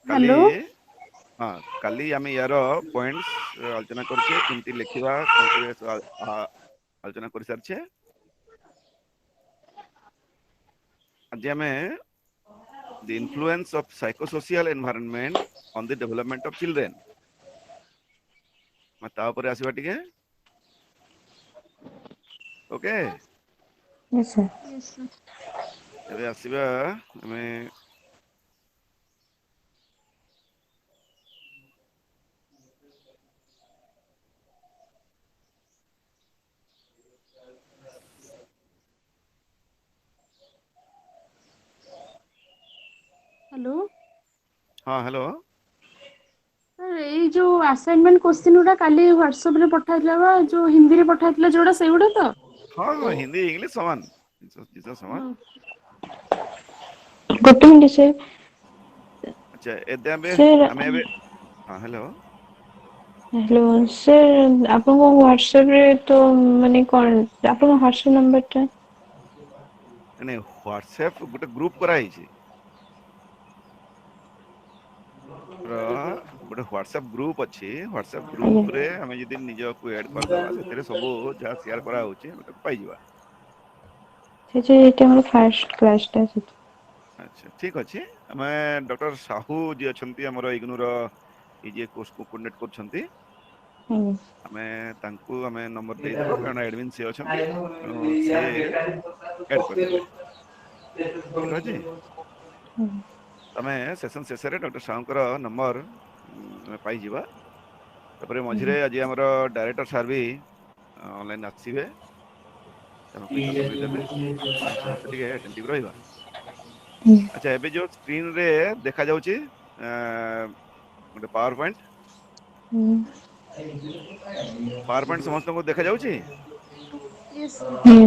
काली hello. हाँ काली आम यार पॉइंट्स आलोचना करछे केमती लिखिबा कोन कर आलोचना कर सारछे आज आम the influence of psychosocial environment on the development of children ता ऊपर आसीबा टिके ओके यस सर। एबे आसीबा आमे हेलो हाँ हेलो सर, ଏଇ ଯୋଉ ଆସାଇନମେଣ୍ଟ क्वेश्चन ଗୁଡା କାଲି WhatsApp ରେ ପଠାଇଥିଲା ବା ଯୋଉ ହିନ୍ଦୀରେ ପଠାଇଥିଲା ଯୋଉଟା ସେଇଗୁଡା ତ? हाँ हाँ हिंदी इंग्लिश समान जिस समान ଗୋଟେ ମିନିଟ୍ ସାର୍। अच्छा एदे आमे ସାର୍ आमे एबे हाँ हेलो ହ୍ୟାଲୋ ସାର୍, ଆପଣଙ୍କ WhatsApp ରେ ତ ମାନେ କଣ ଆପଣଙ୍କ WhatsApp ନମ୍ବର ଟା? नहीं व्हाट्सएप गोटे ग्रुप करा ହେଇଛି र गोटे व्हाट्सएप ग्रुप अच्छी व्हाट्सएप ଆଜ୍ଞା। ग्रुप रे हमें यदि निजको ऐड कर दबा सेतरे सब जहाँ शेयर करा होची हम तक पाई जिबा ସେ ଏଇଟା ଆମର ଫାର୍ଷ୍ଟ କ୍ଲାସ୍ ଟା। अच्छा ठीक अच्छे हमें डॉक्टर साहू जी अछंती हमर इग्नूर ए जे कोर्स को कोऑर्डिनेट करछंती ଆଜ୍ଞା। हमें नंबर दे देबो कारण एडमिन से अछंती तेणु से ऐड कर देबे ठीक अछि तमे सेशन शेष रे डॉक्टर साहू नंबर पाई जिबा तापर मझिरे आज हमर डायरेक्टर सार भी ऑनलाइन आसीबे तमे पइसा सब भी देबे तेणु समस्त टिके अटेंटिव रहइबा अच्छा एबे जो स्क्रीन रे देखा जाउची गोटे पावर पॉइंट समस्त को देखा जाउची yes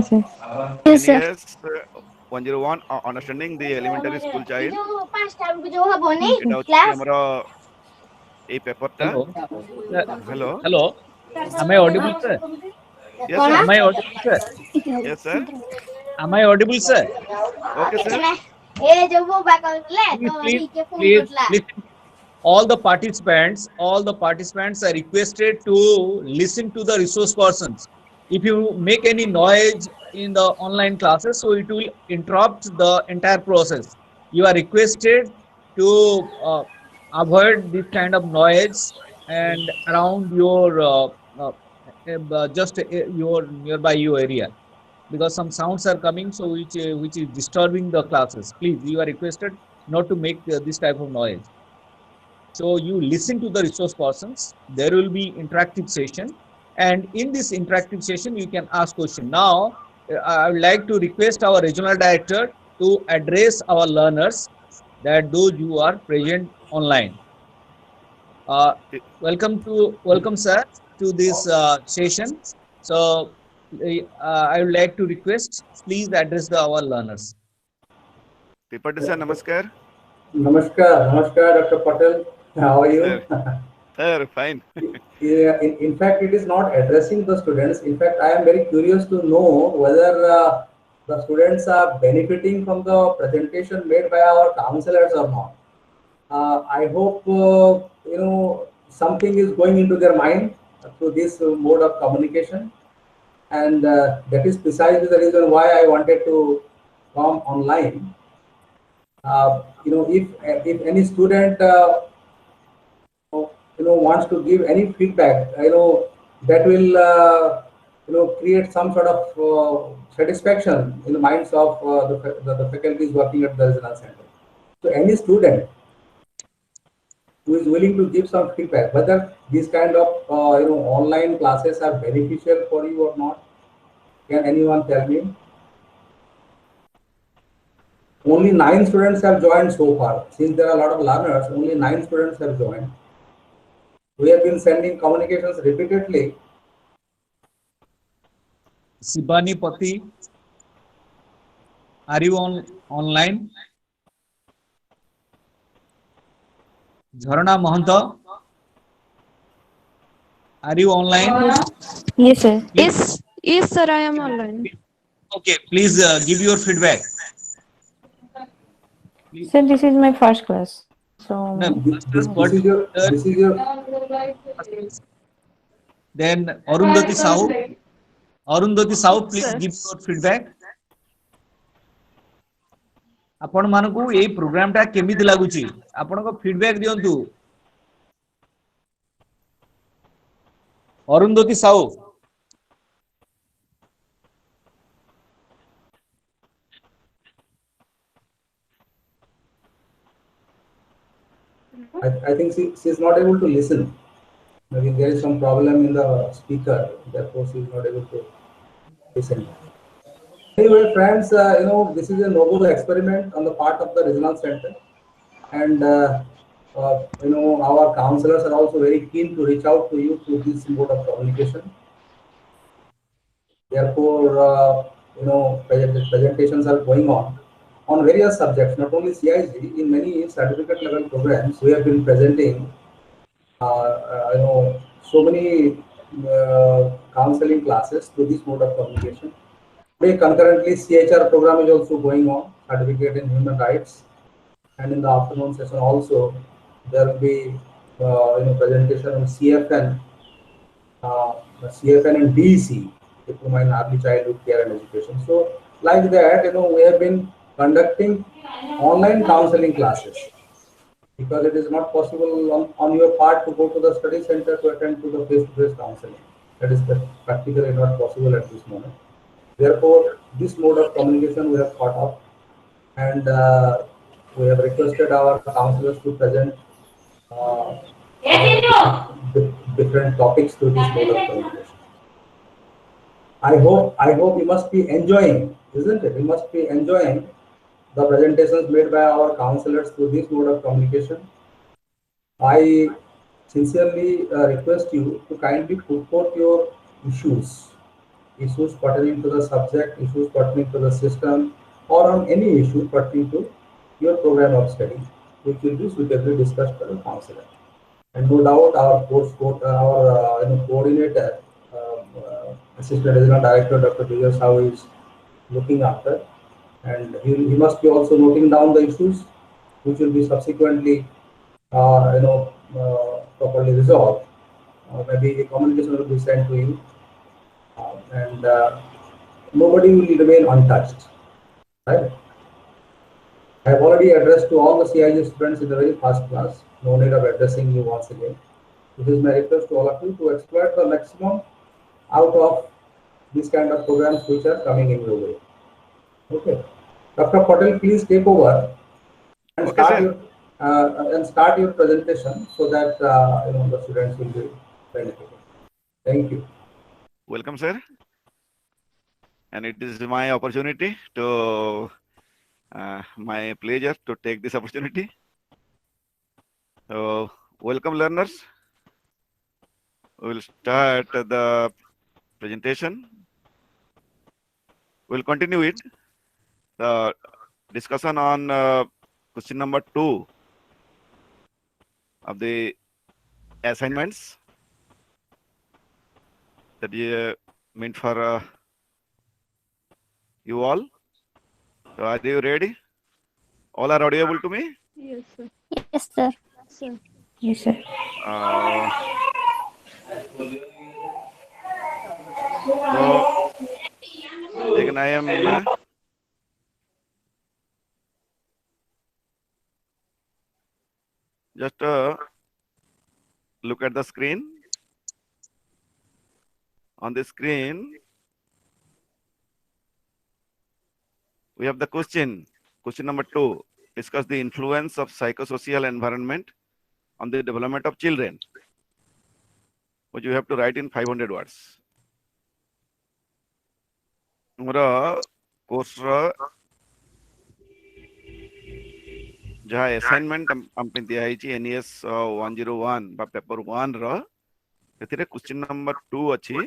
sir. NES 101 understanding the elementary school child एटा अछि हमर ए पेपर टा Hello. Hello Hello. Am I audible, sir? Yes sir Am I audible, sir? Yes sir Am I audible, sir? Okay sir Please, please, please, listen. All the participants are requested to listen to the resource persons. If you make any noise in the online classes, so it will interrupt the entire process. You are requested to avoid this kind of noise and around your just your nearby your area, because some sounds are coming, so which is disturbing the classes. Please, you are requested not to make this type of noise. So you listen to the resource persons. There will be interactive session, and in this interactive session you can ask question. Now I would like to request our regional director to address our learners, that those who are present online. uh, welcome sir to this session. So I would like to request, please address our learners. Tripathi sir नमस्कार Namaskar, Dr. Patel. How are you? Sir sir fine Yeah, in fact, it is not addressing the students. In fact, I am very curious to know whether the students are benefiting from the presentation made by our counselors or not. I hope something is going into their mind through this mode of communication, and that is precisely the reason why I wanted to come online. If any student wants to give any feedback, that will create some sort of satisfaction in the minds of the faculties working at the regional center. So any student who is willing to give some feedback, whether these kind of online classes are beneficial for you or not, can anyone tell me? Only 9 students have joined so far. Since there are a lot of learners, only 9 students have joined. We have been sending communications repeatedly. Sibani Pati, are you online? Jharna Mahanta, are you online? Yes sir. Please, Yes sir, I am online. okay, please give your feedback. Please. Sir, this is my first class. So No, This, what this is your then Arundhati Sahu. Arundhati Sahu, please Sir. give your feedback. आपण मानकु ए programme टा केमिति लागुची आपण को feedback दियंतु Arundhati Sahu I think she is not able to listen. Maybe there is some problem in the speaker, therefore she is not able to listen. Anyway, friends, this is a novel experiment on the part of the Resonance Center, and our counselors are also very keen to reach out to you through this mode of communication. Therefore, presentations are going on various subjects, not only CIG. In many certificate level programs, we have been presenting, so many counseling classes through this mode of communication. Today, concurrently, CHR program is also going on, certificate in human rights, and in the afternoon session also there will be presentation on CFN and DEC, Diploma in Early Childhood Care and Education. So, like that, we have been conducting online counseling classes because it is not possible on your part to go to the study center to attend to the face-to-face counseling. That is practically not possible at this moment. Therefore, this mode of communication we have thought of, and we have requested our counselors to present different topics to this mode of communication. I hope you must be enjoying, isn't it? You must be enjoying the presentations made by our counselors through this mode of communication. I sincerely request you to kindly put forth your issues pertaining to the subject, issues pertaining to the system, or on any issue pertaining to your program of study, which will be suitably discussed by the counselor. And no doubt our coordinator, Assistant Regional Director Dr. Vijay Sahu is looking after, and he must be also noting down the issues, which will be subsequently properly resolved. Maybe a communication will be sent to you, and nobody will remain untouched, right? I have already addressed to all the CIG students in the very first class. No need of addressing you once again. This is my request to all of you to exploit the maximum out of these kind of programs which are coming in your way. Okay, Dr. Patel, please take over and start your presentation so that the students will be benefited. Thank you. Welcome, sir. And it is my opportunity to, my pleasure to take this opportunity. So, welcome, learners. We will start the presentation. We'll continue it. The discussion on question number 2 of the assignments that is meant for you all. So are you ready? All are audible to me? Yes, sir. yes, sir. Sir. Yes, sir. So again, I am just look at the screen. On the screen, we have the question number 2. Discuss the influence of psychosocial environment on the development of children, which you have to write in 500 words. Course जहाँ assignment हमने दिया है NES 101 बा paper 1 रो एथिरे question number 2 अछि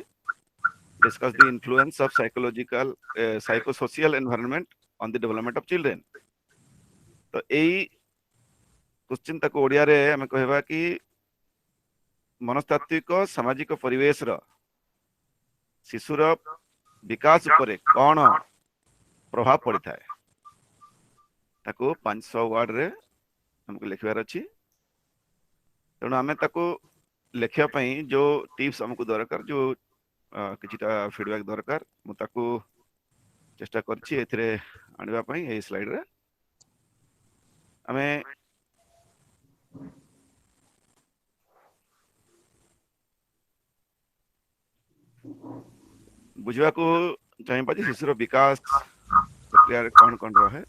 discuss the influence of psychosocial environment on the development of children. तो एई question तक ओडिया रे हम कहबा कि मनस्तात्विक सामाजिक परिवेश रो शिशुर विकास उपरे कौन प्रभाव पड़ता है ताको 500 वर्ड रे हमको लिखबार अच्छी तेणु आम ताको लिखा जो टिप्स हमको दरकार जो किछिटा फीडबैक दरकार मुझे चेष्टा करने स्लाइड रे आमे बुझा को चाहिए जे शिशुर विकास प्रक्रिया रे कौन कौन रहे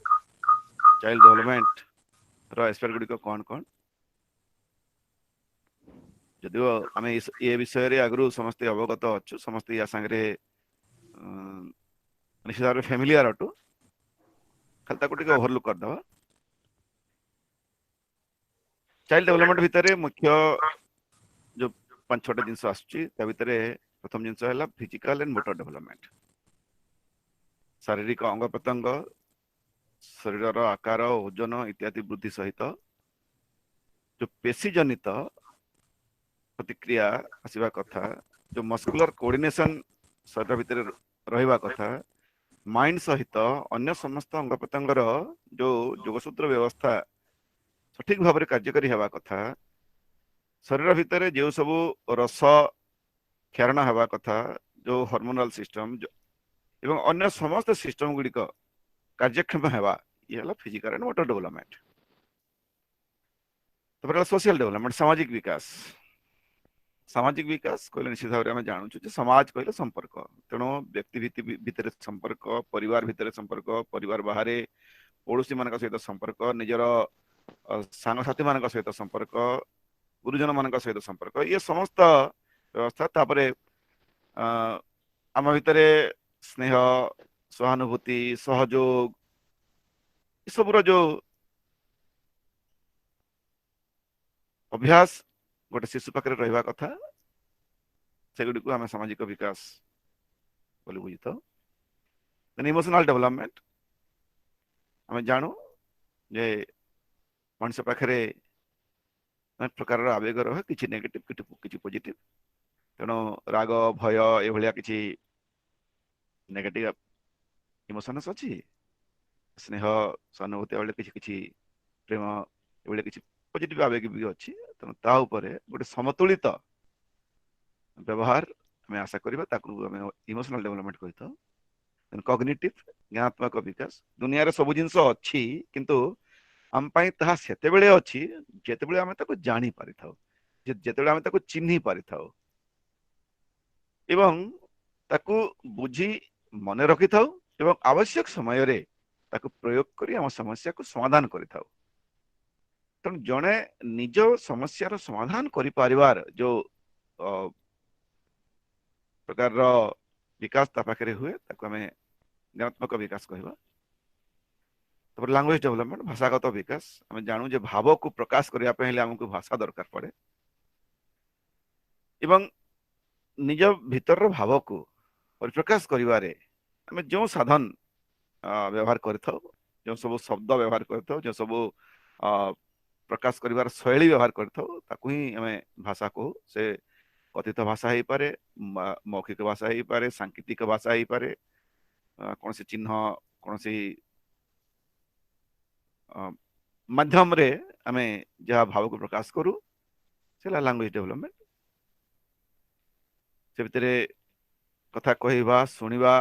चाइल्ड डेवलपमेंट रो एस्पेक्ट गुडी कौन कौन जदिव आम ये विषय रे आगु समस्ते अवगत अच्छु समस्ते या संगे निश्चित भाव फैमिलियर अटु खाली ताको टिके ओवरलुक कर दवा चाइल्ड डेवलपमेंट भितर मुख्य जो 5-6टा जिनस आसुची ता भितर प्रथम जिनस है फिजिकल एंड मोटर डेवलपमेंट शारीरिक अंग प्रत्यंग शरीर आकार ओजन इत्यादि वृद्धि सहित जो पेशी जनित प्रतिक्रिया आसवा कथा जो मस्कुलर कोऑर्डिनेशन शरीर भितर रहिबा कथा माइंड सहित अन्य समस्त अंग प्रत्यंगर जो जोगसूत्र व्यवस्था सठिक भाव में कार्यकारी हेबा कथा शरीर भितर जो सब रस क्षरण हेबा कथा जो हार्मोनल सिस्टम एवं अन्य समस्त सिस्टम गुड़िक कार्यक्षम हेबा ये हला फिजिकल एंड मोटर डेवलपमेंट तपर सोशल डेवलपमेंट सामाजिक विकास कहले निश्चित भाव में जानूँ समाज कहले संपर्क तेणु व्यक्ति भितर संपर्क परिवार भितर संपर्क परिवार बाहर पड़ोशी मान सहित संपर्क निजर सांगसाथी मान सहित संपर्क गुरुजन मान सहित संपर्क ये समस्त व्यवस्था तापरे आम भितर स्नेह सहानुभूति सहयोग सबूर जो अभ्यास गोटे शिशु पाखे रहा कथा से गुड़ी को आम सामाजिक विकास बोली बुझी था इमोशनल डेवलपमेंट आम जानू जे मनुष्य पाखे अनेक प्रकार आवेग रहे किसी नेगेटिव किसी पॉजिटिव तेणु राग भय ये किसी नेगेटिव इमोशंस अच्छी स्नेह सहानुभूति वाले किसी प्रेम ये किसी पॉजिटिव आवेग भी अच्छी तेणु ता उपरे गोटे समतुलित व्यवहार आम आशा करवा इमोशनल डेवलपमेंट कही था कॉग्निटिव ज्ञानात्मक विकास दुनिया रे सब जिनस अच्छी किंतु आम ताहा सेतेबेले अच्छी जेतेबेले आम ताको जानी पारि थाउ जेतेबेले आम ताको चिन्ही पारि थाउ एवं ताको बुझी मने रखि थाउ एवं आवश्यक समय रे ताको प्रयोग करी आम समस्या को समाधान करि थाउ तेणु जड़े निज समस्यार समाधान करि पारिबार जो प्रकार विकास ता पाखे हुए ताको आम ज्ञानात्मक विकास कहवा लैंग्वेज डेवलपमेंट भाषागत विकास आम जानू जे भाव को प्रकाश करने आमको भाषा दरकार पड़े एवं निज भीतर भाव को परिप्रकाश करिवारे आम जो साधन व्यवहार करथाउ जो सब शब्द व्यवहार करथाउ जो सब प्रकाश करिवार शैली व्यवहार करथाउ ताकू ही आम भाषा को से कथित भाषा हो पारे मौखिक भाषा हो पारे सांकेतिक भाषा हो पारे कौन से चिन्ह कौन सी माध्यम रे आमे जहाँ भाव को प्रकाश करू से लैंग्वेज डेवलपमेंट से भितर कथा कहवा शुणा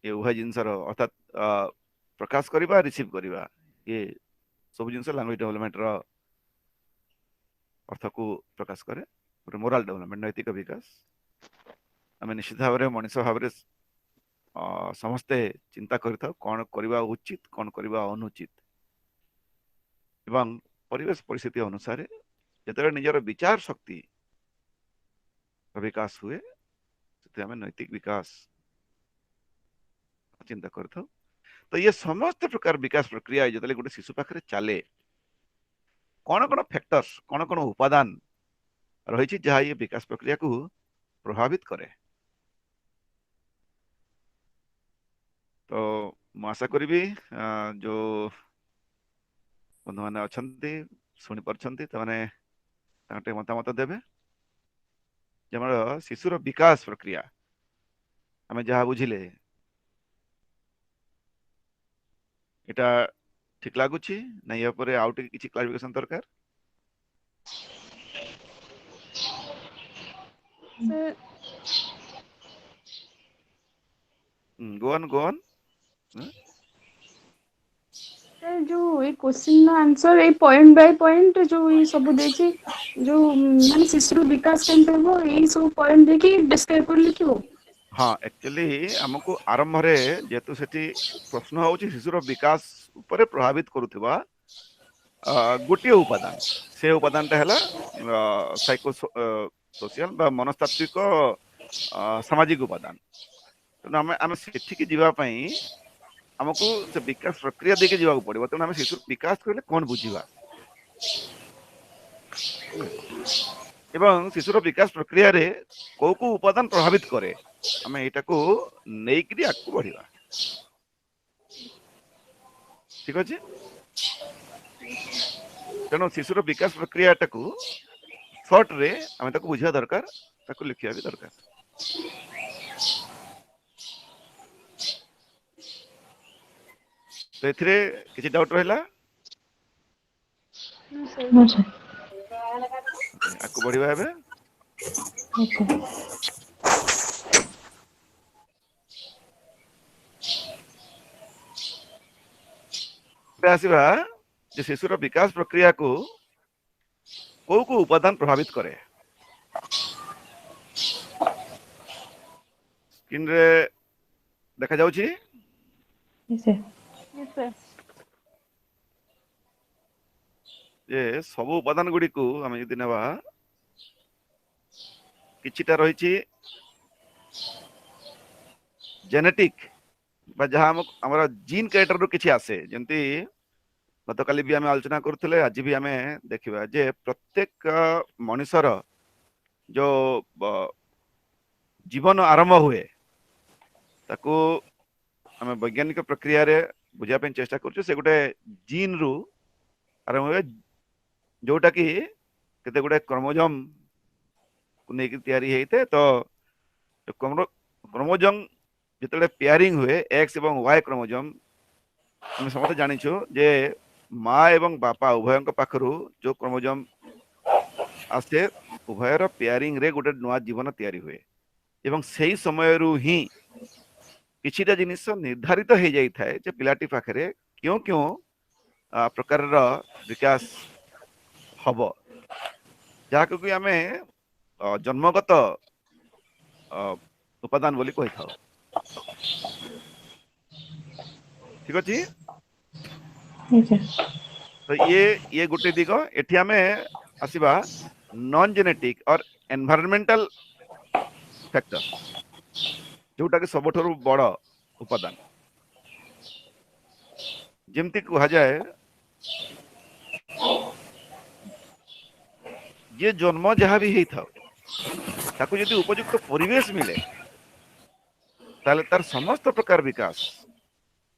ये उभय जिनसर अर्थात प्रकाश करवा रिसीव करवा ये सब जिनस लैंग्वेज डेवलपमेंट रो अर्थ को प्रकाश करे गोटे मोराल डेवलपमेंट नैतिक विकास आम निश्चित भाव में मनुष्य भाव में समस्ते चिंता करता कौन करवा उचित कौन करवा अनुचित एवं परिवेश परिस्थिति अनुसार जिते निजर विचार शक्ति विकास हुए आम नैतिक विकास चिंता करता तो ये समस्त प्रकार विकास प्रक्रिया जो गोटे शिशु पाखे चले कौन कौन फैक्टर्स कौन कौन उपादान रही जहाँ ये विकास प्रक्रिया को प्रभावित करे तो मु आशा करी जो बंधु मैंने अच्छा शुणी पार्टी मतामत देवे जब शिशुर विकास प्रक्रिया आम जहाँ बुझिले एटा ठीक लागुची ना या पर आउट किछि क्लारिफिकेशन दरकार? सर गो ऑन सर जो ये क्वेश्चन आंसर ये पॉइंट बाय पॉइंट जो ये सब देछि जो माने शिशु विकास केंद्र हो ये सब पॉइंट देखि डिस्क्राइब कर लिखिबो। हाँ एक्चुअली हमको आरंभ रे जेतु सेठी प्रश्न होउची शिशुर विकास ऊपर प्रभावित करूथिबा गोटे उपादान से उपादानटा है साइको सोशल बा मनस्तात्विक सामाजिक उपादान तेणु आम सेठिकी जीवाई आमको से विकास प्रक्रिया देके जीवा पड़ो तेणु आम शिशु विकास कहले कौन बुझा एवं शिशुर विकास प्रक्रिया रे को उपादान प्रभावित करे आम यहाँ को नहीं आगे बढ़ा ठीक अच्छे तेणु शिशुर विकास प्रक्रिया टाकू सर्ट रे आम बुझा दरकार लिखा भी दरकार तो एथिरे किसी डाउट रहा आगू बढ़िया एबे आसवा जे शिशुर विकास प्रक्रिया को उपादान प्रभावित करे स्क्रीन रे देखा जाउची जे सब उपादान गुडी को हम यदि नेबा किछिटा रहिछि जेनेटिक बा जहाँ हमर जीन कैरेक्टर रो किछि आसे जेंति गतकाली भी आम आलोचना करुले आज भी आम देखा जे प्रत्येक मनुष्यर जो जीवन आरंभ हुए ताकू आम वैज्ञानिक प्रक्रिया रे बुझापी चेष्टा कर से गोटे जीन रु आरंभ हुए जोटा कि केते गोटे क्रोमोजोम को लेकिन तैयारी होते तो क्रोमोजोम जिते पेयरिंग हुए एक्स एवं वाई क्रोमोजोम हम समस्त जानिछु जे माँ एवं बापा उभय पाखरु जो क्रोमोजोम आसे उभयर पेयरिंग रे गोटे नुआ जीवन तैयारी हुए एवं सही समय रु ही किछिटा जिनिस निर्धारित हो जाई थाए जे पिलाटी पाखरे क्यों क्यों प्रकार विकास हब जहाको कि आमे जन्मगत उपादान बोली कहि थाओ ठीक अछि तो ये गोटे दिग एठी आमे आसीबा नॉन जेनेटिक और एनवायरमेंटल फैक्टर जोटा कि सबठो बड़ उपादान जेमती कहा जाए ये जन्म जहाँ भी होता ताकू यदि उपयुक्त परिवेश मिले ताले तार समस्त प्रकार विकास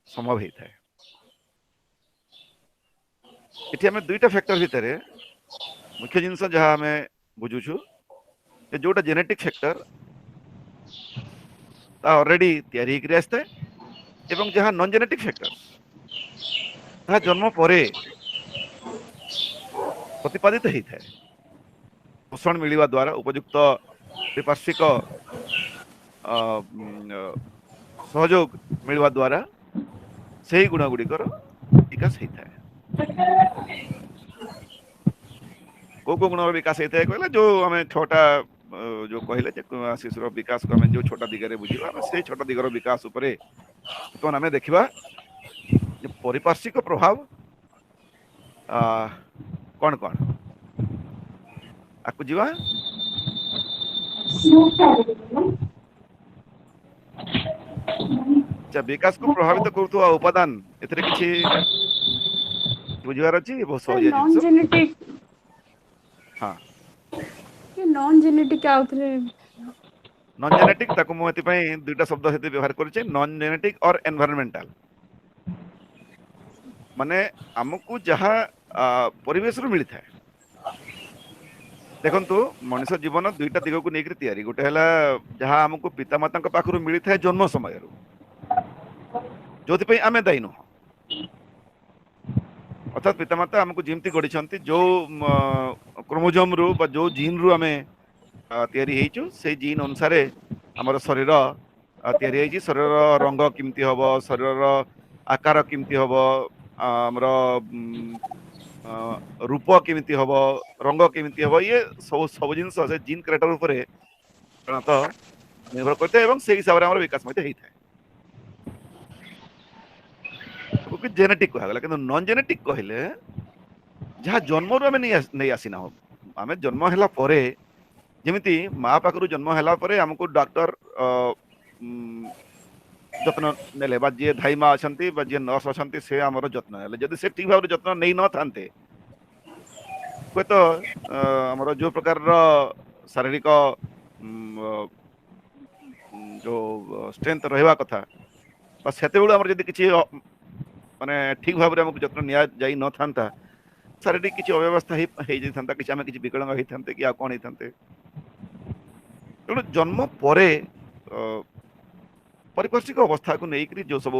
संभव होता है इति हमें दुईटा फैक्टर भितर मुख्य जिनस जहाँ आम बुझुछु जोटा जेनेटिक फैक्टर ऑलरेडी तैयारी होकर आसता है एवं जहाँ नॉन जेनेटिक फैक्टर ता जन्म परे प्रतिपादित होता है पोषण मिलवा द्वारा उपयुक्त पार्श्विक सहयोग मिलवा द्वारा से गुण गुड़िकर विकास होता है को गुण विकास होता है कहले जो आम छोटा जो कहले शिशुर विकास को आम जो छोटा दिगरे बुझा से छोटा दिगर विकास उपरे तो आम देखा परिपार्श्विक प्रभाव कौन कौन आकु जीवा अच्छा विकास को प्रभावित करुवा उपादान एथरे किछि बुझिबार अछि बहुत सहज नॉन जिंस जेनेटिक हां ये नॉन जेनेटिक आउथरे नॉन जेनेटिक ताको मु एति पई दुईटा शब्द हेते व्यवहार करिचे नॉन जेनेटिक और एनवायरमेंटल माने हमकु जहाँ परिवेश रु मिलता है देखंतु मनुष्य जीवन दुईटा दिग को लेकर तैयारी गोटे है जहाँ आमको पिता माता पाखु मिलता है जन्म समय जो आम दायी नुह अर्थात पितामाता आमको जमती गढ़ी जो क्रोमोजोम रु बा जो जीन रु आमे तैयारी हेचु से जीन अनुसार हमर शरीर तैयारी हेची शरीर रंग किमती हबो शरीर आकार किमती हबो हमर रूप केमिति हबो रंग केमिति हबो ये सब जिन से जीन क्रेटर ऊपर साधारणतः निर्भर करते एवं से हिसाब से हमर विकास मते हेइथाय ओके जेनेटिक कहला किंतु नॉन जेनेटिक कहले जहाँ जन्म रु आमे नहीं आसीना हो आमे जन्म हैला परे जेमिति माँ पाखरु जन्म हैला परे हमको डॉक्टर जत्न नेले बा जे धाई माँ अछंती बा जे नर्स अछंती से हमर जत्न नेले जदि से ठीक भाव जत्न नहीं न थांते हुए तो हमर जो प्रकार शारीरिक जो स्ट्रेंथ रहवा कथा बा सेते बेलू हमर जदि किछि माने ठीक भाव रे हमको जत्न निया जाई न थांता शारीरिक किछि अव्यवस्था हे जे थांता किछि आमे किछि विकलांग हे थांते कि आ कोन हे थांते तेणु जन्म परे पारिपार्श्विक अवस्था को लेकर जो सब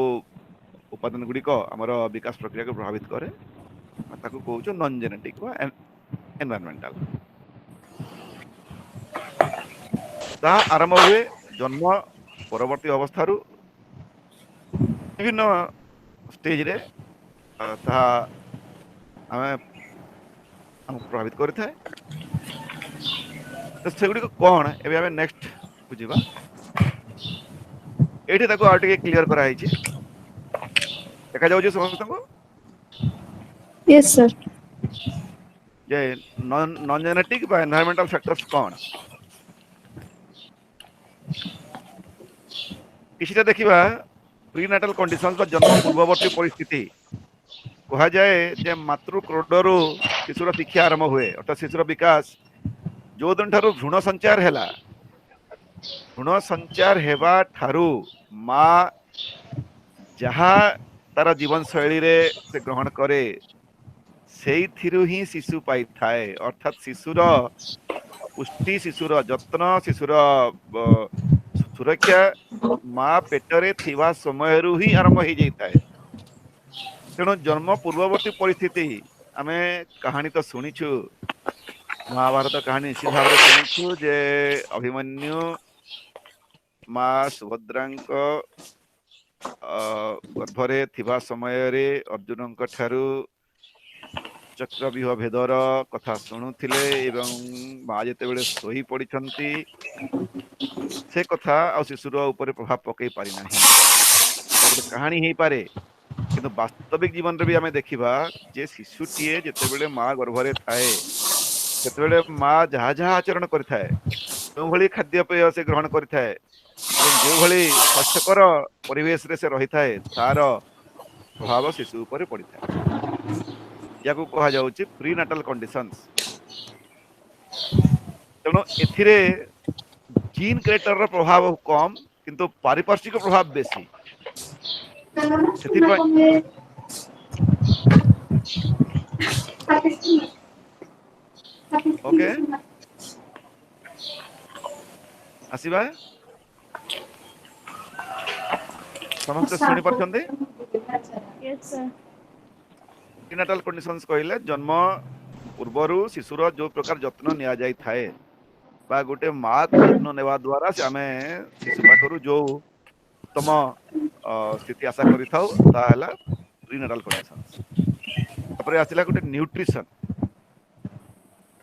उपादान गुड़िक आमर विकास प्रक्रिया को प्रभावित करे ताको कहूँ नॉन जेनेटिक एनवायरमेंटल ता आरंभ हुए जन्म परवर्ती अवस्था विभिन्न स्टेज रे ता आमे हमको प्रभावित करता है तो सेगुड़ी को कौन एबे आमे नेक्स्ट बुझिबा एठी ताको आ टिके क्लियर करा है देखा जाऊ समस्त को यस सर जे नॉन जेनेटिक बा एनवायरमेंटल फैक्टर्स कौन किछटा देखिबा प्रीनाटल कंडीशंस बा जन्म पूर्ववर्ती परिस्थिति कहा जाए जे मातृ क्रोडरु शिशुर शिक्षा आरंभ हुए अर्थात शिशुर विकास जो दिन ठारू भ्रूण संचार हैला भ्रूण संचार हेबा ठारू माँ जहा तार जीवन शैली रे से ग्रहण करे से ही शिशु पाई थाए अर्थात शिशुर पुष्टि शिशुर जत्न शिशुर सुरक्षा माँ पेटरे थिबा समय रु ही आरंभ हो जाए तेणु जन्म पूर्ववर्ती परिस्थिति आमे कहानी तो शुणीचु महाभारत कहानी निश्चित भाव शुणीचु जे अभिमन्यु माँ सुभद्रांक गर्भरे थिबा समय रे अर्जुन ठारू चक्रव्यूह भेदर कथा शुणुथिले एवं माँ जेते बेले सोई पड़िछंती से कथा आ शिशुर ऊपर प्रभाव पकई पारि नाही कहानी हे पारे किंतु वास्तविक जीवन रे भी आमे देखिबा जे शिशुटीए जेते बेले माँ गर्भरे थाए जेते बेले माँ जहा जहा आचरण करिथाए जो भली खाद्यपेय से ग्रहण करिथाए जो भली स्वास्थ्यकर परिवेश रे से रही थाए तार प्रभाव शिशु ऊपर पड़ी थाए याकू कहा जाउची प्रीनाटल कंडीशंस तेणु एथिरे जीन क्रेटर रो प्रभाव कम किंतु पारिपार्श्विक प्रभाव बेसी ओके आसीबा समस्त सुनी परछंदे यस सर प्रीनाटल कंडीशंस कहले जन्म पूर्वरु शिशुर जो प्रकार जत्न निया जाय थाए बा गोटे माँ को जत्न नेवा द्वारा से आमे शिशु पाखरु जो उत्तम स्थिति आशा करि थाउ ता हला प्रीनाटल कंडीशंस तापर आसिला गोटे न्यूट्रिशन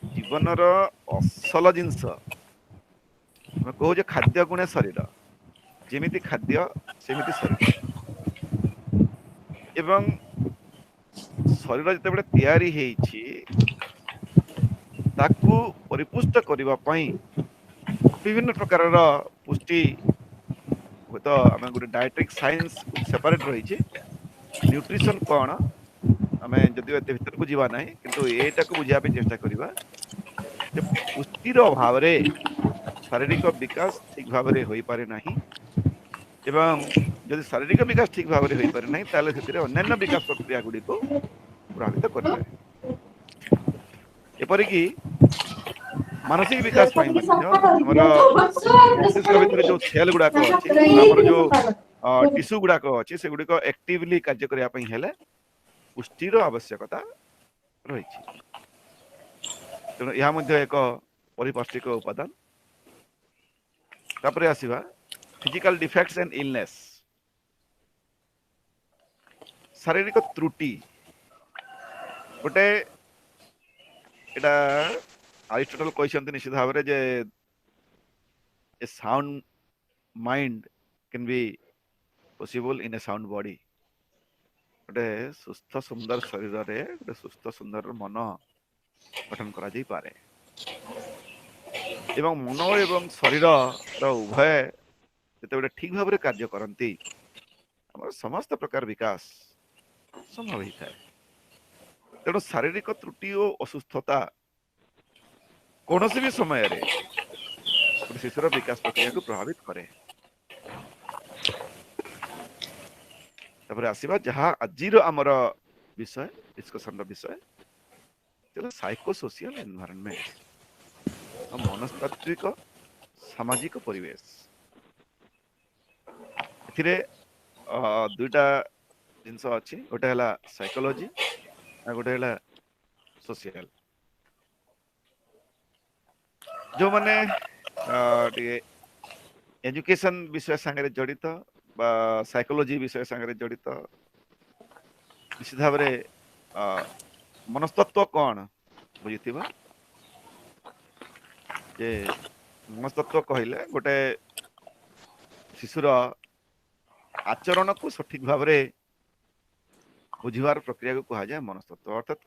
जीवन रो असल जिंस मैं कहू जे खाद्य गुणे शरीर जेमिति खाद्य सेमिति शरीर एवं शरीर जिते बड़े तैयारी हेछि ताकू परिपुष्ट करिवा पई विभिन्न प्रकार पुष्टि तो आम गोटे डायट्रिक साइंस सेपरेट रही न्यूट्रिशन कौन आम जदि एत भर को जीवा ना किंतु एटा को बुझापी चेष्टा करवा पुष्टिर अभाव शारीरिक विकास ठीक भाव में हो पारे ना एवं जदि शारीरिक विकास ठीक भाव में हो पारे ना ताले से अन्य विकास प्रक्रिया गुड़ी को प्रभावित कर एपरिकी मानसिक विकास मस्तिष्क भितर जो सेल गुड़ाक अच्छी जो टिश्यू गुड़ाक अच्छी से गुड़िक एक्टिवली कार्य करने पुष्टिर आवश्यकता रही। तेणु यह मध्य एक परिपार्श्विक उपादान। तापर आसीबा फिजिकल डिफेक्ट्स एंड इलनेस, शारीरिक त्रुटि गोटे एटा अरिस्टोटल कहते निश्चित भाव में जे a sound mind can be possible in a sound body. गोटे सुस्थ सुंदर शरीर रे गोटे सुस्थ सुंदर मन गठन करा जाई पारे एवं मन एवं शरीर उभय जिते ठीक भाव में कार्य करती आम समस्त प्रकार विकास संभव होता है। तेणु शारीरिक त्रुटि और असुस्थता कौन भी समय रे गोटे शिशुर विकास प्रक्रिया को प्रभावित करे। आसवा जहाँ आज आमर विषय डिस्कसन विषय साइको सोशियल एनवायरनमेंट मनस्तात्विक सामाजिक परिवेश। एथिरे दुईटा जिनस अच्छी, गोटे है साइकोलॉजी आ गोटे है सोशियल। जो माने एजुकेशन विषय संगे जड़ित बा साइकोलॉजी विषय संगे जड़ित निश्चित भाव में मनस्तत्व कौन बुझी जे मनस्तत्व कहले गोटे शिशुर आचरण को सठिक भाव में बुझार प्रक्रिया को कहा जाए मनस्तत्व। अर्थात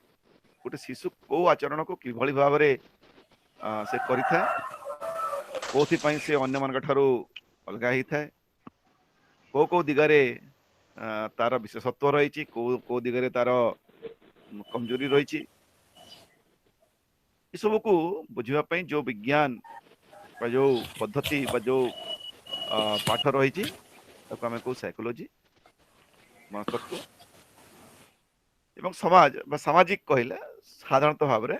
गोटे शिशु को आचरण को किभली भाव में से करिथा कोथि से अन्य मान ठारू अलगा ही थाए, को दिगरे तार विशेषत्व रही, को दिगरे तार कमजोरी रही, सब को बुझापी जो विज्ञान जो पद्धति जो पाठ रही आम कौ साइकोलॉजी मनस्तत्व एवं समाज बा सामाजिक कहले साधारणतः भाव में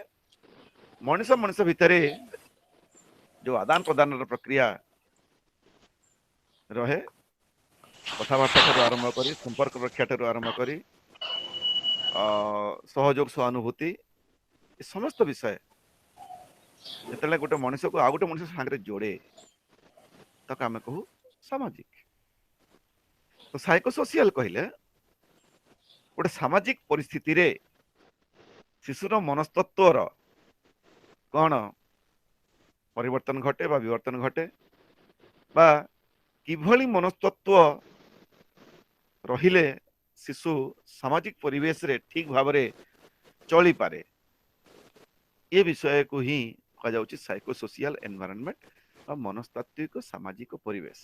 मनुष्य मनुष्य भितर जो आदान प्रदान प्रक्रिया रहे, कथबार्ता ठारू आरंभ करी संपर्क रक्षा ठारू आरंभ करी सहयोग सहानुभूति समस्त विषय जिते गोटे मनुष्य को आ गोटे मनुष्य सागर जोड़े तक आम कहू सामाजिक। तो साइको सोशियल कहले गोटे सामाजिक परिस्थिति रे शिशुर मनस्तत्वर कौन परिवर्तन घटे बा विवर्तन घटे बा किभली मनस्तत्व रहिले शिशु सामाजिक परिवेश रे ठीक भाव में चली पारे, ये विषय को ही कहा जाउछि साइको सोशियल एनवायरनमेंट बा मनस्तात्विक सामाजिक परिवेश।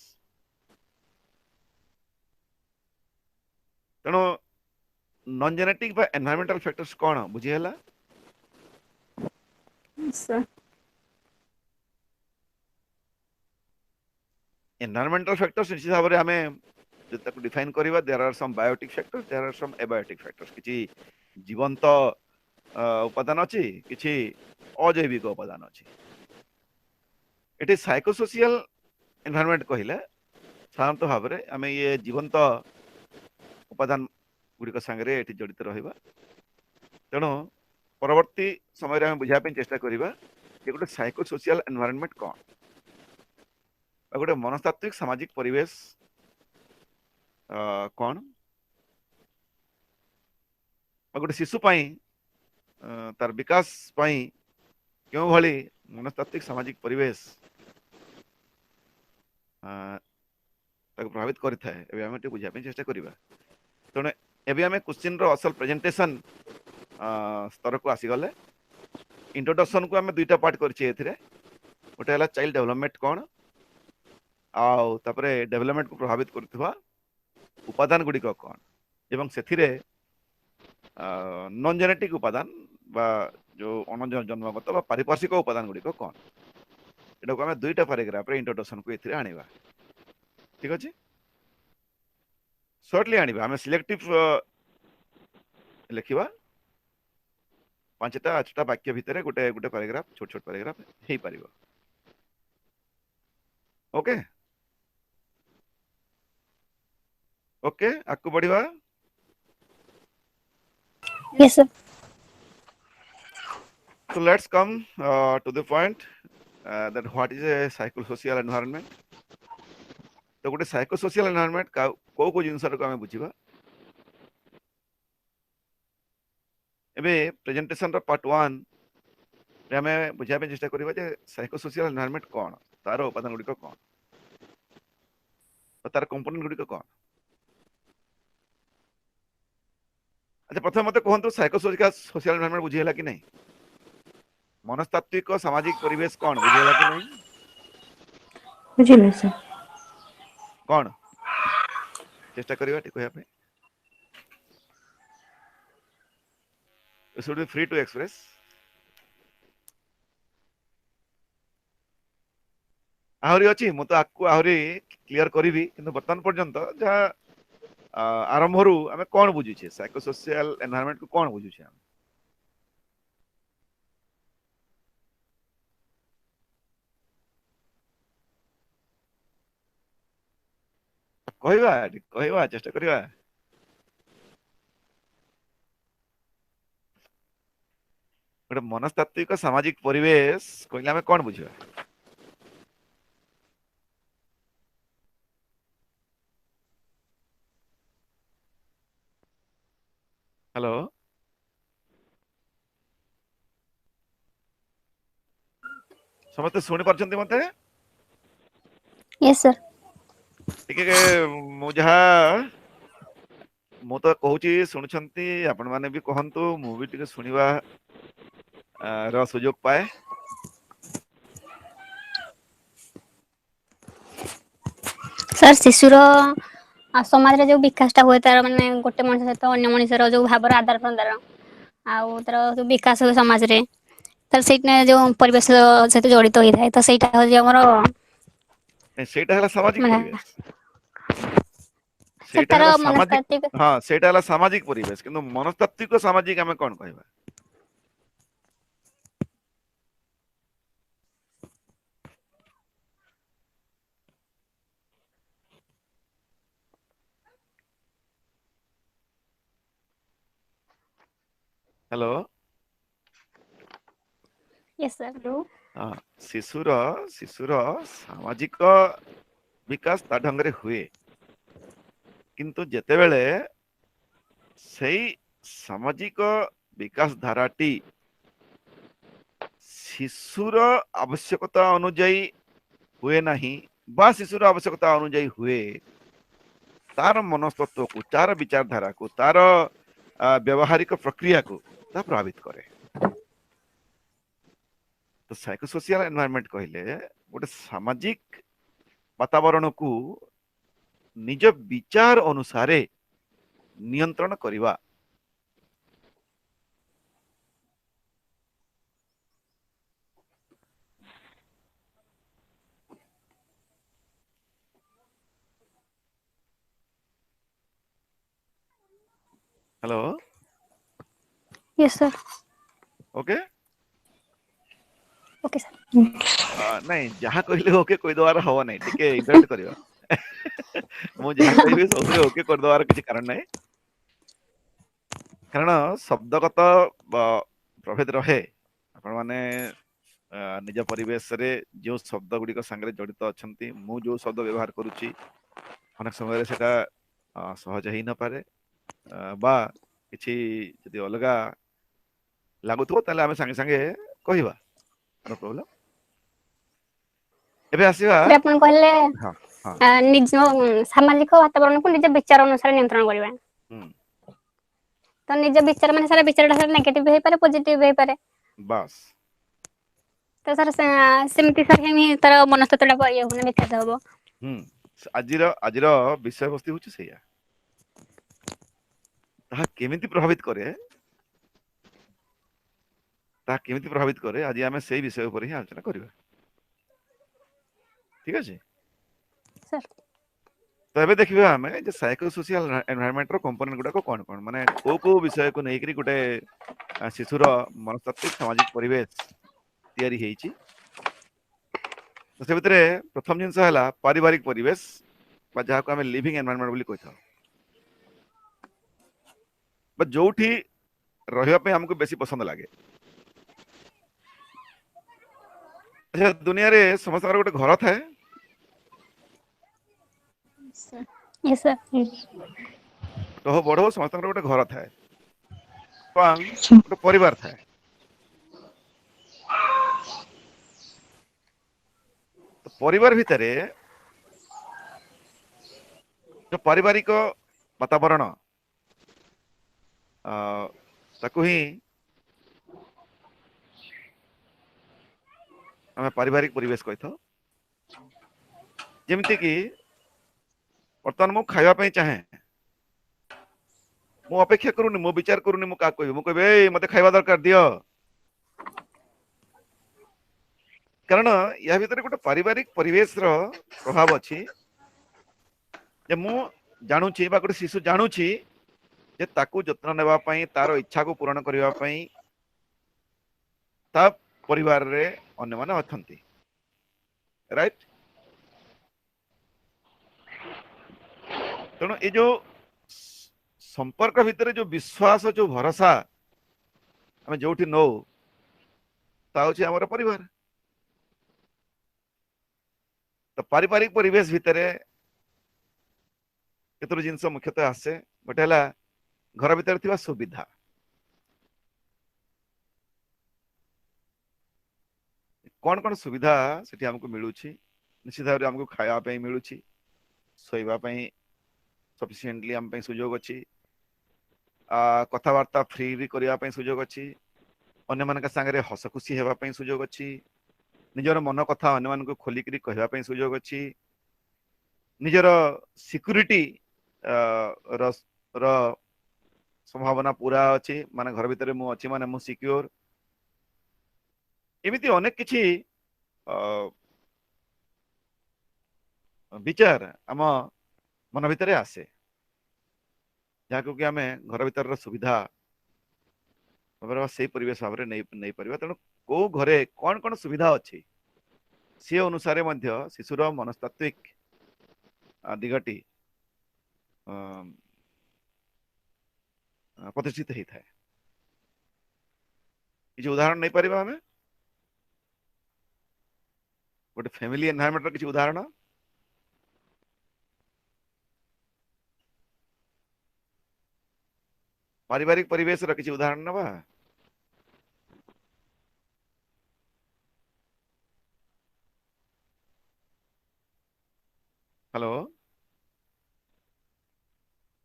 तेणु नॉन जेनेटिक बा एनवायरमेंटल फैक्टर्स कौन बुझीला? सर एनवायरमेंटल फैक्टर्स निश्चित भाव में आम जो डिफाइन करवा there are some biotic factors, there are some abiotic factors. किछि जीवंत उपादान अच्छी, किछि अजैविक उपादान अच्छी। ये साइकोसोशियल एनवायरनमेंट कहले साधारणतः भाव में आम ये जीवंत उपादान गुड़िक सागर जड़ित रहा। तेणु परवर्ती समय आम बुझापी चेष्टा करवा कि गोटे साइकोसोशियल एनवायरनमेंट कौन, गोटे मनस्तात्विक सामाजिक परिवेश कौन, गोटे शिशु तार विकास क्यों भली मनस्तात्विक सामाजिक परिवेश प्रभावित करें बुझापी चेष्टा करवा। तेणु एवं आम क्वेश्चन असल प्रेजेंटेशन स्तर को आसीगले। इंट्रोडक्शन को आम दुईटा पार्ट करें। गोटे है चाइल्ड डेवलपमेंट कौन आउ डेवलपमेंट को प्रभावित करथिबा उपादान गुड़िक कौन एवं से नॉन जेनेटिक उपादान बा जो जन्मगत बा पारिपार्श्विक उपादान गुड़िक कौन, एटा को आम दुईटा पैराग्राफ रे इंट्रोडक्शन को एथिरे आनिबा। ठीक अछि, शॉर्टली आनिबा। आम सिलेक्टिव लिखिबा 5टा 8टा वाक्य भितर गोटे गोटे पैराग्राफ छोट छोट पैराग्राफ हे परिबो। ओके ओके आकु बढ़िबा। Yes, sir. So let's come to the point that what is a psychosocial environment. तो गोटे psychosocial environment को जिनस आम बुझा एबे प्रेजेंटेशन रो पार्ट 1 रे आम बुझा चेष्टा करबा जे psychosocial environment कौन तार उपादान गुड़िक कौन तार कंपोनेंट गुड़िक कौन. अच्छा प्रथम मत कहतु psychosocial environment बुझीला कि नहीं मनस्तात्विक सामाजिक परिवेश कौन बुझीला कि नहीं बुझिले सर कौन चेष्टा करबा टी कहया पे. You should be free to express. आहरी अछि मु तो आकु आहरी क्लियर करिवि किंतु वर्तमान पर्यंत जहा आरंभ रु आमे कोन बुझिछे साइकोसोशियल एनवायरनमेंट को कोन बुझिछे हम कहवा चेष्टा करबा. गोटे मनस्तात्विक सामाजिक परिवेश कहले आमे कोन बुझिबा. हेलो समस्त सुनि परछन्ते मते. Yes, sir. टिके मु जहा मु तो कहूची सुनुछन्ती आपण माने भी कहंतु मु भी टिके सुनिबा र सुयोग पाए. सर शिशुर समाज रे जो विकासटा हुए तार माने गोटे मनुष्य सहित अन्य मनुष्यर जो भावर आदान प्रदान आउ तार जो विकास हुए समाज रे तार सेटा जो परिवेश सहित जड़ित होई थाए तो सेटा हो जे हमर सेटा हला सामाजिक माने परिवेश. सर सेटा तार हला सामाजिक मनस्तात्विक हां सेटा हला सामाजिक परिवेश किंतु मनस्तात्विक सामाजिक आमे कोन कहबा. हेलो यस सर हेलो हाँ शिशुर शिशुर सामाजिक विकास ता ढंग रे हुए किंतु जेतेबेले सेई सामाजिक विकास धाराटी शिशुर आवश्यकता अनुଯାयी हुए नहीं बा शिशुर आवश्यकता अनुଯାयी हुए तार मनस्तत्व को तार विचारधारा को तार व्यवहारिक प्रक्रिया को ता प्रभावित करे. तो साइकोसोशियल एनवायरनमेंट कहले गोटे सामाजिक वातावरण को निज विचार अनुसारे नियंत्रण करिवा. Hello yes sir okay okay sir नहीं जहाँ कहले ओके कोई द्वारा हवा नहीं टिके इन्टरप्ट करियो. मु जहाँ कहबे सबरे ओके कर द्वारा किसी कारण नहीं कारण शब्दगत प्रभेद रहे आपण माने निज परिवेश रे जो शब्द गुडी संगे जड़ित अछंती मु जो शब्द व्यवहार करूची अनेक समय सेटा सहज ही न पारे बा किछि जदि अलगा लागुथो ताले आमे संगे संगे कहिबा नो प्रॉब्लम. एबे आसीबा अपन कहले हां हां निज सामाजिक वातावरण को निज विचार अनुसार नियंत्रण करबा. तो निज विचार माने सारा विचारटा सर नेगेटिव हे पारे पॉजिटिव हे पारे बस तो सर सेमती सर हेमी तार मनस्तत्वटा ये होने विकास हबो. आजिर विषय वस्तु होची सेया ताहा केमिति प्रभावित करे आज आमे सेही विषय ऊपर ही आलोचना करिबा. ठीक अछि सर तो एबे देखिबा हमें जे साइकोसोशियल एनवायरनमेंट रो कंपोनेंट गुडा को कोन माने को विषय को नेकरी गुटे शिशुर मनस्तात्विक सामाजिक परिवेश तयारी हेची. तो से भितरे प्रथम जिंस हला पारिवारिक परिवेश बा जहा को हमें लिविंग एनवायरनमेंट बोली कहथाउ. बा जोठी रहिबा पे हमको बेसी पसंद लागे। अच्छा दुनिया रे समस्त गोटे घर थाए यस सर। तो हो बड़ हो समस्त गोटे घर थाए गोटे परिवार थाए। तो परिवार भितर जो पारिवारिक वातावरण ताकू ही आम पारिवारिक परिवेश कही था। जमती कि बर्तमान मु खावा चाहे मु अपेक्षा करूनी मु विचार करूनी मु कहबे मते खाଇବା दरकार दियो कारण या भीतर गोटे पारिवारिक परिवेश रो प्रभाव अछि जे मु जानुची बा गोटे शिशु जानुची जे ताकू जत्न नेबा पई तार इच्छा को पूर्ण करबा पई ता परिवार रे अन्य माने अथंती राइट। तेणु ये जो संपर्क भितर जो विश्वास जो भरोसा आम जो नौ तार परिवार। तो पारिवारिक परिवेश भितर केतोर जिनस मुख्यतः आसे गोटे है घर भितर थिबा सुविधा। कौन कौन सुविधा सेठी हमको मिलूची निश्चित भाव हमको खाया पे मिलूची सोइबा पे सफिशिएंटली हम पे सुयोग अछि कथावार्ता फ्री भी करबा पे सुयोग अछि अन्य मान संगे हस खुशी हेबा पे सुयोग अछि निजर मन कथा अन्य मान को खोलिकरी कहबा पे सुयोग अछि निजर सिक्यूरिटी र संभावना पूरा अछि माने घर भितर मु अछि माने मु सिक्योर एमिति अनेक किछि विचार आम मन भितर आसे जहाँ कि आम घर भीतर सुविधा से परिवेश भाव में नहीं पारिबा। तेणु को घरे कौन कौन सुविधा अच्छी सी अनुसार शिशुर मनस्तात्विक दिगटी प्रतिष्ठित होता है। किसी उदाहरण नहीं पारिबा हमें गोटे फैमिली एनवायरनमेंट किसी उदाहरण पारिवारिक परिवेश रा किसी उदाहरण नबा। हेलो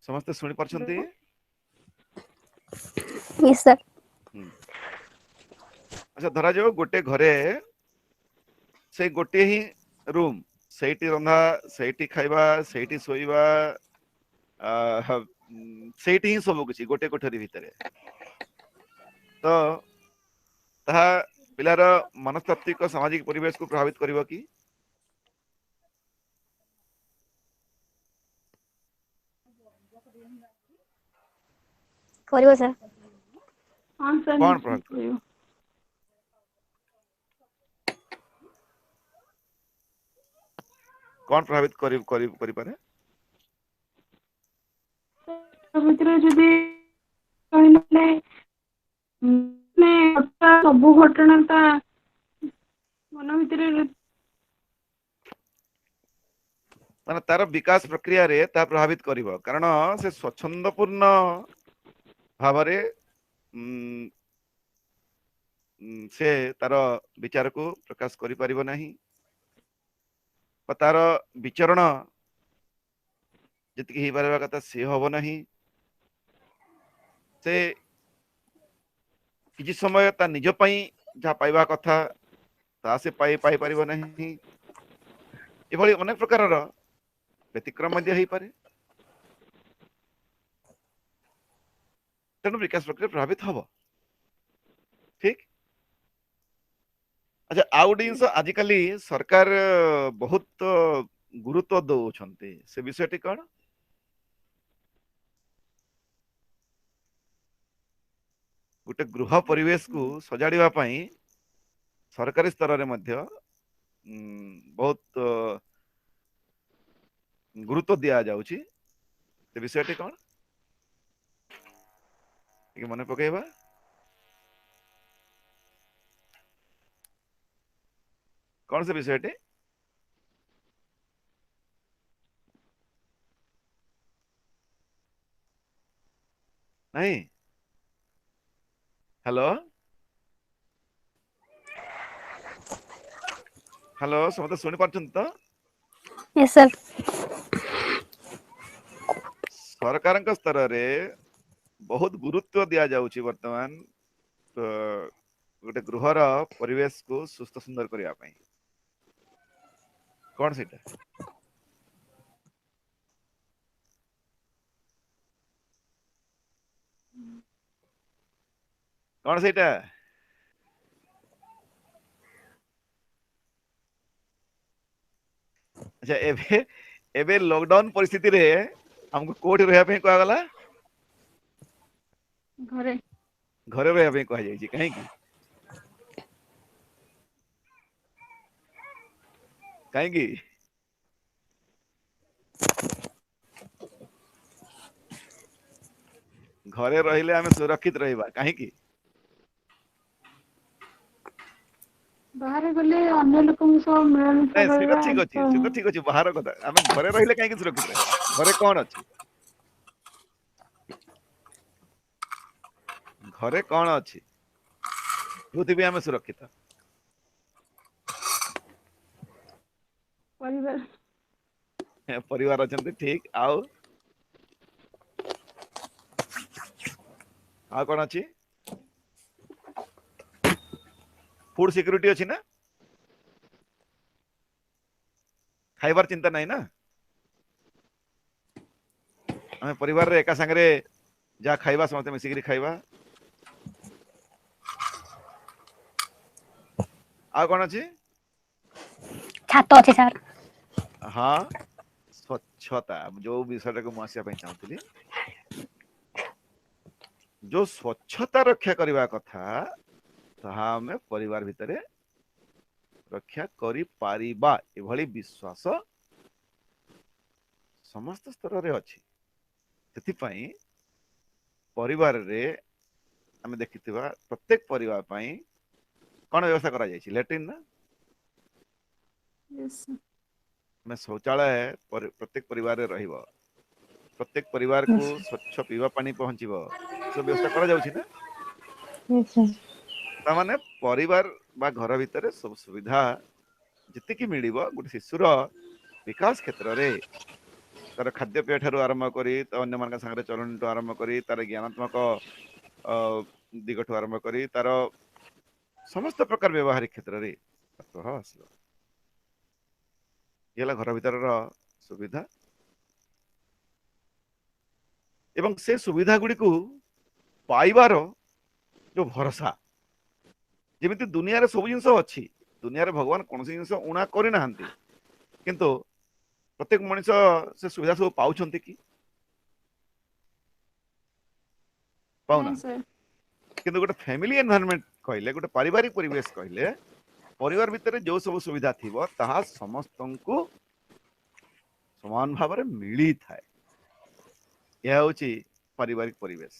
समस्ते सुनी पारछंती? Yes sir. अच्छा धरा जाओ गोटे घरे से गोटे ही रूम सेठी रंधा सेठी खाइबा सेठी सोइबा सेठी ही सब किछि गोटे कोठरी भितरे तो ताहा पिलार मनस्तात्विक सामाजिक परिवेश को प्रभावित करिवो कि करिवो सर। हाँ सर कौन निश्चित प्रभावित करियो। कौन प्रभावित करि पारे ଭିତରେ ଯଦି କହିଲେ ସବୁ ଘଟଣା ତା ମନ ଭିତରେ माने तार विकास प्रक्रिया रे ता प्रभावित करिवो कारण से स्वच्छंदपूर्ण भावरे से तार विचार को प्रकाश करि परिबो नाही तार विचरण जितकी ही पारिबा कथा से हबो नाही से किछि समय ता निज पई जा पाइबा कथा ता से पाई परिबो नाही एभली अनेक प्रकार व्यतिक्रम मध्य ही पारे। तेणु विकास प्रक्रिया प्रभावित हब ठीक। अच्छा आउ गोटे जिनस आजिकली सरकार बहुत गुरुत्व दौरान से विषयटी कौन गोटे गृह परिवेश को सजाड़िबा पई सरकारी स्तर रे मध्य बहुत गुरुत्व दिया जाउची से विषयटी कौन ଟିକେ ମନେ ପକେଇବା। କଣ ସେ ବିଷୟଟି? ନାଇଁ? ହ୍ୟାଲୋ ହ୍ୟାଲୋ, ସମସ୍ତେ ଶୁଣି ପାରୁଛନ୍ତି ତ? Yes sir. ସରକାରଙ୍କ ସ୍ତରରେ ବହୁତ ଗୁରୁତ୍ୱ ଦିଆଯାଉଛି ବର୍ତ୍ତମାନ ଗୋଟେ ଗୃହର ପରିବେଶକୁ ସୁସ୍ଥ ସୁନ୍ଦର କରିବା ପାଇଁ। କଣ ସେଇଟା? କଣ ସେଇଟା? ଆଚ୍ଛା, ଏବେ ଏବେ ଲକଡାଉନ ପରିସ୍ଥିତିରେ ଆମକୁ କୋଉଠି ରହିବା ପାଇଁ କୁହାଗଲା? ଘରେ। ଘରେ ରହିବା ପାଇଁ କୁହାଯାଇଛି। କାହିଁକି? କାହିଁକି? ଘରେ ରହିଲେ ଆମେ ସୁରକ୍ଷିତ ରହିବା। କାହିଁକି? ବାହାରେ ଗଲେ ଅନ୍ୟ ଲୋକଙ୍କ ସହ ମିଳାମିଶା ନାଇଁ, ସେଇଟା କରିବା ଠିକ ଅଛି, ତ ସେଟା ଠିକ ଅଛି, ବାହାର କଥା। ଆମେ ଘରେ ରହିଲେ କାହିଁକି ସୁରକ୍ଷିତ ରହିବା? ଘରେ କଣ ଅଛି? ଘରେ କଣ ଅଛି ଯୋଉଥିପାଇଁ ଆମେ ସୁରକ୍ଷିତ? ପରିବାର। ପରିବାର ଅଛନ୍ତି, ଠିକ। ଆଉ କଣ ଅଛି? ଫୁଡ ସିକ୍ୟୁରିଟି ଅଛି ନା? ଖାଇବାର ଚିନ୍ତା ନାହିଁ ନା? ଆମେ ପରିବାରରେ ଏକା ସାଙ୍ଗରେ ଯାହା ଖାଇବା ସମସ୍ତେ ମିଶିକିରି ଖାଇବା। ଆଉ କଣ ଅଛି? ଛାତ ଅଛି ସାର୍। ହଁ, ସ୍ୱଚ୍ଛତା, ଯୋଉ ବିଷୟଟାକୁ ମୁଁ ଆସିବା ପାଇଁ ଚାହୁଁଥିଲି। ଯୋଉ ସ୍ୱଚ୍ଛତା ରକ୍ଷା କରିବା କଥା, ତାହା ଆମେ ପରିବାର ଭିତରେ ରକ୍ଷା କରିପାରିବା, ଏଭଳି ବିଶ୍ୱାସ ସମସ୍ତ ସ୍ତରରେ ଅଛି। ସେଥିପାଇଁ ପରିବାରରେ ଆମେ ଦେଖିଥିବା ପ୍ରତ୍ୟେକ ପରିବାର ପାଇଁ କଣ ବ୍ୟବସ୍ଥା କରାଯାଇଛି? ଲାଟ୍ରିନ୍ ନା? Yes, sir. ଆମେ ଶୌଚାଳୟ ପ୍ରତ୍ୟେକ ପରିବାରରେ ରହିବ। ପ୍ରତ୍ୟେକ ପରିବାରକୁ ସ୍ୱଚ୍ଛ ପିଇବା ପାଣି ପହଞ୍ଚିବ। ସବୁ ବ୍ୟବସ୍ଥା କରାଯାଉଛି ନା? Yes, sir. ତାମାନେ ପରିବାର ବା ଘର ଭିତରେ ସବୁ ସୁବିଧା ଯେତିକି ମିଳିବ ଗୋଟେ ଶିଶୁର ବିକାଶ କ୍ଷେତ୍ରରେ, ତାର ଖାଦ୍ୟପେୟ ଠାରୁ ଆରମ୍ଭ କରି, ଅନ୍ୟମାନଙ୍କ ସାଙ୍ଗରେ ଚଳଣିଠୁ ଆରମ୍ଭ କରି, ତାର ଜ୍ଞାନାତ୍ମକ ଦିଗଠୁ ଆରମ୍ଭ କରି, ତାର ସମସ୍ତ ପ୍ରକାର ବ୍ୟବହାରିକ କ୍ଷେତ୍ରରେ ପ୍ରଭାବ ଆସିବ। ଇଏ ହେଲା ଘର ଭିତରର ସୁବିଧା। ଏବଂ ସେ ସୁବିଧା ଗୁଡିକୁ ପାଇବାର ଯୋଉ ଭରସା, ଯେମିତି ଦୁନିଆରେ ସବୁ ଜିନିଷ ଅଛି, ଦୁନିଆରେ ଭଗବାନ କୌଣସି ଜିନିଷ ଊଣା କରିନାହାନ୍ତି, କିନ୍ତୁ ପ୍ରତ୍ୟେକ ମଣିଷ ସେ ସୁବିଧା ସବୁ ପାଉଛନ୍ତି କି? ନାଇଁ ପାଉନାହାନ୍ତି। ସାର୍। କିନ୍ତୁ ଗୋଟେ ଫ୍ୟାମିଲି ଏନଭାରନମେଣ୍ଟ କହିଲେ, ଗୋଟେ ପାରିବାରିକ ପରିବେଶ କହିଲେ, ପରିବାର ଭିତରେ ଯୋଉ ସବୁ ସୁବିଧା ଥିବ ତାହା ସମସ୍ତଙ୍କୁ ସମାନ ଭାବରେ ମିଳିଥାଏ। ଏହା ହଉଛି ପାରିବାରିକ ପରିବେଶ।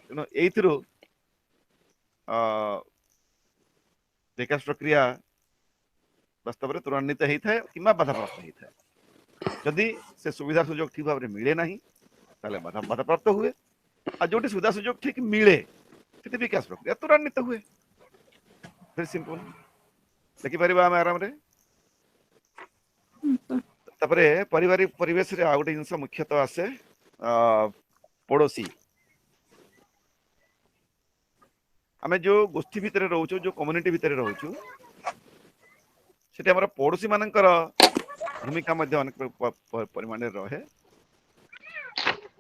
ତେଣୁ ଏଇଥିରୁ ବିକାଶ ପ୍ରକ୍ରିୟା ବାସ୍ତବରେ ତ୍ୱରାନ୍ୱିତ ହେଇଥାଏ କିମ୍ବା ବାଧାପ୍ରାପ୍ତ ହେଇଥାଏ। ଯଦି ସେ ସୁବିଧା ସୁଯୋଗ ଠିକ ଭାବରେ ମିଳେ ନାହିଁ, ତାହେଲେ ବାଧାପ୍ରାପ୍ତ ହୁଏ। ଆଉ ଯୋଉଠି ସୁବିଧା ସୁଯୋଗ ଠିକ ମିଳେ, ସେଠି ବିକାଶ ପ୍ରକ୍ରିୟା ତ୍ୱରାନ୍ୱିତ ହୁଏ। Very simple. ଦେଖିପାରିବା ଆମେ ଆରାମରେ। ତାପରେ ପାରିବାରିକ ପରିବେଶରେ ଆଉ ଗୋଟେ ଜିନିଷ ମୁଖ୍ୟତଃ ଆସେ, ପଡୋଶୀ। ଆମେ ଯୋଉ ଗୋଷ୍ଠୀ ଭିତରେ ରହୁଛୁ, ଯୋଉ କମ୍ୟୁନିଟି ଭିତରେ ରହୁଛୁ, ସେଠି ଆମର ପଡୋଶୀ ମାନଙ୍କର ଭୂମିକା ମଧ୍ୟ ଅନେକ ପରିମାଣରେ ରହେ।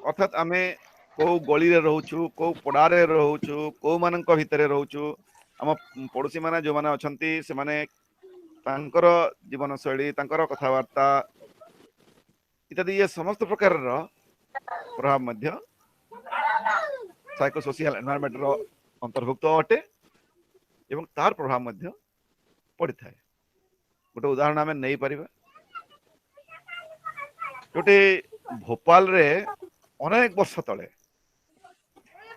ଅର୍ଥାତ୍ ଆମେ କୋଉ ଗଳିରେ ରହୁଛୁ, କୋଉ ପଡାରେ ରହୁଛୁ, କୋଉମାନଙ୍କ ଭିତରେ ରହୁଛୁ, ଆମ ପଡୋଶୀ ମାନେ ଯୋଉମାନେ ଅଛନ୍ତି, ସେମାନେ ତାଙ୍କର ଜୀବନ ଶୈଳୀ, ତାଙ୍କର କଥାବାର୍ତ୍ତା ଇତ୍ୟାଦି, ଇଏ ସମସ୍ତ ପ୍ରକାରର ପ୍ରଭାବ ମଧ୍ୟ ସାଇକୋ ସୋସିଆଲ ଏନଭାରନମେଣ୍ଟର ଅନ୍ତର୍ଭୁକ୍ତ ଅଟେ ଏବଂ ତାର ପ୍ରଭାବ ମଧ୍ୟ ପଡିଥାଏ। ଗୋଟେ ଉଦାହରଣ ଆମେ ନେଇପାରିବା। ଗୋଟେ ଭୋପାଳରେ ଅନେକ ବର୍ଷ ତଳେ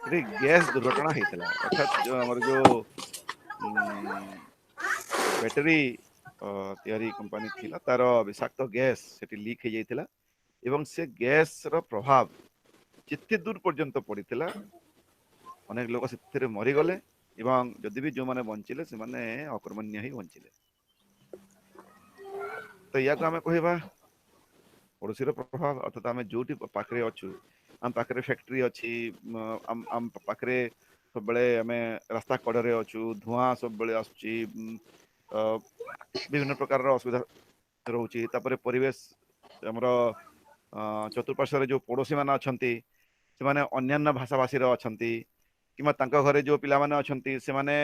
ସେଠି ଗ୍ୟାସ୍ ଦୁର୍ଘଟଣା ହେଇଥିଲା, ଅର୍ଥାତ୍ ଯୋଉ ଆମର ଯୋଉ ବ୍ୟାଟେରୀ ତିଆରି କମ୍ପାନୀ ଥିଲା ତାର ବିଷାକ୍ତ ଗ୍ୟାସ୍ ସେଠି ଲିକ୍ ହେଇଯାଇଥିଲା ଏବଂ ସେ ଗ୍ୟାସ୍ ର ପ୍ରଭାବ ଯେତେ ଦୂର ପର୍ଯ୍ୟନ୍ତ ପଡ଼ିଥିଲା ଅନେକ ଲୋକ ସେଥିରେ ମରିଗଲେ ଏବଂ ଯଦି ବି ଯୋଉମାନେ ବଞ୍ଚିଲେ ସେମାନେ ଅକର୍ମଣ୍ୟ ହିଁ ବଞ୍ଚିଲେ। ତ ୟାକୁ ଆମେ କହିବା ପଡ଼ୋଶୀର ପ୍ରଭାବ, ଅର୍ଥାତ୍ ଆମେ ଯୋଉଠି ପାଖରେ ଅଛୁ, ଆମ ପାଖରେ ଫ୍ୟାକ୍ଟ୍ରି ଅଛି, ଆମ ପାଖରେ ସବୁବେଳେ ଆମେ ରାସ୍ତା କଡ଼ରେ ଅଛୁ, ଧୂଆଁ ସବୁବେଳେ ଆସୁଛି, ବିଭିନ୍ନ ପ୍ରକାରର ଅସୁବିଧା ରହୁଛି। ତାପରେ ପରିବେଶ ଆମର ଚତୁଃପାର୍ଶ୍ୱରେ ଯୋଉ ପଡ଼ୋଶୀ ମାନେ ଅଛନ୍ତି ସେମାନେ ଅନ୍ୟାନ୍ୟ ଭାଷାଭାଷୀର ଅଛନ୍ତି କିମ୍ବା ତାଙ୍କ ଘରେ ଯୋଉ ପିଲାମାନେ ଅଛନ୍ତି ସେମାନେ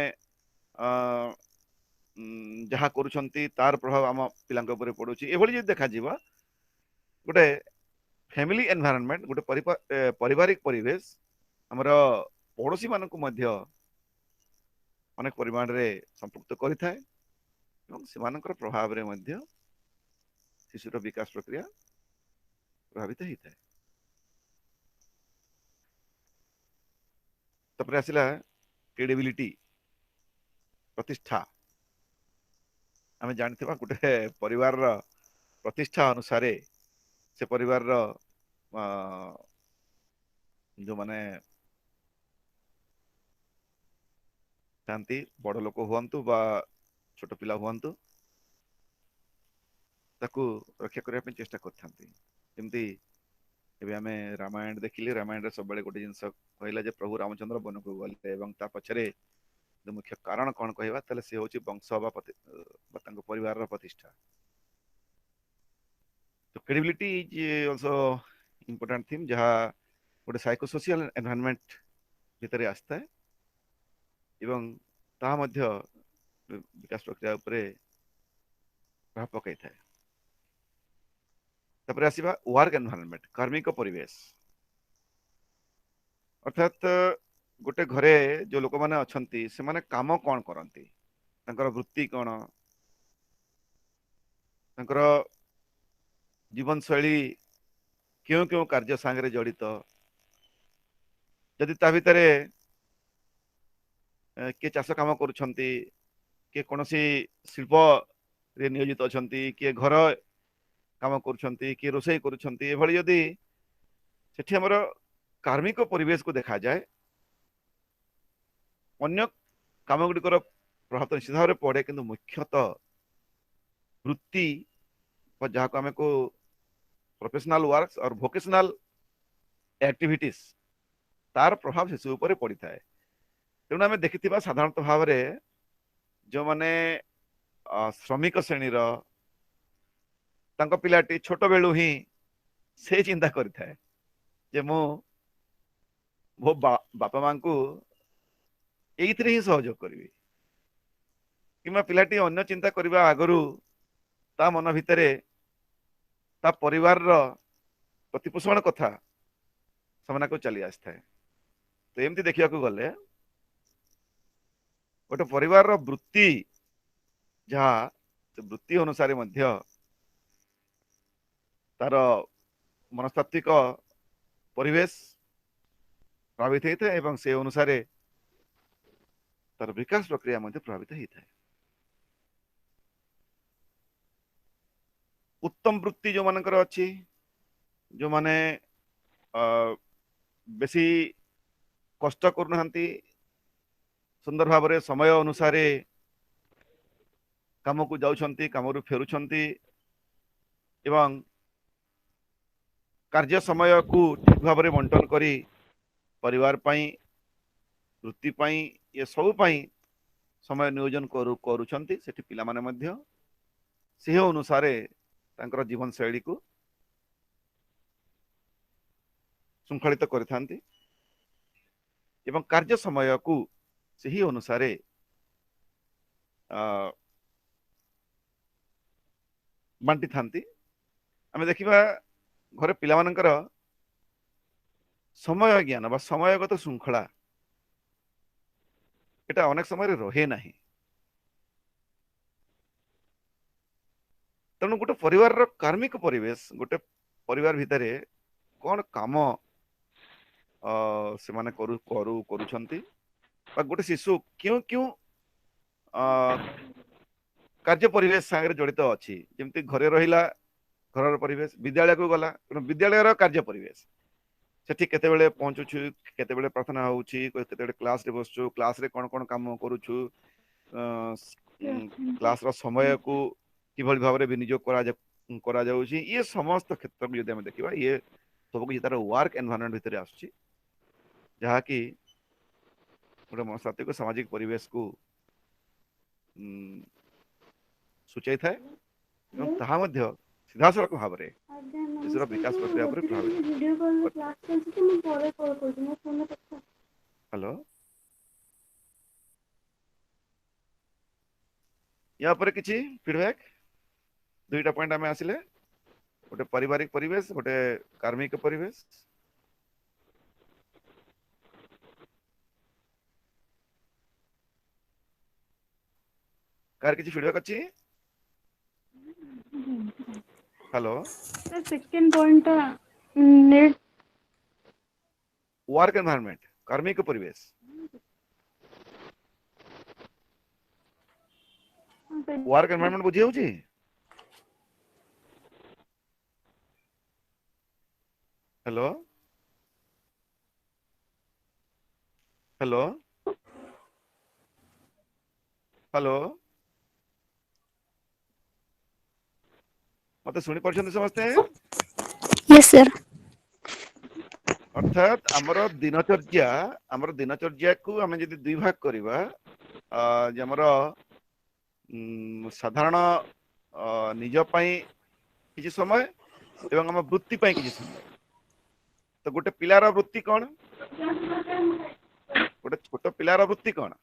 ଯାହା କରୁଛନ୍ତି ତାର ପ୍ରଭାବ ଆମ ପିଲାଙ୍କ ଉପରେ ପଡୁଛି। ଏଭଳି ଯଦି ଦେଖାଯିବ ଗୋଟେ ଫ୍ୟାମିଲି ଏନଭାୟରନମେଣ୍ଟ, ଗୋଟେ ପାରିବାରିକ ପରିବେଶ ଆମର ପଡ଼ୋଶୀ ମାନଙ୍କୁ ମଧ୍ୟ ଅନେକ ପରିମାଣରେ ସମ୍ପୃକ୍ତ କରିଥାଏ ଏବଂ ସେମାନଙ୍କର ପ୍ରଭାବରେ ମଧ୍ୟ ଶିଶୁର ବିକାଶ ପ୍ରକ୍ରିୟା ପ୍ରଭାବିତ ହେଇଥାଏ। ତାପରେ ଆସିଲା କ୍ରେଡିବିଲିଟି, ପ୍ରତିଷ୍ଠା। ଆମେ ଜାଣିଥିବା ଗୋଟେ ପରିବାରର ପ୍ରତିଷ୍ଠା ଅନୁସାରେ ସେ ପରିବାରର ଯୋଉମାନେ ଥାନ୍ତି, ବଡ଼ ଲୋକ ହୁଅନ୍ତୁ ବା ଛୋଟ ପିଲା ହୁଅନ୍ତୁ, ତାକୁ ରକ୍ଷା କରିବା ପାଇଁ ଚେଷ୍ଟା କରିଥାନ୍ତି। ଯେମିତି ଏବେ ଆମେ ରାମାୟଣ ଦେଖିଲେ, ରାମାୟଣରେ ସବୁବେଳେ ଗୋଟେ ଜିନିଷ କହିଲା ଯେ ପ୍ରଭୁ ରାମଚନ୍ଦ୍ର ବନକୁ ଗଲେ ଏବଂ ତା ପଛରେ ମୁଖ୍ୟ କାରଣ କଣ କହିବା, ତାହେଲେ ସେ ହଉଛି ବଂଶ ବା ତାଙ୍କ ପରିବାରର ପ୍ରତିଷ୍ଠା। ତ credibility is also important theme, ଯାହା ଗୋଟେ ସାଇକୋସୋସିଆଲ ଏନଭାୟରନମେଣ୍ଟ ଭିତରେ ଆସିଥାଏ ଏବଂ ତାହା ମଧ୍ୟ ବିକାଶ ପ୍ରକ୍ରିୟା ଉପରେ ପ୍ରଭାବ ପକାଇଥାଏ। ତାପରେ ଆସିବା ୱାର୍କ ଏନଭାୟରନମେଣ୍ଟ, କାର୍ମିକ ପରିବେଶ। ଅର୍ଥାତ୍ ଗୋଟେ ଘରେ ଯୋଉ ଲୋକମାନେ ଅଛନ୍ତି ସେମାନେ କାମ କଣ କରନ୍ତି, ତାଙ୍କର ବୃତ୍ତି କଣ, ତାଙ୍କର ଜୀବନ ଶୈଳୀ କେଉଁ କେଉଁ କାର୍ଯ୍ୟ ସାଙ୍ଗରେ ଜଡ଼ିତ, ଯଦି ତା ଭିତରେ କିଏ ଚାଷ କାମ କରୁଛନ୍ତି, କିଏ କୌଣସି ଶିଳ୍ପରେ ନିୟୋଜିତ ଅଛନ୍ତି, କିଏ ଘର କାମ କରୁଛନ୍ତି, କିଏ ରୋଷେଇ କରୁଛନ୍ତି, ଏଭଳି ଯଦି ସେଠି ଆମର କାର୍ମିକ ପରିବେଶକୁ ଦେଖାଯାଏ ଅନ୍ୟ କାମ ଗୁଡ଼ିକର ପ୍ରଭାବ ନିଶ୍ଚିତ ଭାବରେ ପଡ଼େ, କିନ୍ତୁ ମୁଖ୍ୟତଃ ବୃତ୍ତି ବା ଯାହାକୁ ଆମେ କହୁ ପ୍ରୋଫେସନାଲ ୱାର୍କ और ଭୋକେସନାଲ ଆକ୍ଟିଭିଟିସ୍ ତାର ପ୍ରଭାବ ଶିଶୁ ଉପରେ ପଡ଼ିଥାଏ। ତେଣୁ ଆମେ ଦେଖିଥିବା ସାଧାରଣତଃ ଭାବରେ ଯେଉଁମାନେ ଶ୍ରମିକ ଶ୍ରେଣୀର, ତାଙ୍କ ପିଲାଟି ଛୋଟ ବେଳୁ ହିଁ ସେ ଚିନ୍ତା କରିଥାଏ ଯେ ମୁଁ ମୋ ବାପା ମାଙ୍କୁ ଏଇଥିରେ ହିଁ ସହଯୋଗ କରିବି, କିମ୍ବା ପିଲାଟି ଅନ୍ୟ ଚିନ୍ତା କରିବା ଆଗରୁ ତା ମନ ଭିତରେ ତା ପରିବାରର ପ୍ରତିପୋଷଣ କଥା ସେମାନଙ୍କୁ ଚାଲି ଆସିଥାଏ। ତ ଏମିତି ଦେଖିବାକୁ ଗଲେ ଗୋଟେ ପରିବାରର ବୃତ୍ତି ଯାହା, ସେ ବୃତ୍ତି ଅନୁସାରେ ମଧ୍ୟ ତାର ମନସ୍ତାତ୍ତ୍ୱିକ ପରିବେଶ ପ୍ରଭାବିତ ହେଇଥାଏ ଏବଂ ସେ ଅନୁସାରେ ତାର ବିକାଶ ପ୍ରକ୍ରିୟା ମଧ୍ୟ ପ୍ରଭାବିତ ହେଇଥାଏ। ଉତ୍ତମ ବୃତ୍ତି ଯୋଉମାନଙ୍କର ଅଛି, ଯୋଉମାନେ ବେଶୀ କଷ୍ଟ କରୁନାହାନ୍ତି, ସୁନ୍ଦର ଭାବରେ ସମୟ ଅନୁସାରେ କାମକୁ ଯାଉଛନ୍ତି, କାମରୁ ଫେରୁଛନ୍ତି ଏବଂ କାର୍ଯ୍ୟ ସମୟକୁ ଠିକ ଭାବରେ ବଣ୍ଟନ କରି ପରିବାର ପାଇଁ, ବୃତ୍ତି ପାଇଁ, ଏ ସବୁ ପାଇଁ ସମୟ ନିୟୋଜନ କରୁଛନ୍ତି, ସେଠି ପିଲାମାନେ ମଧ୍ୟ ସେହି ଅନୁସାରେ ତାଙ୍କର ଜୀବନ ଶୈଳୀକୁ ଶୃଙ୍ଖଳିତ କରିଥାନ୍ତି ଏବଂ କାର୍ଯ୍ୟ ସମୟକୁ ସେହି ଅନୁସାରେ ବାଣ୍ଟିଥାନ୍ତି। ଆମେ ଦେଖିବା ଘରେ ପିଲାମାନଙ୍କର ସମୟ ଜ୍ଞାନ ବା ସମୟଗତ ଶୃଙ୍ଖଳା এটা ଅନେକ ସମୟରେ ରହେ ନାହିଁ। ତେଣୁ ଗୋଟେ ପରିବାରର କାର୍ମିକ ପରିବେଶ, ଗୋଟେ ପରିବାର ଭିତରେ କଣ କାମ से माने करूछंती गोटे शिशु क्यों क्यों कार्य परिवेश सागर जड़ित अच्छी जमती घरे रहिला घर परिवेश विद्यालय को गला विद्यालय कार्य परिवेश सेठी केतेबेले पहुंचुछु केतेबेले प्रार्थना होउछि केतेबेले क्लास रे बसछु क्लास रे कोन कोन काम करूछु क्लास रो समय को किभଳି भाबरे विनियोग करा जाउछि ये समस्त क्षेत्र को यदि हम देखिबा ये सब किछि तार वर्क एनवायरनमेंट भितर आछि जहा कि गोटे मनस्तात्विक सामाजिक परिवेश को सूचाई थाए ताहा मध्य सीधासलख भाव में शिशुर विकास प्रक्रिया पर प्रभावित। हेलो या पर किछि फीडबैक दुईटा पॉइंट आमे आसिले गोटे पारिवारिक परिवेश गोटे कार्मिक परिवेश कार किछि फीडबैक अछि। Hello sir second point net work environment कार्मिक परिवेश वर्क एनवायरनमेंट बुझी होउछि। हेलो हेलो हेलो मते सुनी परछन समझते हैं यस सर अर्थात हमर दिनचर्या को आम जब दुई भाग करवा हमर साधारण निज पाई किसी समय एवं हम वृत्ति पाई किसी समय तो गोटे पिलार वृत्ति कौन गोटे छोट पिलार वृत्ति कौन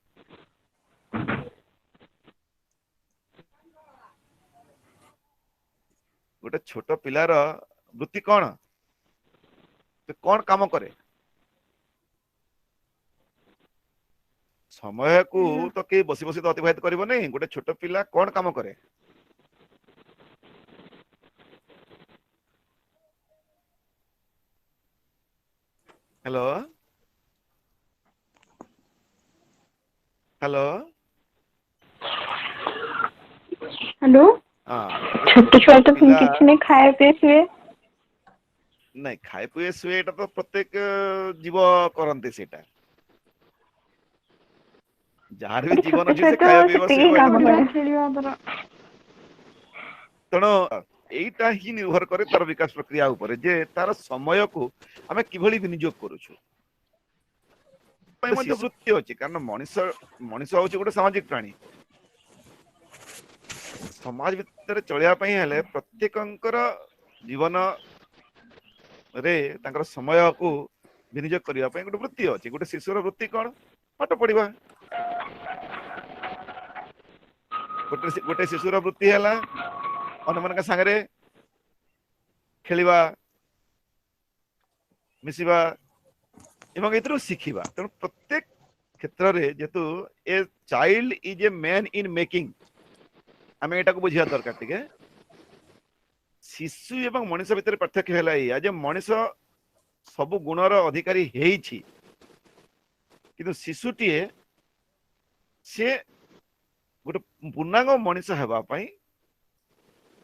गोटे छोट पिलार वृत्ति कौन तो कौन काम करे समय को तो कई बसी बसी तो अतिबाहित करिवो नहीं गोटे छोट पिला कौन काम करे हेलो हेलो हेलो हाँ छोटे छुआ तो किसी ने खाए पे सुए नहीं खाए पिए शुए एटा तो प्रत्येक जीव करते सेटा जार भी जीवन छोटे अच्छी से छुआ खाया तो पीवा सेତିକି शुए काम करे खेलिवा द्वारा तेणु एटा ही निर्भर करे तार विकास प्रक्रिया ऊपर जे तार समय को आमे किभली विनियोग करूछु मध्य वृत्ति अछि कारण मनुष्य होछि गोटे सामाजिक प्राणी समाज भितर चलिया पई हेले प्रत्येकंकर जीवन रे तांकर समय को विनियोग करिया पई गोटे वृत्ति अछि गोटे शिशुर वृत्ति कोन पाठ पढिबा गोटे शिशुर वृत्ति हैला अन्य मन के संगे खेलिबा मिसिबा एवं एतरो शिखिबा तेणु प्रत्येक क्षेत्र रे जेतु a child is a man in making आमे एटा को बुझिया दरकार ठीक है शिशु एवं मनुष्य भितर पार्थक्य हैला या जे मनुष्य सब गुणर अधिकारी हेइछि किंतु शिशुटीए से गोटे पूर्णांग मनुष्य हेबा पई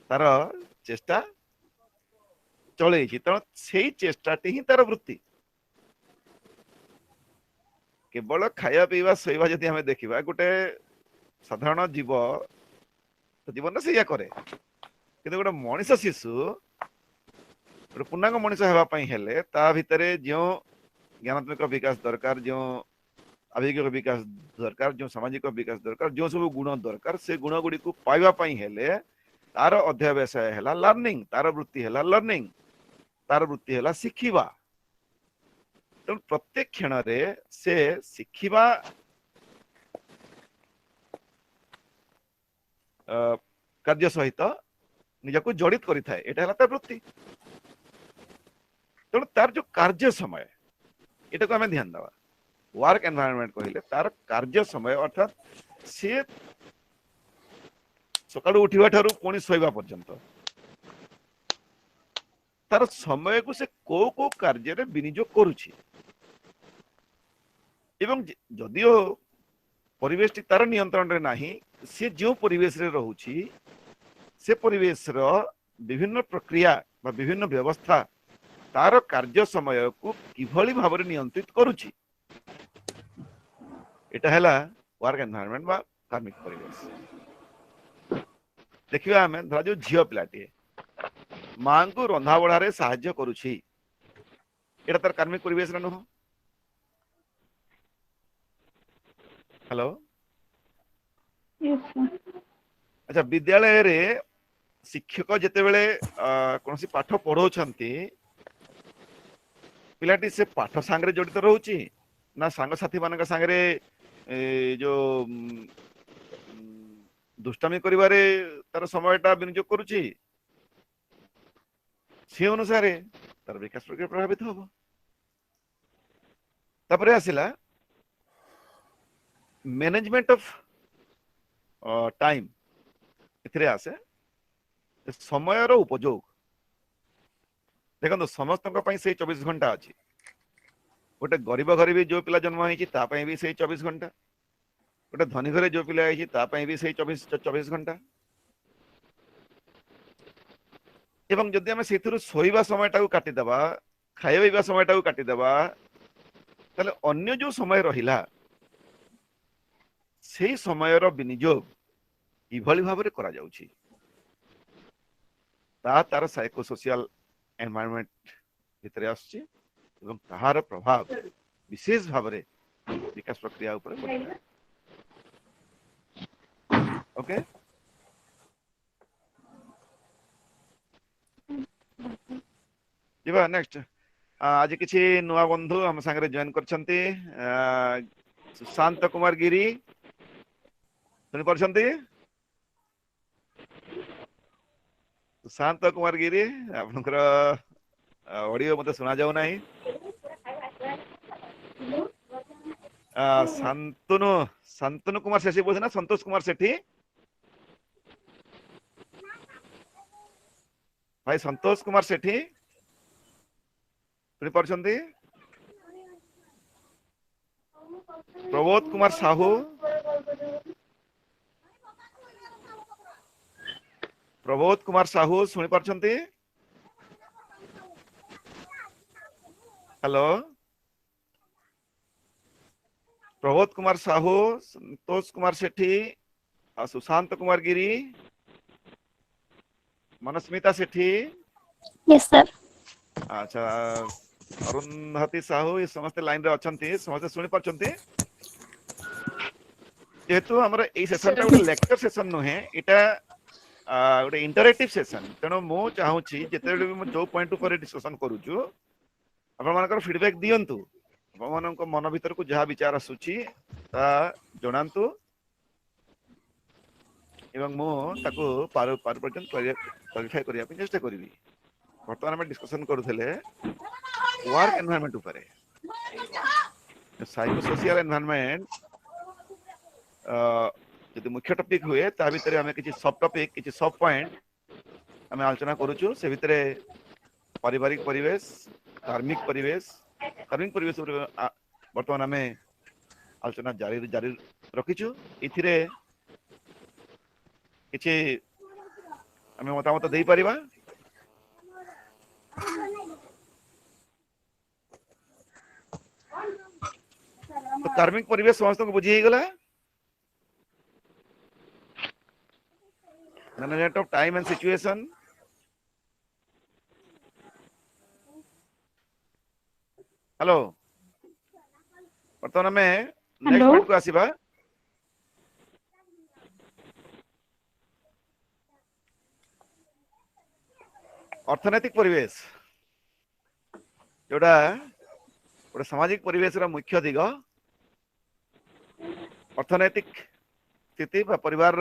तार चेष्टा चलैछि तेणु सेई चेष्टाटी ही तार वृत्ति केवल खाया पीवा सोइबा जदि हमें देखिबा गोटे साधारण जीवन से या करे किंतु गोटे मनुष्य शिशु गोटे पूर्णांग मनुष्य हेबा पई हेले ता भितरे जो ज्ञानात्मक विकास दरकार जो आवेगिक विकास दरकार जो सामाजिक विकास दरकार जो सब गुण दरकार से गुण गुडी को पाइबा पई हेले तार अध्यावसाय हैला लर्निंग तार वृत्ति हैला लर्निंग तार वृत्ति हैला शिखिबा तेणु प्रत्येक क्षण रे से शिखिबा कार्य सहित निजको जड़ित करि थाए एटा हला तार वृत्ति तेणु तार जो कार्य समय एटा को हमें ध्यान देवा वर्क एनवायरनमेंट कहले तार कार्य समय अर्थात से सकाळु उठिबा ठारू पुणी सोइबा पर्यंत तार समय को से को कार्य रे विनियोग करूछि एवं जदियो परिवेश टी तार नियंत्रण रे नाही से जो परिवेश रे रहउची से परिवेश रो विभिन्न प्रक्रिया बा विभिन्न व्यवस्था तार कार्य समय को किभली भाव में नियंत्रित करुची एटा हैला वर्क एनवायरनमेंट बा कार्मिक परिवेश। देखिबा हमें धरा जो झियो पिलाटी मां को रंधा बढ़ा रे सहाय्य करुची एटा तार कार्मिक परिवेश रे नुह। Hello Yes, sir. अच्छा विद्यालय रे शिक्षक जेते बेले कोनसी पाठ पढ़ौछंती पिलाटी से पाठ सांगरे जड़ित रहउची ना सांग साथी मानक सांगरे जो दुष्टामी करिवारे तार समयटा विनियोग करूची से अनुसारे तार विकास प्रक्रिया प्रभावित होबो। तापरे आसिला मैनेजमेंट ऑफ टाइम एथिरे आसे समयर उपयोग देखो समस्त से 24 घंटा अच्छी गोटे गरीब घर भी जो पिला जन्म होती भी से 24 घंटा गोटे धनी घरे जो पिला भी से 24 घंटा एवं जदि आम से शोवा समय काटिदेबा खाइबा समय काटिदेबा ताले अन्य जो समय रहिला से समय विनियोग किभली भाव में करा जाउछि तार साइको सोशल एनवायरनमेंट भितर आसछि एवं ताहार प्रभाव विशेष भाव में विकास प्रक्रिया ऊपर पड़े। ओके जीवा नेक्स्ट आज किछि नुआ बंधु हम संगे जॉइन करछंती सुशांत कुमार गिरी सुनि परछंती सुशांत कुमार गिरी आपनकर ऑडियो मते सुना जाऊ नाही शांतनु कुमार सेठी बोलते ना संतोष कुमार सेठी भाई संतोष कुमार सेठी सुनि परछंती प्रबोध कुमार साहू सुनि परछंती हेलो प्रबोध कुमार साहू संतोष कुमार सेठी सुशांत कुमार गिरी मनस्मिता सेठी यस सर अच्छा अरुंधति साहू ये समस्त लाइन रे अछंती समस्त सुनि परछंती जेतु हमर ए सेशन टा गोटे लेक्चर सेशन नुहे एटा गोटे इंटरैक्टिव सेशन तेणु मु चाहूची जेते जो पॉइंट ऊपर डिस्कशन करूछु आपण मानकर फीडबैक दियंतु आपण मानक मन भीतर को जहा विचार आसुची ता जणांतु एवं मु ताको पार पर्यंत क्वालिफाई करिया पे चेष्टा करबी। वर्तमान में डिस्कशन करूथले वर्क एनवायरनमेंट ऊपर साइको सोशल एनवायरनमेंट यदि मुख्य टॉपिक हुए ता भीतर हमें किछि सब टॉपिक किछि सब पॉइंट हमें आलोचना करूछु से भीतर पारिवारिक परिवेश कार्मिक परिवेश वर्तमान हमें आलोचना जारी रखीछु इथिरे किछि हमें मतामत देई परिबा। तो कार्मिक परिवेश समस्त को बुझी गला management of time and situation hello वर्तमान में नेक्स्ट हेलो पॉइंट को आसीबा अर्थनैतिक परिवेश जोड़ा गोटे सामाजिक परिवेश मुख्य दिग अर्थनैतिक स्थिति परिवार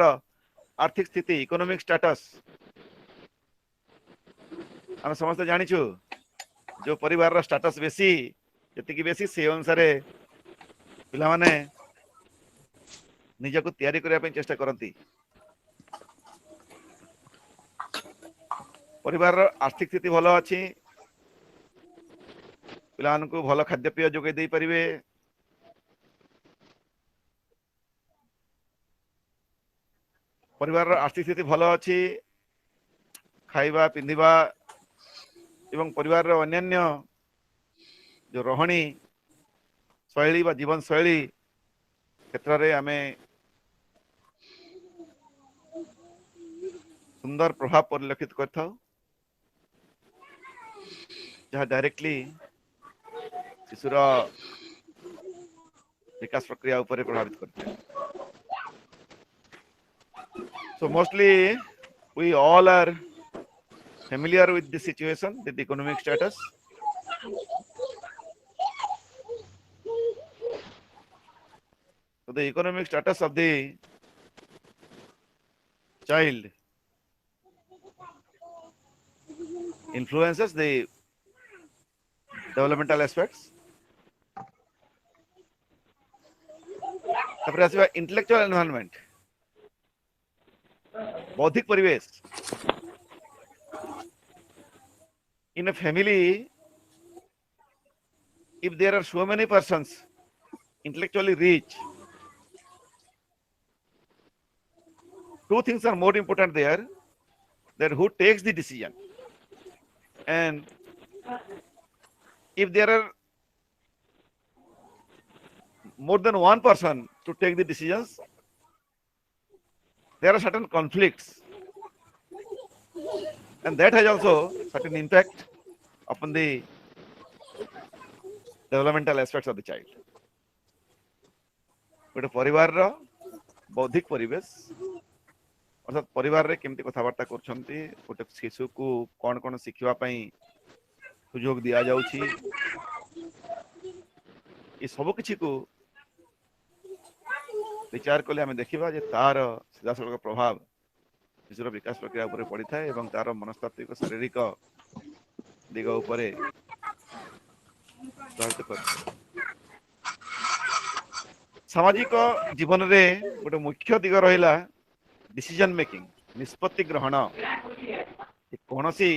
आर्थिक स्थिति इकोनॉमिक स्टेटस हम समस्त जानिछु जो परिवार स्टेटस बेसी जति बेसी से अनुसार पिला माने निजको तैयारी करने पे चेष्टा करती परिवार आर्थिक स्थिति भल अच्छी पिला को भल खाद्यपेय जोगे दे पारिबे परिवार आर्थिक स्थिति भल अच्छी खाइबा पिंधिबा एवं परिवार अन्यान्य जो रहणी शैली बा जीवन शैली क्षेत्र में आमे सुंदर प्रभाव परिलक्षित करता जहाँ डायरेक्टली शिशुर विकास प्रक्रिया ऊपर प्रभावित करते हैं। So mostly we all are familiar with the situation, with the economic status. So the economic status of the child influences the developmental aspects. तापर आसीबा इंटेलेक्चुअल एनवायरनमेंट बौद्धिक परिवेश in a family if there are so many persons intellectually rich, two things are more important there, that who takes the decision, and if there are more than one person to take the decisions, there are certain conflicts, and that has also certain impact upon the developmental aspects of the child. गोटे परिवार रो बौद्धिक परिवेश अर्थात परिवार रे केमती कथाबार्ता करछंती गोटे शिशु को कोन कोन शिखिबा पई सुयोग दिया जाउछि ये सब किछि को विचार कले हमें देखिबा जे तार सीधासलख प्रभाव शिशुर विकास प्रक्रिया ऊपर पड़ी था एवं तार मनस्तात्विक शारीरिक दिग ऊपर प्रभावित कर। सामाजिक जीवन रे गोटे मुख्य दिग रहिला डिसीजन मेकिंग निष्पत्ति ग्रहण कौन सी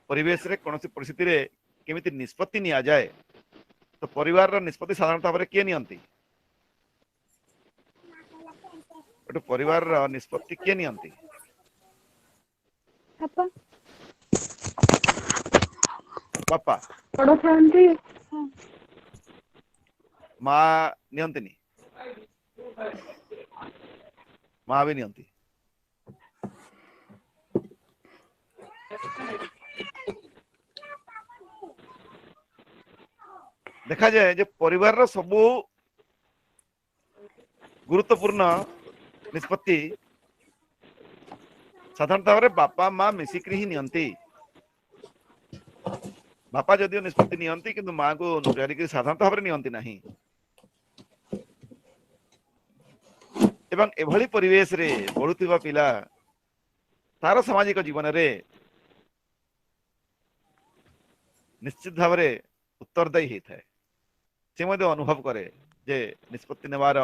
परिवेश रे कौन सी परिस्थिति रे केमिति निष्पत्ति निया जाए तो परिवार रो निष्पत्ति साधारण भाव किए नियंती गोटे परिवार रो निष्पत्ति किए नियंती पापा बापा बड़ थांती माँ नियंतिनी माँ भी नियंती देखा जाए जे परिवार रो सबु गुरुत्वपूर्ण निष्पत्ति साधारण भाव बापा माँ मिसिक्री ही नियंती बापा जदियो निष्पत्ति नियंती किंतु माँ को नुजारिक साधारण भाव नियंती नहीं एवं एभली परिवेश रे बढुथिबा पिला तार सामाजिक जीवन रे निश्चित भाव रे उत्तरदायी होता है से मध्य अनुभव करे जे निष्पत्ति नेवार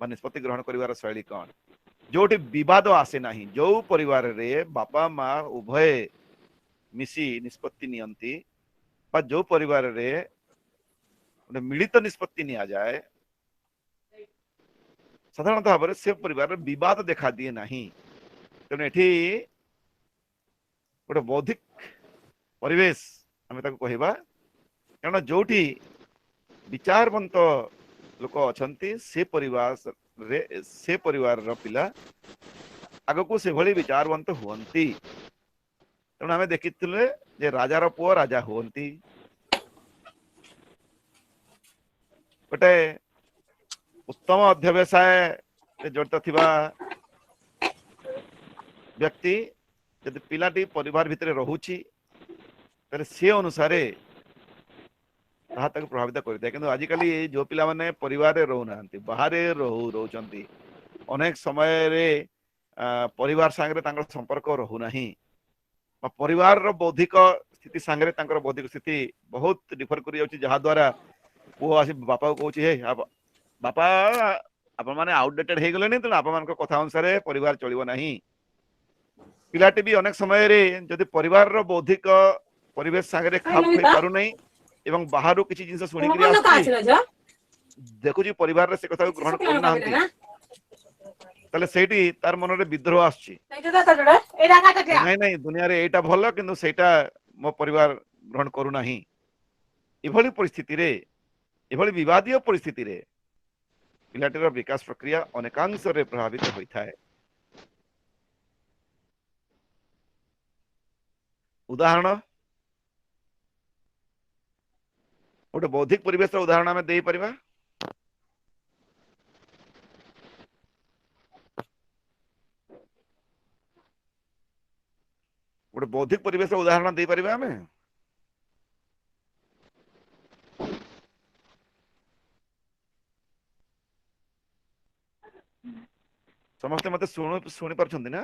बा निष्पत्ति ग्रहण करिवार शैली कौन जोटी विवाद आसे नहीं जो परिवार रे बापा माँ उभय मिसी निष्पत्ति नियंती बा जो परिवार रे मिलित निष्पत्ति निया जाए साधारण भाव से परिवार विवाद देखा दिए नहीं तेणु एठी गोटे बौद्धिक परिवेश आम कहवा कारण जोटी विचारवंत लोक अच्छा से परिवार पिला आग को से भली विचारवंत हुअंती तेणु आम देखी जे राजार पुओ राजा हुअंती गोटे उत्तम अध्यवसाय जड़ित थिबा व्यक्ति यदि पिलाटी परिवार भितर रहुची ताले से अनुसार ताहा प्रभावित करता है किंतु आजिकली जो पिला माने परिवार रहना बाहर रोचंती अनेक समय रे परिवार सांगरे तांकर संपर्क रहूना परिवार रो बौद्धिक स्थिति सांगरे तांकर बौद्धिक स्थिति बहुत डिफर कर जाउची जहा द्वारा वो आसी बापा को कहूची हे बापा आप माने आउटडेटेड हे गले तो आप मान कथा अनुसार परिवार चलिबो नहीं पिलाटी भी अनेक समय रे जदि परिवार रो बौद्धिक परिवेश सांगरे खाप होई पारु नहीं एवं बाहर किसी जिनस सुनी करी देखु जी परिवार रे से कथा को ग्रहण करना हंती ताले सेठी तार मन रे विद्रोह आछी नहीं नहीं दुनिया रे एटा भलो किंतु सेटा मो परिवार ग्रहण करू नाही एभली परिस्थिति रे एभली विवादीय परिस्थिति रे पिलाटीर विकास प्रक्रिया अनेकांश रे प्रभावित होता है। उदाहरण गोटे बौद्धिक परिवेश उदाहरण आम दे परिबा। गोटे बौद्धिक परिवेश उदाहरण दे परिबा आमे समस्ते मते सुनी पारछन्ती ना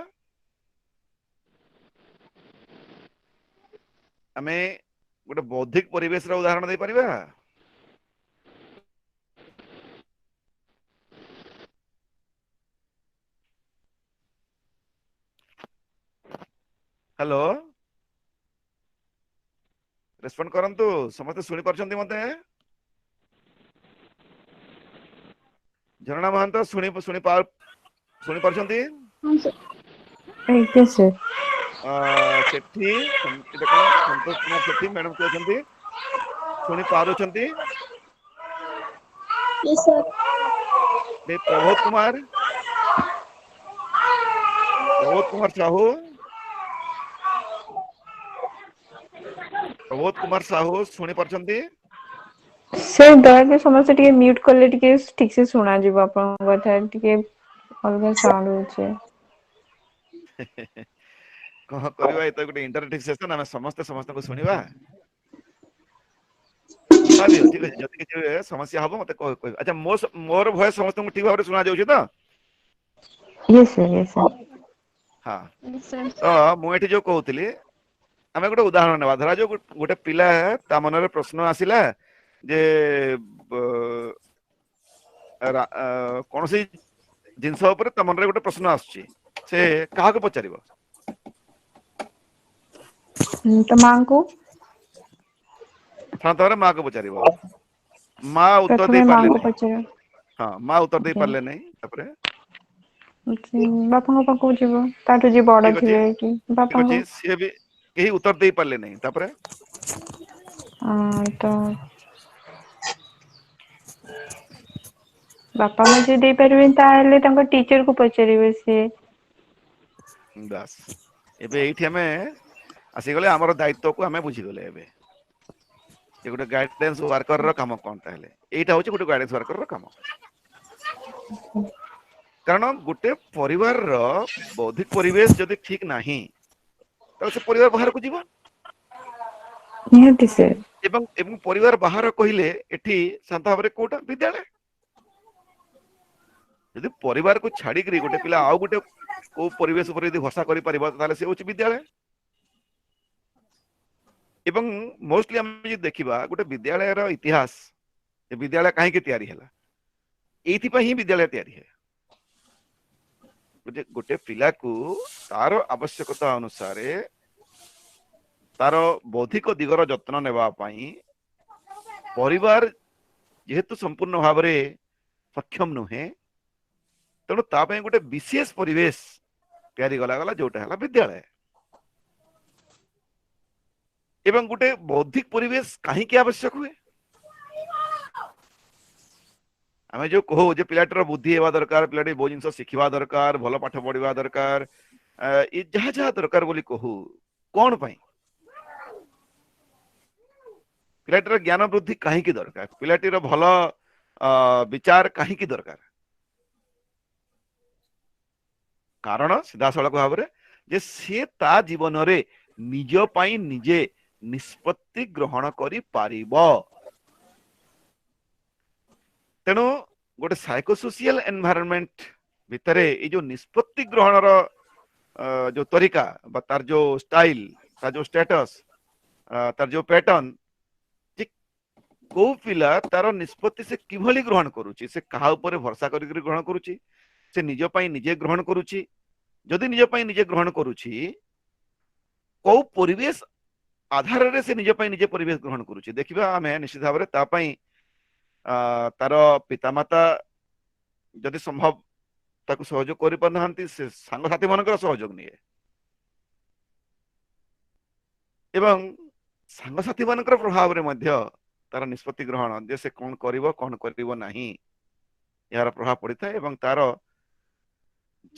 आमे गोटे बौद्धिक परिवेश उदाहरण दे परिबा। हेलो रेस्पोंड करंतु समस्ते सुनी पारछन्ती मते झरणा महंत सुनी सुनी पारछन्ती हाँ सर आज्ञा सर सेठी एटा कोन संतोष कुमार सेठी मैडम कहउछन्ती सुनी पारुछन्ती यस सर दे प्रबोध कुमार साहू सुनी पारछन्ती सर दया समस्त टिके म्यूट करले टिके ठीक से सुना जीव आपन कथा टिके अलगा साउंड होचे। कह करबा एत गोटे इंटरएक्टिव सेशन हम समस्त को सुनिबा भाभी ठीक है जति कि समस्या हबो मते कह अच्छा मोर वॉइस समस्त को ठीक भाबरे सुना जाउछि त यस सर हां Yes, sir. तो मु एठी जो कहउतली हमें गोटे उदाहरण नेबा धरा जो गोटे पिला ता मन रे प्रश्न आसिला जे कौन सी जिनस ऊपर ता मन रे गोटे प्रश्न आछी से काहा को पचारिबो तो मां को साधारण मां को पचारिबो मां उत्तर दे प्रथमे मां पारले को नहीं पचरा हां मां उत्तर दे Okay. पारले नहीं तापरे बापा को पाको जीव ताटू जी बड़ ठीक अछि थिबे कि ठीक बापा को अछि से भी केही उत्तर दे पारले नहीं तापरे तो बापा मां जे दे परबे ताले तांको टीचर को पचरिबे से बस एबे एठी हमें आसी गले हमर दायित्व को हमें बुझी गले एबे ये गोटे गाइडेंस वर्कर रो काम कोन ताहले एटा होची गोटे गाइडेंस वर्कर रो काम कारण गोटे परिवार रो बौद्धिक परिवेश जदि ठीक नाही त से परिवार बाहर को जीव निहाती से एवं परिवार बाहर कहिले एठी शांत भाबरे कोटा विद्यालय यदि परिवार को छाड़ी करी गोटे पिला आ गोटे को परिवेश ऊपर यदि भरोसा करि परिबा ताले से होची विद्यालय एवं मोस्टली हम जे देखिबा गोटे विद्यालय रो इतिहास ए विद्यालय काहे के तैयारी हला एथि पय ही विद्यालय तैयारी है गोटे पिला को तार आवश्यकता अनुसार तार बौद्धिक दिगर जत्न नेबा पई परिवार जेहेतु संपूर्ण भाव रे सक्षम नुहे तेणु ता पई गोटे विशेष परिवेश तैयारी गला जोटा हला विद्यालय एवं गोटे बौद्धिक परिवेश काहे के आवश्यक हुए आमे जो कहो जे पिलाटर बुद्धि हेबा दरकार पिलाटी बो जिंस सिखिबा दरकार भलो पाठ पढिबा दरकार ए जहा जहा दरकार बोली कहू कोन पई पिलाटीर ज्ञान वृद्धि काहे की दरकार पिलाटीर भलो विचार काहे की दरकार कारण सीधा सड़क भाव रे जे से ता जीवन रे निज पई निजे निष्पत्ति ग्रहण करि पारिबो तेणु गोटे साइकोसोशियल एनवायरनमेंट भितरे ये जो निष्पत्ति ग्रहण रो जो तरीका बा तार जो स्टाइल तार जो स्टेटस तार जो पैटर्न को पिला तार निष्पत्ति से किभली ग्रहण करूची से कहा ऊपर भरोसा करी ग्रहण करूची से निज पई निजे ग्रहण करूची जदि निज पई निजे ग्रहण करूची को परिवेश आधार रे से निज पई निजे परिवेश ग्रहण करूची देखिबा हमें निश्चित भाव रे ता पई तार पितामाता जदि संभव ताकू सहयोग करि पारनाहांती से सांग साथी मानकर सहयोग निये एवं सांग साथी मानकर प्रभाव रे मध्य तार निष्पत्ति ग्रहण जे से कोन करिवो नाही यार प्रभाव पड़ता है एवं तार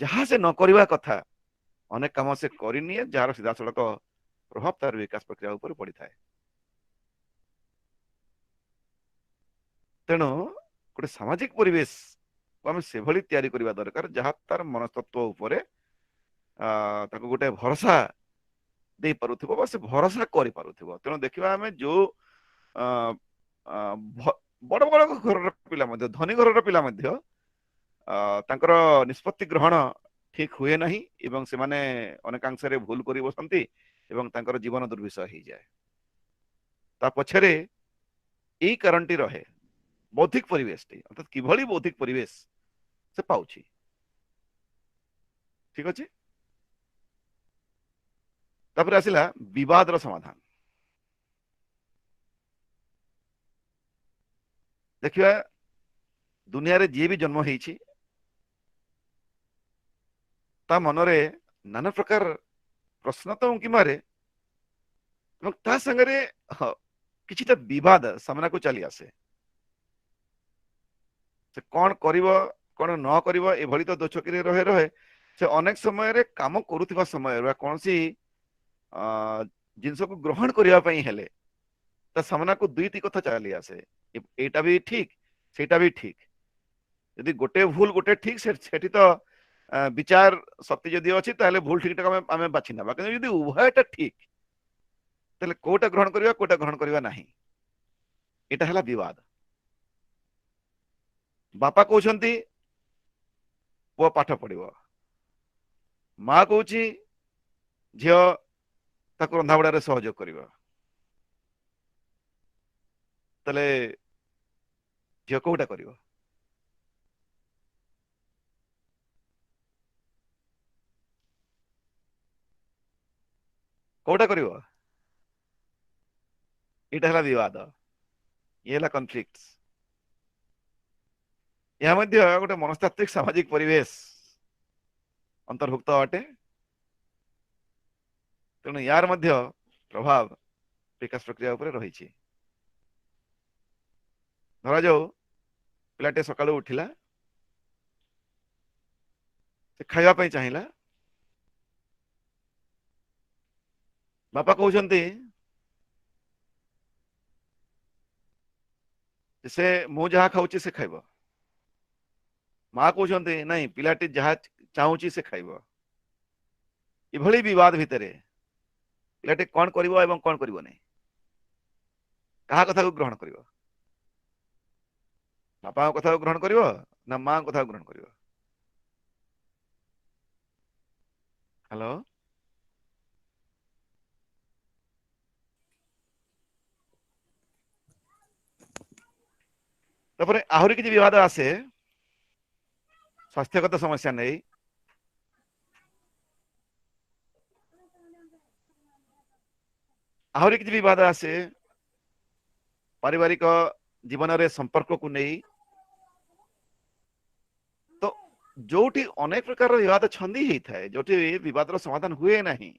जहाँ से न करवा कथा अनेक काम से करनिए जार सीधा सड़क प्रभाव तार विकास प्रक्रिया ऊपर पड़ी था तेणु गोटे सामाजिक परिवेश को आम से तैयारी करबा दरकार जहाँ तार मनस्तत्व उपरे ताको गोटे भरोसा दे पारुथिबो बा से भरोसा करि पारुथिबो तेणु देखिबा आमे जो बड़ बड़ घर पिला मध्य धनी घर पिला मध्य तांकर निष्पत्ति ग्रहण ठीक हुए नहीं एवं से माने अनेकांश रे भूल करि बसंती एवं तांकर जीवन दुर्विषह हो जाए ता पछरे एई कारणटी रहे बौद्धिक परिवेश टी अर्थात किभली बौद्धिक परिवेश से पाउछि ठीक अछि तापर आसिला विवाद रो समाधान देखिबा दुनिया रे जे भी जन्म हेछि ता मनरे नाना प्रकार प्रश्न तो उनकी मारे ता संगरे किछिटा विवाद सामना को चली आसे से कौन करिवो कौन न करिवो ए भली तो दोछकिरे रहे रहे से अनेक समय रे काम करूथिबा समय रे कोनसी जिंस को ग्रहण करिया पई हेले ता सामना को दुईटी कथा चली आसे एटा भी ठीक सेटा भी ठीक यदि गोटे भूल गोटे ठीक सेठी तो विचार शक्ति जदि अच्छी ताहले भूल ठीक आम बाछि नबा किंतु यदि उभयटा ठीक ताहले कोटा ग्रहण करिवा कोटा ग्रहण करिवा नाही एटा हला विवाद बापा कहउछंती पुआ पाठ पढ़िबो माँ कहउछि झियो ताको रंधा बड़ारे सहयोग करिबो ताहले झियो कोटा करिबो कोटा करिवो एटा हला विवाद ये हला कॉन्फ्लिक्ट्स या मध्य गोटे मनस्तात्विक सामाजिक परिवेश अंतर्भुक्त अटे तेणु यार मध्य प्रभाव विकास प्रक्रिया उपरे रही धरा जाऊ पिलाटे सकाळु उठिला से खाइबा पई चाहिला बापा कहउछंती से मु जहा खाउची से खाइबो माँ कहउछंती नहीं पिलाटी जहा चाहूची से खाइबो इभली विवाद भितरे पिलाटी कौन करिवो एवं कौन करिवो नहीं कहा कथा को ग्रहण करिवो बापा कथा को ग्रहण करिवो ना माँ कथा को ग्रहण करिवो हेलो तापर आहुरी किछि विवाद आसे स्वास्थ्यगत समस्या नहीं आहुरी किछि विवाद आसे पारिवारिक जीवन रे संपर्क को नहीं तो जोटी अनेक प्रकार विवाद छंदी ही थाए जोटी विवाद रो समाधान हुए नहीं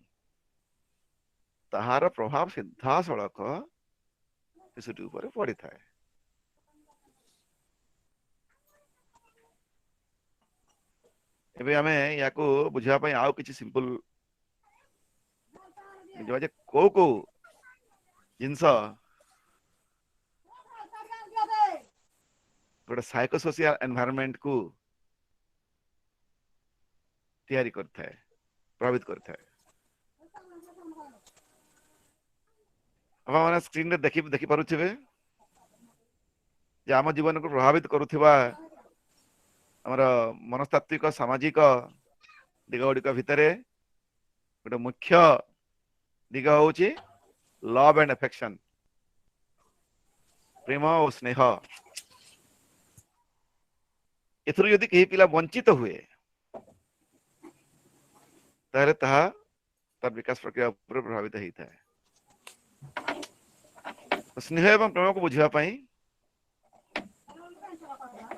ताहार प्रभाव सीधा सड़क शिशुटी ऊपर पड़ी थाए एबे आमे याको बुझा पई आउ किछि सिंपल जो जे को जिंस गोटे साइको सोशल एनवायरनमेंट को तैयारी करता है प्रभावित करता है अब हमारा स्क्रीन रे देखि पारुथिबे जे आम जीवन को प्रभावित करुथिबा हमर मनस्तात्विक सामाजिक दिग गुड़िक भितरे गोटे मुख्य दिग होची लव एंड अफेक्शन प्रेम और स्नेह एथुर यदि कहीं पिला वंचित हुए तारे ताहा तार विकास प्रक्रिया ऊपर प्रभावित होता है स्नेह एवं प्रेम को बुझा पाई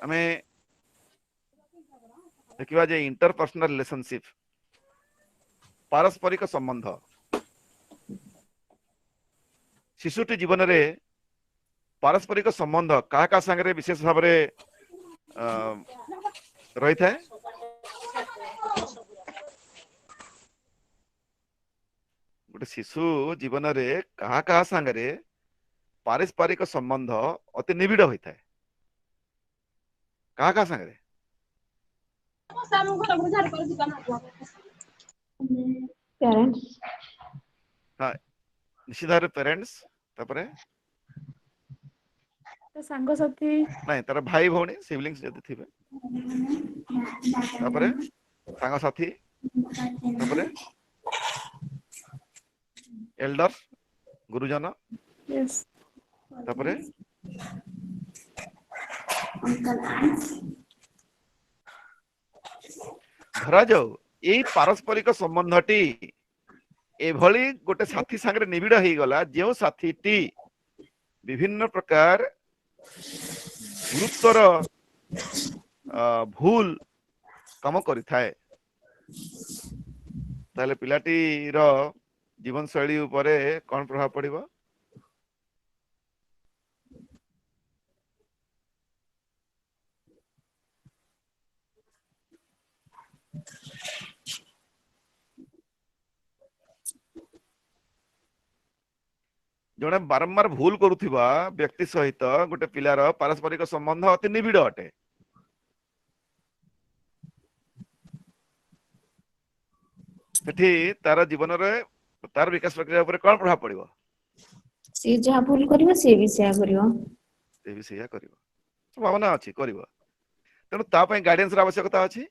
हमें देखिबा जे इंटरपर्सनल रिलेशनशिप पारस्परिक संबंध शिशुटी जीवन रे पारस्परिक संबंध का संगे विशेष भाव में रही था। गोटे शिशु जीवन रे का संगे पारस्परिक संबंध अति निबिड़ होता है। का संगे पेरेंट्स हाँ निश्चित भाव पेरेंट्स तापरे तो सांग साथी नहीं तार भाई भौणी सिबलिंग्स जति थिबे तापरे सांग साथी तापरे एल्डर गुरुजन यस तापरे धरा जाऊ यही पारस्परिक संबंधटी एभली गोटे साथी संगे निबिड़ हो गला जो साथीटी विभिन्न प्रकार गुरुत्वर भूल काम करि थाए ताले पिलाटी रो जीवन शैली उपरे कौन प्रभाव पड़िबो। जड़े बारंबार भूल करुथिबा व्यक्ति सहित गोटे पिलार पारस्परिक संबंध अति निबिड़ अटे। सेठी तार जीवन रे तार विकास प्रक्रिया ऊपर कौन प्रभाव पड़िबो। से जहाँ भूल करिवो से भी सेया करिवो से भी सेया करिवो संभावना अछि करिवो तेणु ता पई गार्डियंस र आवश्यकता अछि।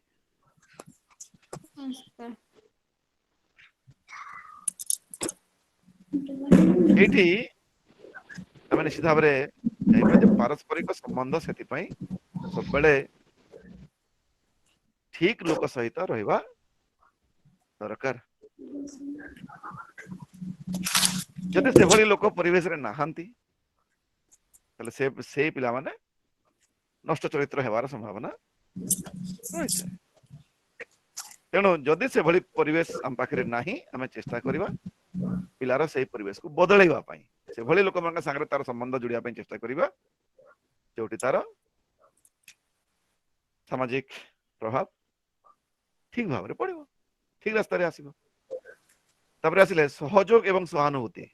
एठी आमे निश्चित भाव रे जाइबा जे पारस्परिक संबंध सेति पई सब बेले ठीक लोक सहित रहिबा दरकार। जदि से भली लोक परिवेश रे नाहंती तले से पिला माने नष्ट चरित्र हेबार संभावना रही है। तेणु जदि से भली परिवेश आम पाखरे नाही आमे चेष्टा करिबा पिलार से परिवेश को बदलैबा पई से भली लोक मान संगे तार संबंध जोड़िया पई चेष्टा करिबा जोटी तार सामाजिक प्रभाव ठीक भाव रे पड़िबो ठीक रास्ता रे आसीबो। तापर आसिले सहयोग एवं सहानुभूति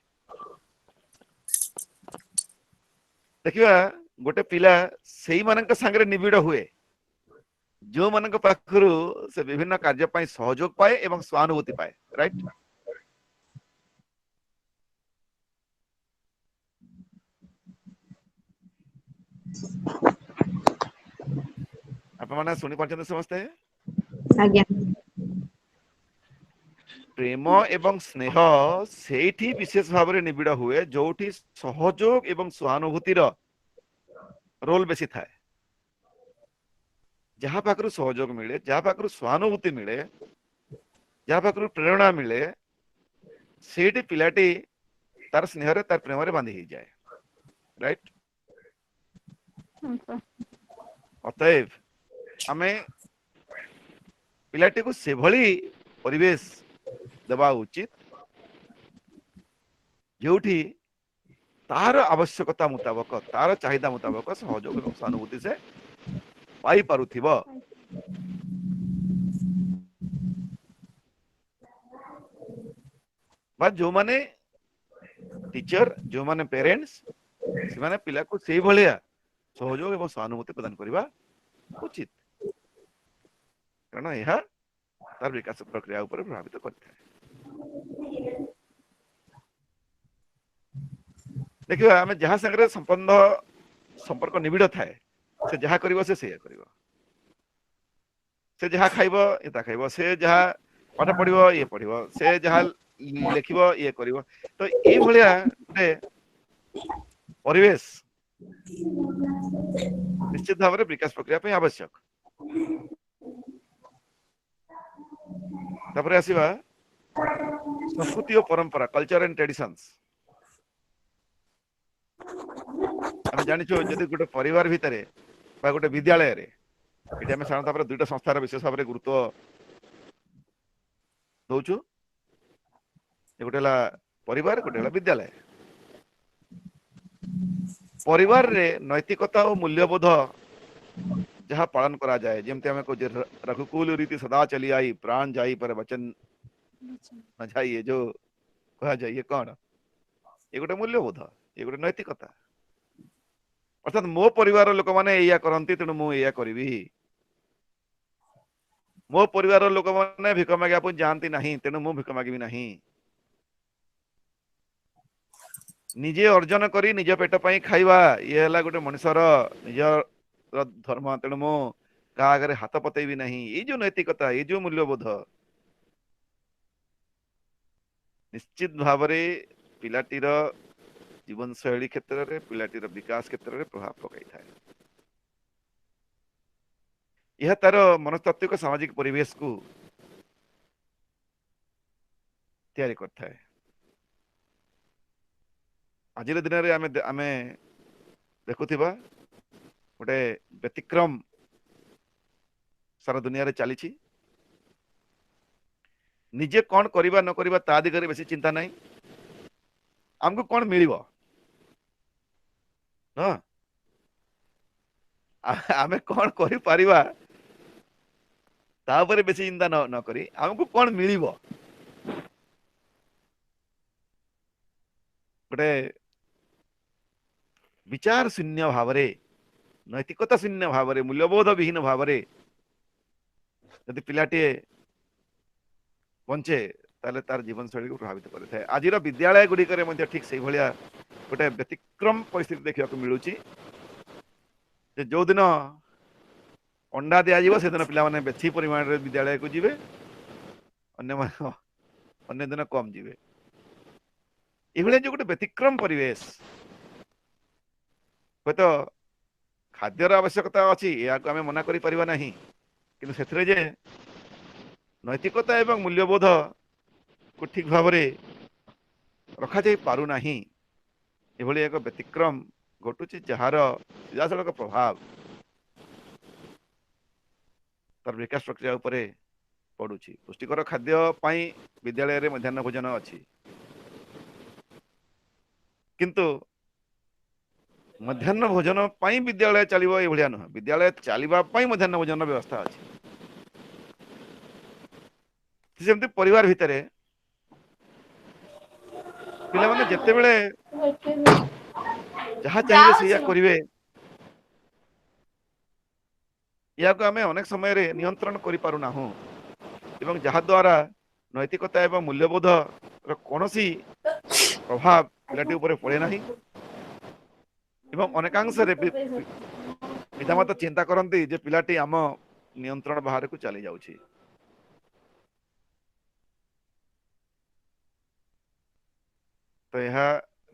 देखिबा गोटे पिला सेही मानक संगे निबिड़ हुए जो मानक पाखरु से विभिन्न कार्य पई सहयोग पाए एवं सहानुभूति पाए राइट। आप माने सुनी पाछन समझते आज्ञा प्रेम एवं स्नेह सेठी विशेष भाव रे निबिड़ हुए जोठी सहयोग एवं सहानुभूति रो रोल बेसी थाए। जहाँ पाखरु सहयोग मिले जहाँ पाखरु सहानुभूति मिले जहाँ पाखरु प्रेरणा मिले सेठी पिलाटी तार स्नेह रे तार प्रेम रे बांधी ही जाए राइट। अतएव आमे पिलाटी को से भली परिवेश देवा उचित जोठी तार आवश्यकता मुताबक तार चाहिदा मुताबक सहयोग और सहानुभूति से पाई पारुथिबो। बा जो माने टीचर जो माने पेरेंट्स से माने पिला को से भलिया सहयोग एवं सहानुभूति प्रदान करिबा उचित कारण यह तार विकास प्रक्रिया ऊपर प्रभावित करता है। देखिए आम जहाँ संगे संबंध संपर्क निबिड़ थाए से जहाँ करिवो से सेया करिवो से जहाँ खाइबो एता खाइबो से जहाँ पाठ पढ़िबो ये पढ़िबो से जहाँ लिखिबो ये करिवो तो ए भलिया गोटे परिवेश निश्चित भाव में विकास प्रक्रिया पे आवश्यक। तापर आसीबा संस्कृति और परंपरा कल्चर एंड ट्रेडिशंस आम जानिछो जदि गोटे परिवार भितरे बा गोटे विद्यालय रे ये आम साधारण दुईटा संस्थार विशेष भाव में गुरुत्व दौचु गोटे परिवार गोटे विद्यालय परिवार रे नैतिकता और मूल्यबोध जहाँ पालन करा जाए जमती आम कहे रघुकुल रीति सदा चली आई प्राण जाई पर वचन न जाइए जो कहा जाए ये कौन ये गोटे मूल्यबोध ये गोटे नैतिकता अर्थात मो परिवार लोक मैंने या करती तेणु मुझे करी मो परिवार लोक मैंने भिक मागे जाती ना तेणु मु भिक मागि ना निजे अर्जन करी निज पेट पाई खाइबा ये है गोटे मनुष्यर निज धर्म तेणु मु क्या आगे हाथ पतेबी ना ये जो नैतिकता ये जो मूल्यबोध निश्चित भाव पिलाटीर जीवन शैली क्षेत्र में पिलाटीर विकास क्षेत्र में प्रभाव पकई था यह तार मनस्तात्विक सामाजिक परिवेश को तैयारी करता है आज दिन में आम देखुवा गोटे व्यतिक्रम सारा दुनिया रे चली निजे कौन करवा न करवा ता दिगरे बेसी चिंता नहीं आमको कौन मिलिबो न आमे कौन करि परिबा ता ऊपर बेसी चिंता न करी आमको कौन मिलिबो गोटे विचार शून्य भाव नैतिकता शून्य भाव मूल्यबोध विहीन भाव यदि पिलाटे बंचे ताले तार जीवन शैली को प्रभावित करता है आज विद्यालय गुड़िक ठीक से भाया गोटे व्यतिक्रम परिस्थिति देखा मिलूँ जो दिन अंडा दिज्व से दिन पिला बेसी परिमाण रे विद्यालय को जीवे अन्य दिन कम जीवे ये जो गोटे व्यतिक्रम परिवेश हूँ तो खाद्यर आवश्यकता अच्छी या आम मना कर कि से नैतिकता एवं मूल्यबोध को ठीक भाव रखा जाई पारु नाही एभली एक व्यतिक्रम घटुची जार सीधासलख प्रभाव तार विकास प्रक्रिया उपरे पड़ुची पुष्टिकर खाद्य पाई विद्यालय रे मध्याह्न भोजन अच्छी किंतु मध्याह्न भोजन पाई विद्यालय चलिबो ए भलिया न विद्यालय चलिबा पाई मध्याह्न भोजन व्यवस्था अच्छी सेमती परिवार भितर पिला माने जत्ते बेले जहाँ चाहिए से या करिवे या को हमें अनेक समय रे नियंत्रण करि पारु नाहु एवं जहाँ द्वारा नैतिकता एवं मूल्यबोध र कोनोसी प्रभाव पिलाटी ऊपर पड़े नाही एवं अनेकांश रे पितामाता चिंता करंती जे पिलाटी आम नियंत्रण बाहर को चली जाउछि तो यह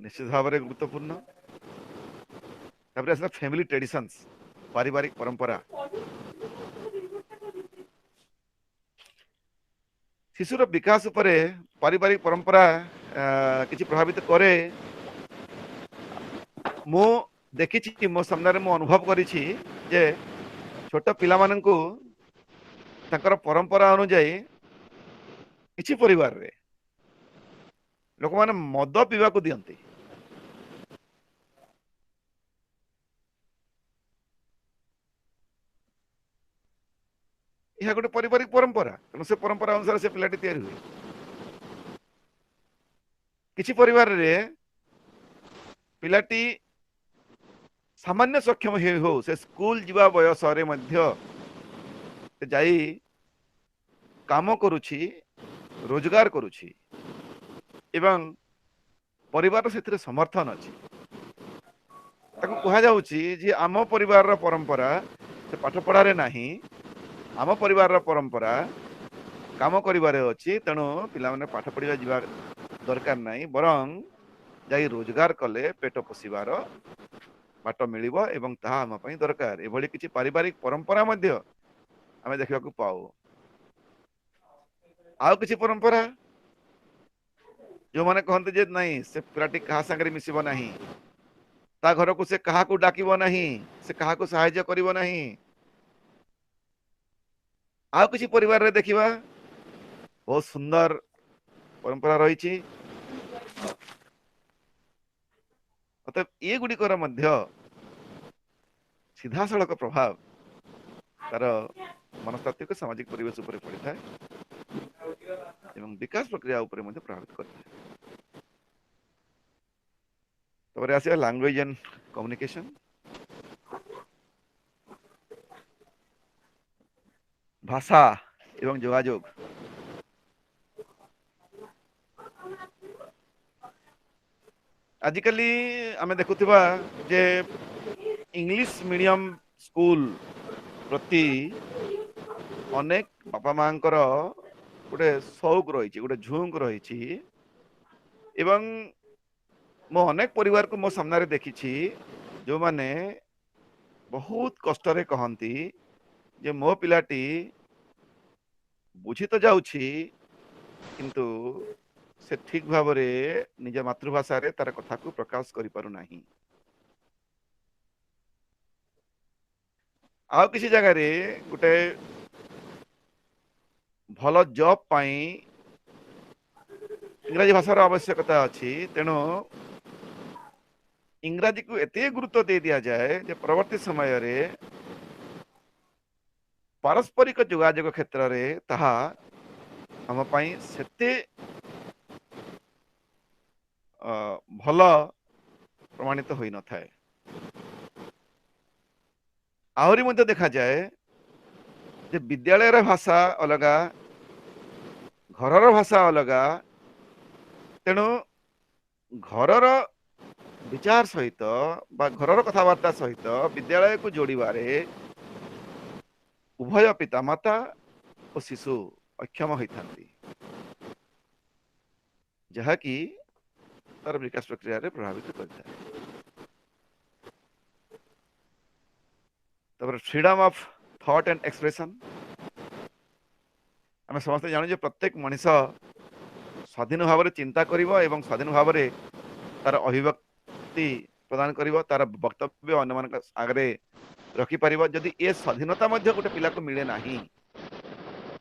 निश्चित भाव में गुरुत्वपूर्ण फैमिली ट्रेडिशंस पारिवारिक परंपरा शिशुर विकास उपरे पारिवारिक परंपरा किसी प्रभावित करे मो देखी मो सामने मो अनुभव करी जे छोट पिला माननकु तांकर परंपरा अनुଯାयी किसी परिवार रे लोक माने मद पीवा को दियंती यह गोटे पारिवारिक परंपरा तेणु से परंपरा अनुसार से पिलाटी तैयारी हुए किसी परिवार रे पिलाटी सामान्य सक्षम हो से स्कूल जीवा बयस रे मध्य जाई काम करुछि रोजगार करुछि एवं परिवार से समर्थन अच्छी कह जाऊँगी आम परिवार परंपरा से पाठ पढ़ारे नहीं आम परिवार परंपरा काम करिबारे अच्छी तेणु पिला माने पाठ पढ़ा जा दरकार नहीं बरं जाई रोजगार कले पेट पोषिबार बाट मिलिबो एवं ताहा आम पई दरकार एभली किछि पारिवारिक परंपरा मध्य आमे देखिबा को पाऊ आउ किछि परंपरा जो माने कहते जे नहीं से पिलाटी कहा संगे मिसिबो नहीं ता घर को से कहा को डाकिबो नहीं से कहा को सहायता करिबो नहीं आउ किसी परिवार रे देखिबा बहुत सुंदर परंपरा रही। अतएव ये गुड़िकर मध्य सीधा सड़क प्रभाव तार मनस्तात्विक सामाजिक परिवेश उपरे पड़ी था एवं विकास प्रक्रिया उपरे मध्य प्रभावित करता है। तबरे आसिया लैंग्वेज एंड कम्युनिकेशन, भाषा एवं जोगाजोग। आजिकली आमे देखुथिबा जे इंग्लिश मीडियम स्कूल प्रति अनेक बापा मांकर गोटे शौक रही, गोटे झुंक रही। एवं मो अनेक परिवार को मो सामने देखी जो माने बहुत कष्ट रे कहती जे मो पिलाटी बुझी तो जाउछि किंतु से ठीक भाव रे निज मातृभाषा रे तार कथा को प्रकाश करि पारु नाही। आ किसी जगह रे गोटे भल जॉब पाई इंग्राजी भाषार आवश्यकता अच्छी, तेणु इंग्राजी को एते गुरुत्व दे दिया जाए जे परवर्ती समय रे पारस्परिक जोगाजोग क्षेत्र रे ताहा हम पाई सेते भल प्रमाणित होई न थाए। आहरी मध्य देखा जाए जे विद्यालय रे भाषा अलगा, घरर भाषा अलगा, तेणु घरर विचार सहित बा घरर कथबार्ता सहित विद्यालय को जोड़िबारे उभय पितामाता और शिशु अक्षम होता, जहाँकि तार विकास प्रक्रिया रे प्रभावित करता है। तब freedom of thought and expression, आम समस्त जानू जे प्रत्येक मनीष स्वाधीन भाव में चिंता करिवो एवं स्वाधीन भाव में तार अभिव्यक्ति प्रदान करिवो, तार वक्तव्य अन्य मान आगे रखी पारिबो। जदि ए स्वाधीनता मध्य गोटे पिला को मिले नाही,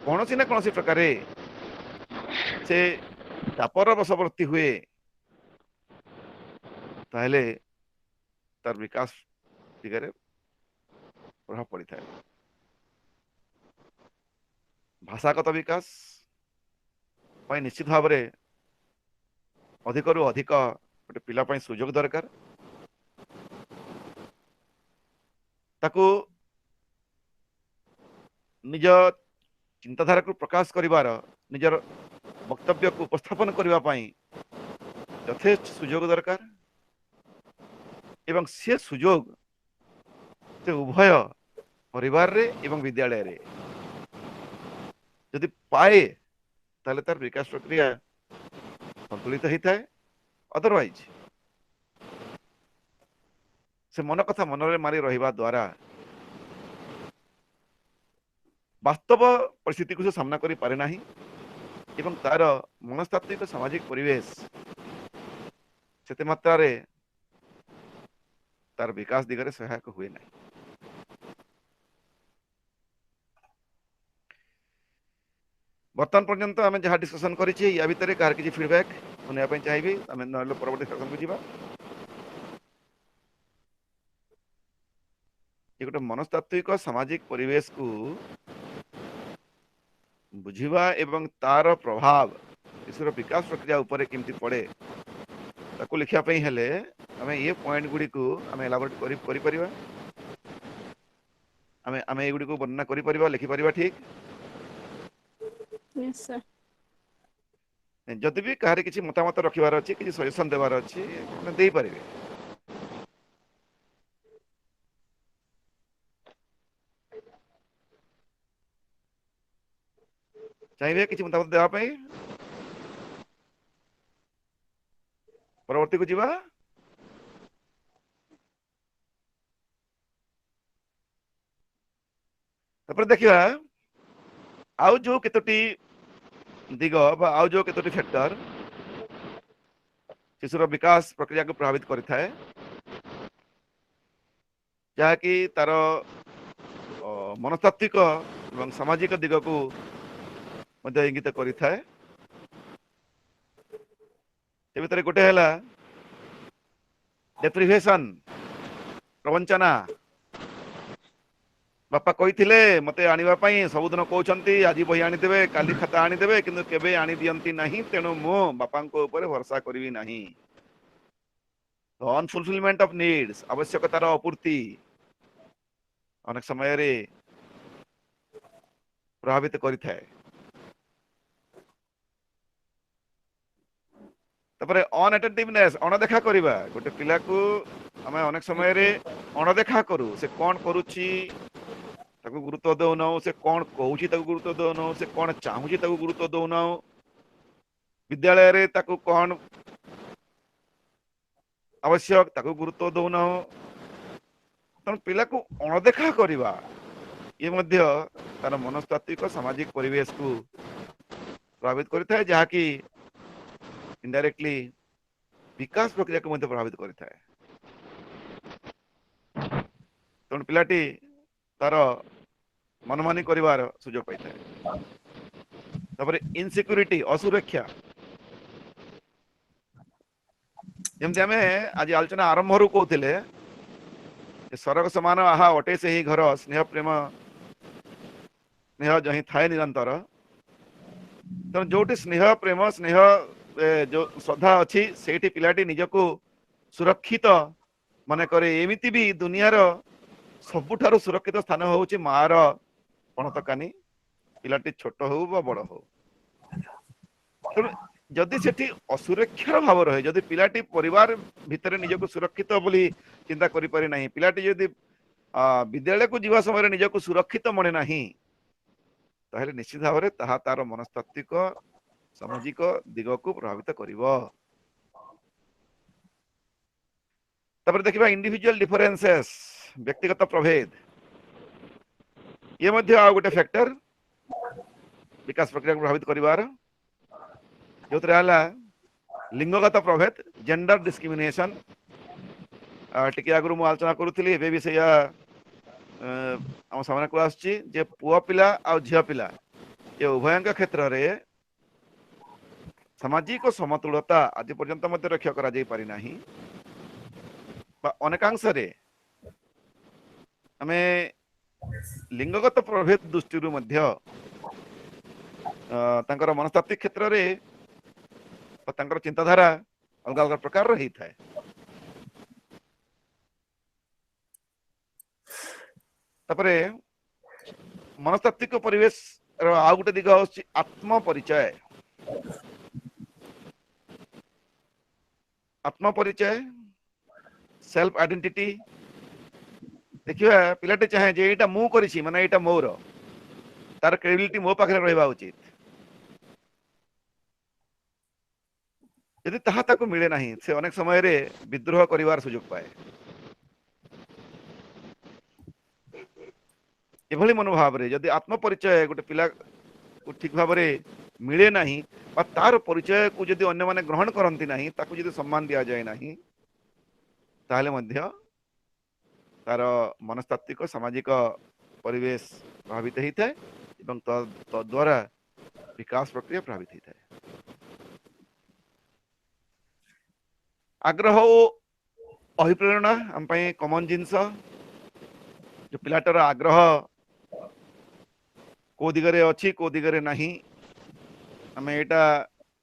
कौनसी ना कौनसी प्रकार से चापर बशवर्ती हुए, ताहले तार विकास दिगरे प्रभाव पड़ी था। भाषागत विकास पाई निश्चित भाव में अधिक रु अधिक गोटे पिला पाई सुजोग दरकार। ताकू निज चिंताधारा को प्रकाश करिवार, निजर वक्तव्य को उपस्थापन करबा पाई यथेष्ट सुजोग दरकार। एवं से सुजोग से उभय परिवार रे एवं विद्यालय रे यदि पाए ताले तार विकास प्रक्रिया संतुलित होता है। अदरवाइज से मन कथा मन रे मारी रहिबा द्वारा वास्तव परिस्थिति को से सामना करि पारे नाही एवं तार मनस्तात्विक सामाजिक परिवेश सेते मात्रा रे तार विकास दिगरे सहायक हुए नाही। वर्तमान पर्यंत आम जहाँ डिस्कसन करिछि या भितर कार किछि फीडबैक सुनया पई चाहिबी, आम नहले परवर्ती सेक्शन को जिबा। ये गोटे मनस्तात्विक सामाजिक परिवेश को बुझिबा एवं तार प्रभाव शिशुर विकास प्रक्रिया उपरे केमती पड़े ताको लिखिया पई हेले आम ये पॉइंट गुडी को आम एलाबोरेट करि परिबा, आम ये गुडी को वर्णना करि परिबा, लिखि परिबा। ठीक यस सर। जदि भी कहार किसी मतामत रखिबार अछि, किसी सजेशन देबार अछि, आपण देई परिबे। चाहिए किसी मतामत देवा पई परवर्ती को जीवा। तापर देखिबा आउ जो केतोटी दिग बा आउ जो केतोटी फैक्टर शिशुर विकास प्रक्रिया को प्रभावित करिथाए, जहाँकि तार मनस्तात्विक ଏବଂ ସାମାଜିକ ଦିଗକୁ ମଧ୍ୟ ଇଙ୍ଗିତ କରିଥାଏ। ଏ ଭିତରେ ଗୋଟେ ହେଲା ଡେପ୍ରିଭେସନ, ପ୍ରବଞ୍ଚନା। ବାପା କହିଥିଲେ ମତେ ଆଣିବା ପାଇଁ, ସବୁଦିନ କହୁଛନ୍ତି ଆଜି ବହି ଆଣିଦେବେ, କାଲି ଖାତା ଆଣିଦେବେ, କିନ୍ତୁ କେବେ ଆଣି ଦିଅନ୍ତି ନାହିଁ, ତେଣୁ ମୁଁ ବାପାଙ୍କ ଉପରେ ଭରସା କରିବି ନାହିଁ। ଅନଫୁଲଫିଲମେଣ୍ଟ ଅଫ ନିଡ୍ସ, ଆବଶ୍ୟକତାର ଅପୂର୍ତ୍ତି ଅନେକ ସମୟରେ ପ୍ରଭାବିତ କରିଥାଏ। ତାପରେ ଅନଆଟେଣ୍ଟିଭନେସ, ଅଣଦେଖା କରିବା। ଗୋଟେ ପିଲାକୁ ଆମେ ଅନେକ ସମୟରେ ଅଣଦେଖା କରୁ। ସେ କଣ କରୁଛି ତାକୁ ଗୁରୁତ୍ୱ ଦଉନାହୁଁ, ସେ କଣ କହୁଛି ତାକୁ ଗୁରୁତ୍ୱ ଦଉନାହୁଁ, ସେ କଣ ଚାହୁଁଛି ତାକୁ ଗୁରୁତ୍ୱ ଦଉନାହୁଁ, ବିଦ୍ୟାଳୟରେ ତାକୁ କଣ ଆବଶ୍ୟକ ତାକୁ ଗୁରୁତ୍ୱ ଦଉନାହୁଁ। ତେଣୁ ପିଲାକୁ ଅଣଦେଖା କରିବା ଇଏ ମଧ୍ୟ ତାର ମନସ୍ତାତ୍ତ୍ୱିକ ସାମାଜିକ ପରିବେଶକୁ ପ୍ରଭାବିତ କରିଥାଏ, ଯାହାକି ଇନଡାଇରେକ୍ଟଲି ବିକାଶ ପ୍ରକ୍ରିୟାକୁ ମଧ୍ୟ ପ୍ରଭାବିତ କରିଥାଏ। ତେଣୁ ପିଲାଟି ତାର ମନମାନି କରିବାର ସୁଯୋଗ ପାଇଥାଏ। ତାପରେ ଇନସିକ୍ୟୁରିଟି, ଅସୁରକ୍ଷା। ଯେମିତି ଆମେ ଆଜି ଆଲୋଚନା ଆରମ୍ଭରୁ କହୁଥିଲେ, ସରଗ ସମାନ ଆହା ଅଟେ ସେହି ଘର, ସ୍ନେହ ପ୍ରେମ ସ୍ନେହ ଯହିଁ ଥାଏ ନିରନ୍ତର। ତେଣୁ ଯୋଉଠି ସ୍ନେହ ପ୍ରେମ ସ୍ନେହ ଯୋଉ ଶ୍ରଦ୍ଧା ଅଛି, ସେଇଠି ପିଲାଟି ନିଜକୁ ସୁରକ୍ଷିତ ମନେକରେ। ଏମିତି ବି ଦୁନିଆର ସବୁଠାରୁ ସୁରକ୍ଷିତ ସ୍ଥାନ ହଉଛି ମାର ପଣତକାନି, ପିଲାଟି ଛୋଟ ହଉ ବା ବଡ ହଉ। ତେଣୁ ଯଦି ସେଠି ଅସୁରକ୍ଷାର ଭାବ ରହେ, ଯଦି ପିଲାଟି ପରିବାର ଭିତରେ ନିଜକୁ ସୁରକ୍ଷିତ ବୋଲି ଚିନ୍ତା କରିପାରେ ନାହିଁ, ପିଲାଟି ଯଦି ବିଦ୍ୟାଳୟକୁ ଯିବା ସମୟରେ ନିଜକୁ ସୁରକ୍ଷିତ ମନେ ନାହିଁ, ତାହେଲେ ନିଶ୍ଚିତ ଭାବରେ ତାହା ତାର ମନସ୍ତାତ୍ତ୍ୱିକ ସାମାଜିକ ଦିଗକୁ ପ୍ରଭାବିତ କରିବ। ତାପରେ ଦେଖିବା ଇଣ୍ଡିଭିଜୁଆଲ ଡିଫରେନ୍ସେସ୍, ବ୍ୟକ୍ତିଗତ ପ୍ରଭେଦ। ଇଏ ମଧ୍ୟ ଆଉ ଗୋଟେ ଫ୍ୟାକ୍ଟର ବିକାଶ ପ୍ରକ୍ରିୟାକୁ ପ୍ରଭାବିତ କରିବାର, ଯୋଉଥିରେ ହେଲା ଲିଙ୍ଗଗତ ପ୍ରଭେଦ, ଜେଣ୍ଡର ଡିସ୍କ୍ରିମିନେସନ। ଟିକେ ଆଗରୁ ମୁଁ ଆଲୋଚନା କରୁଥିଲି, ଏବେ ବି ସେଇଆ ଆମ ସାମ୍ନାକୁ ଆସୁଛି ଯେ ପୁଅ ପିଲା ଆଉ ଝିଅ ପିଲା ଏ ଉଭୟଙ୍କ କ୍ଷେତ୍ରରେ ସାମାଜିକ ସମତୁଳତା ଆଜି ପର୍ଯ୍ୟନ୍ତ ମଧ୍ୟ ରକ୍ଷା କରାଯାଇ ପାରିନାହିଁ, ବା ଅନେକାଂଶରେ ଆମେ ଲିଙ୍ଗଗତ ପ୍ରଭେଦ ଦୃଷ୍ଟିରୁ ମଧ୍ୟ ତାଙ୍କର ମନସ୍ତାତ୍ତ୍ୱିକ କ୍ଷେତ୍ରରେ ତାଙ୍କର ଚିନ୍ତାଧାରା ଅଲଗା ଅଲଗା ପ୍ରକାରର ହେଇଥାଏ। ତାପରେ ମନସ୍ତାତ୍ତ୍ୱିକ ପରିବେଶର ଆଉ ଗୋଟେ ଦିଗ ହଉଛି ଆତ୍ମ ପରିଚୟ। ଆତ୍ମ ପରିଚୟ, ସେଲ୍ଫ ଆଇଡେଣ୍ଟିଟି। ଦେଖିବା ପିଲାଟି ଚାହେଁ ଯେ ଏଇଟା ମୁଁ କରିଛି, ମାନେ ଏଇଟା ମୋର, ତାର କ୍ରେଡିବିଲିଟି ମୋ ପାଖରେ ରହିବା ଉଚିତ। ଯଦି ତାହା ତାକୁ ମିଳେ ନାହିଁ, ସେ ଅନେକ ସମୟରେ ବିଦ୍ରୋହ କରିବାର ସୁଯୋଗ ପାଏ। ଏଭଳି ମନୋଭାବରେ ଯଦି ଆତ୍ମ ପରିଚୟ ଗୋଟେ ପିଲାକୁ ଠିକ ଭାବରେ ମିଳେ ନାହିଁ, ବା ତାର ପରିଚୟକୁ ଯଦି ଅନ୍ୟମାନେ ଗ୍ରହଣ କରନ୍ତି ନାହିଁ, ତାକୁ ଯଦି ସମ୍ମାନ ଦିଆଯାଏ ନାହିଁ, ତାହେଲେ ମଧ୍ୟ ତାର ମନସ୍ତାତ୍ତ୍ୱିକ ସାମାଜିକ ପରିବେଶ ପ୍ରଭାବିତ ହେଇଥାଏ ଏବଂ ତଦ୍ୱାରା ବିକାଶ ପ୍ରକ୍ରିୟା ପ୍ରଭାବିତ ହେଇଥାଏ। ଆଗ୍ରହ ଓ ଅଭିପ୍ରେରଣା ଆମ ପାଇଁ କମନ ଜିନିଷ। ଯୋଉ ପିଲାଟାର ଆଗ୍ରହ କୋଉ ଦିଗରେ ଅଛି, କୋଉ ଦିଗରେ ନାହିଁ, ଆମେ ଏଇଟା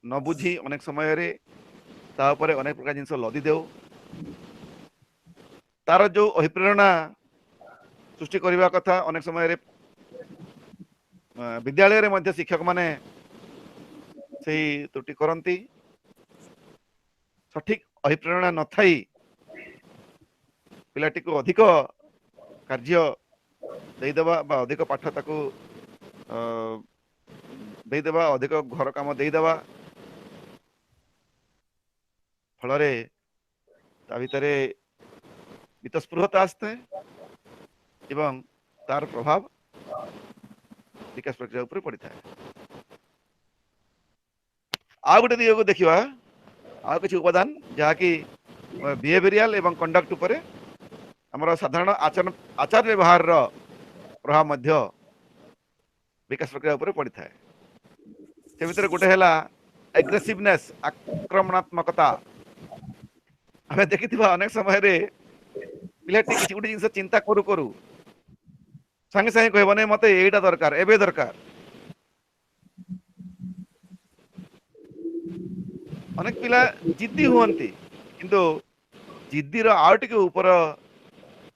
ନ ବୁଝି ଅନେକ ସମୟରେ ତା ଉପରେ ଅନେକ ପ୍ରକାର ଜିନିଷ ଲଦି ଦେଉ। ତାର ଯୋଉ ଅଭିପ୍ରେରଣା ସୃଷ୍ଟି କରିବା କଥା, ଅନେକ ସମୟରେ ବିଦ୍ୟାଳୟରେ ମଧ୍ୟ ଶିକ୍ଷକ ମାନେ ସେଇ ତ୍ରୁଟି କରନ୍ତି। ସଠିକ ଅଭିପ୍ରେରଣା ନଥାଇ ପିଲାଟିକୁ ଅଧିକ କାର୍ଯ୍ୟ ଦେଇଦେବା ବା ଅଧିକ ପାଠ ତାକୁ ଦେଇଦେବା, ଅଧିକ ଘର କାମ ଦେଇଦେବା, ଫଳରେ ତା ଭିତରେ ବିତସ୍ପୃହତା ଆସିଥାଏ ଏବଂ ତାର ପ୍ରଭାବ ବିକାଶ ପ୍ରକ୍ରିୟା ଉପରେ ପଡିଥାଏ। ଆଉ ଗୋଟେ ଦିଗକୁ ଦେଖିବା, ଆଉ କିଛି ଉପାଦାନ ଯାହାକି ବିହେଭିୟରାଲ ଏବଂ କଣ୍ଡକ୍ଟ ଉପରେ ଆମର ସାଧାରଣ ଆଚାର ବ୍ୟବହାରର ପ୍ରଭାବ ମଧ୍ୟ विकास प्रक्रिया ऊपर पड़ी थाए से भितर गोटे है एग्रेसिवनेस आक्रमणात्मकता आम देखि अनेक समय पिलाटी किसी गोटे जिन चिंता करू करू संगे संगे कहब नहीं मत यहीटा दरकार एवं दरकार अनेक पिला जिद्दी हुंती किंतु जिद्दीर आउ टे ऊपर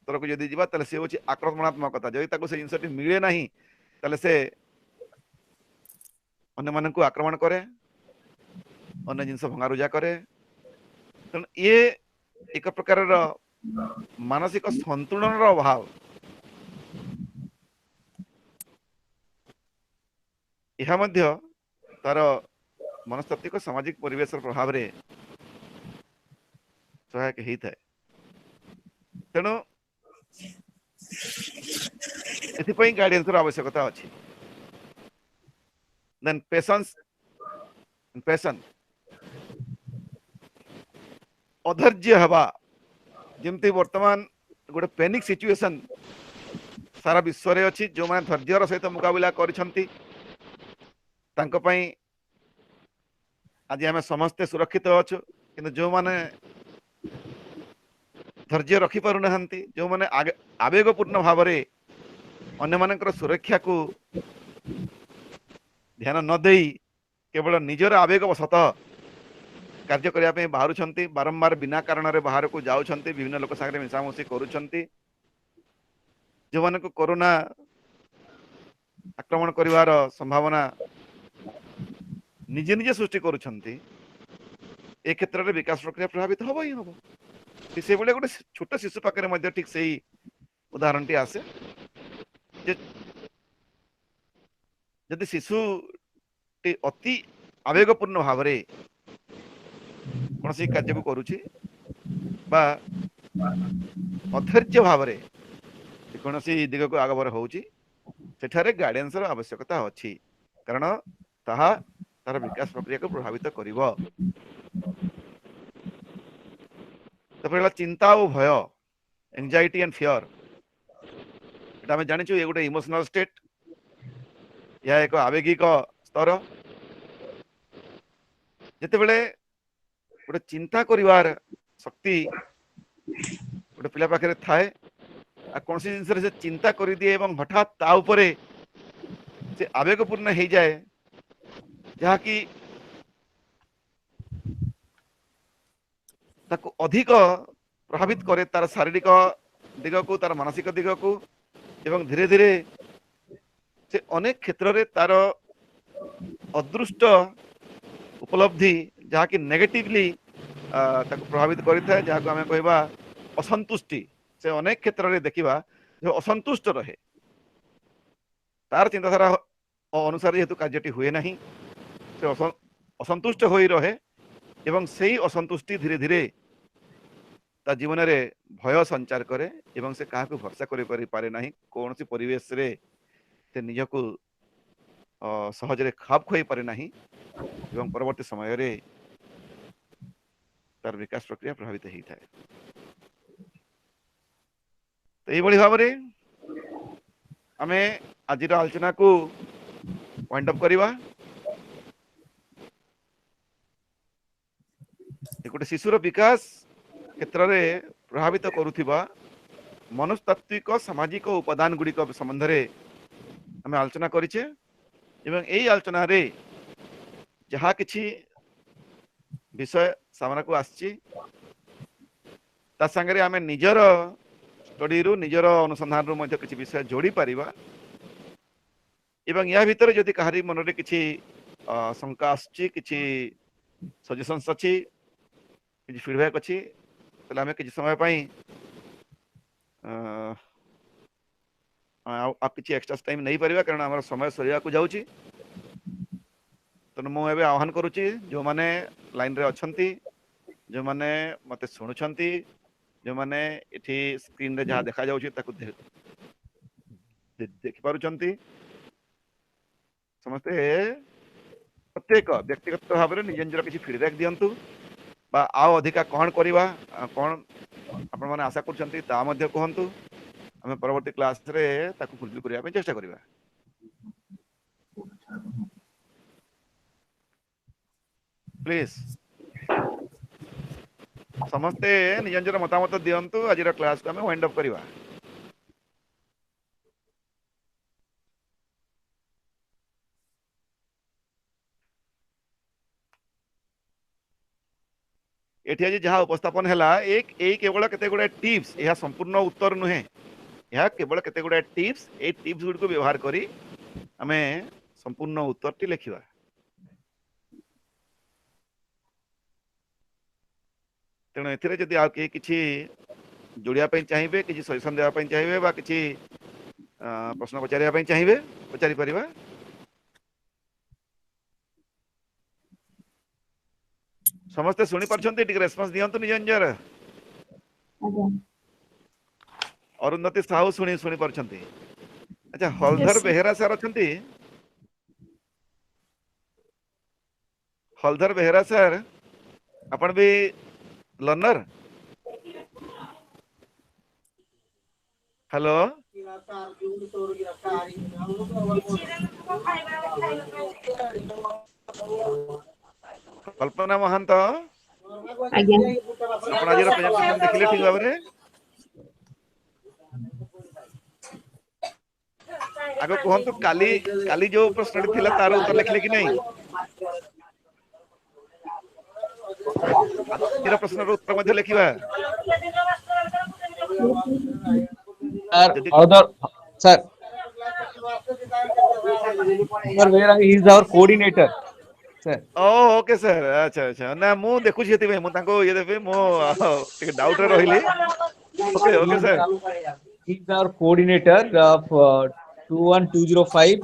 तरक जदि जा सी हूँ आक्रमणात्मकता जदि से जिनस मिले ना से अन्य मान आक्रमण करे अन्य जिनस भंगारुजा करे तेणु ये एक प्रकार मानसिक संतुलन अभाव यह मध्य तार मनस्तात्विक सामाजिक परिवेश प्रभाव रे सहायक होता है तेणु एथिपाई गाइडेंस आवश्यकता अच्छी देन पेशेंस अधैर्य हवा जमती वर्तमान गोटे पैनिक सिचुएशन सारा विश्व रे अच्छी जो मैंने धैर्यर सहित मुकाबला करिसंती तांको पई आज आम समस्ते सुरक्षित अच्छु कि जो मैंने धैर्य रखी पारु नहांती जो मैंने आवेगपूर्ण भाव में अन्य मानकर सुरक्षा को ध्यान न देई केवल निजर आवेग वशत कार्य करने बाहर बारंबार बिना कारण बाहर को जाऊँच विभिन्न लोक सागर मिशामुशी करुँच जो मान को कोरोना आक्रमण करिवार संभावना निजे निजे सृष्टि करुँच ए क्षेत्र में विकास प्रक्रिया प्रभावित हम ही हम से गोटे छोट शिशु पाखे ठीक से उदाहरण टी आसे जदि शिशु टी अति आवेगपूर्ण भाव में कौन सी कार्य को करुच्ची बा अधैर्य भाव में कौन सी दिग को आगबर होची सेठारे गाइडेंस आवश्यकता अच्छी कारण ताहा तार विकास प्रक्रिया को प्रभावित करिवो तो चिंता और भय एंजाइटी एंड फियर एटा हम जानिछु ये गोटे इमोशनल स्टेट या एक आवेगिक स्तर जिते बड़े गोटे चिंता करिवार शक्ति गोटे पिला पाखे थाए कौन सी जिनस से चिंता कर दिए एवं हठात ता उपरे से आवेगपूर्ण हो जाए जहाँ कि ताको अधिक प्रभावित करे तार शारीरिक दिग को तार मानसिक दिग को एवं धीरे धीरे से अनेक क्षेत्र में तार अदृष्ट उपलब्धि जहाँ कि नेगेटिवली प्रभावित करें जहाँ को आम कहवा असंतुष्टि से अनेक क्षेत्र में देखा जो असंतुष्ट रहे तार चिंताधारा अनुसार जेहेतु कार्यटी हुए ना से असंतुष्ट हो रहे एवं से असंतुष्टि धीरे धीरे ता जीवन में भय संचार करे एवं से क्या भरसा करे ना कौन सी परिवेश रे से निज को सहज रे खाप खुई पारे ना एवं परवर्ती समय रे तार विकास प्रक्रिया प्रभावित होता है तो ये भाव में आम आज आलोचना को वाइंड अप करवा गोटे शिशुर विकास क्षेत्र में प्रभावित करुवा मनस्तात्विक सामाजिक उपादान गुड़िक संबंध में आम आलोचना करें यही आलोचना रे जहाँ किसी विषय सामना को आसी सांगे आम निजर स्टडी रु निजर अनुसंधान रु किसी विषय जोड़ी पारिबा एवं या भितर जदि कहारी मन रे किसी शंका आछि किसी सजेशंस अच्छी किसी फीडबैक अच्छी तो आम किसी समय आप किसी एक्स्ट्रा टाइम नहीं पारिबा कारण आम समय सरिया को जाउची तो मुझे आह्वान करुच्ची जो मैंने लाइन रे अच्छंती जो मैंने मते शुणुंट जो मैंने इठी स्क्रीन रे जहाँ देखा जाउची ताकु देखि पारुचंती समस्ते प्रत्येक व्यक्तिगत भाव में निज निजर किसी फीडबैक दियंतु बा आओ अधिका कौन करवा कौन आपण माने आशा करछंती ता मध्ये कहंतु आमे परवर्ती क्लास रे ताकु फुलफिल करिया पे चेष्टा करिबा प्लीज समस्ते निज निजर मतामत दियंतु आज क्लास को आम वाइंड अप करवा। एठी आज जहाँ उपस्थापन है एक केवल केते गुडे टिप्स, यह संपूर्ण उत्तर नुहे, यह केवल केते गुडे टिप्स। ए टिप्स गुड को व्यवहार करी आमे संपूर्ण उत्तर टी लिखिबा। तेणु एथिरे जदि आ के किछि जोड़िया पई चाहिबे, किछि सजेशन देबा पई चाहिबे बा किछि प्रश्न पचारिया पई चाहिबे पचारि परिबा। समस्ते सुनी परछन्ते, टिक रेस्पॉन्स दियंतु निज निजर। अरुंधति साहू सुनी परछन्ते। अच्छा हलधर Yes, sir. बेहेरा सर अछन्ती? हलधर बेहेरा सर आपण भी लर्नर? हेलो कल्पना महंत आज्ञा आपण आज प्रेजेंटेशन देखिले ठीक भाव रे? आगो कहंतु काली जो प्रश्न थिला तार उत्तर लिखले कि नहीं? आज प्रश्न रो उत्तर मध्ये लिखिबा। Sir, other sir, where he is our coordinator. Sir, oh okay sir. अच्छा अच्छा ना मु देखु छी हेतिबे मु ताको ये देबे मो टिके डाउट रे रहिली। Okay okay sir. he is our coordinator of 21205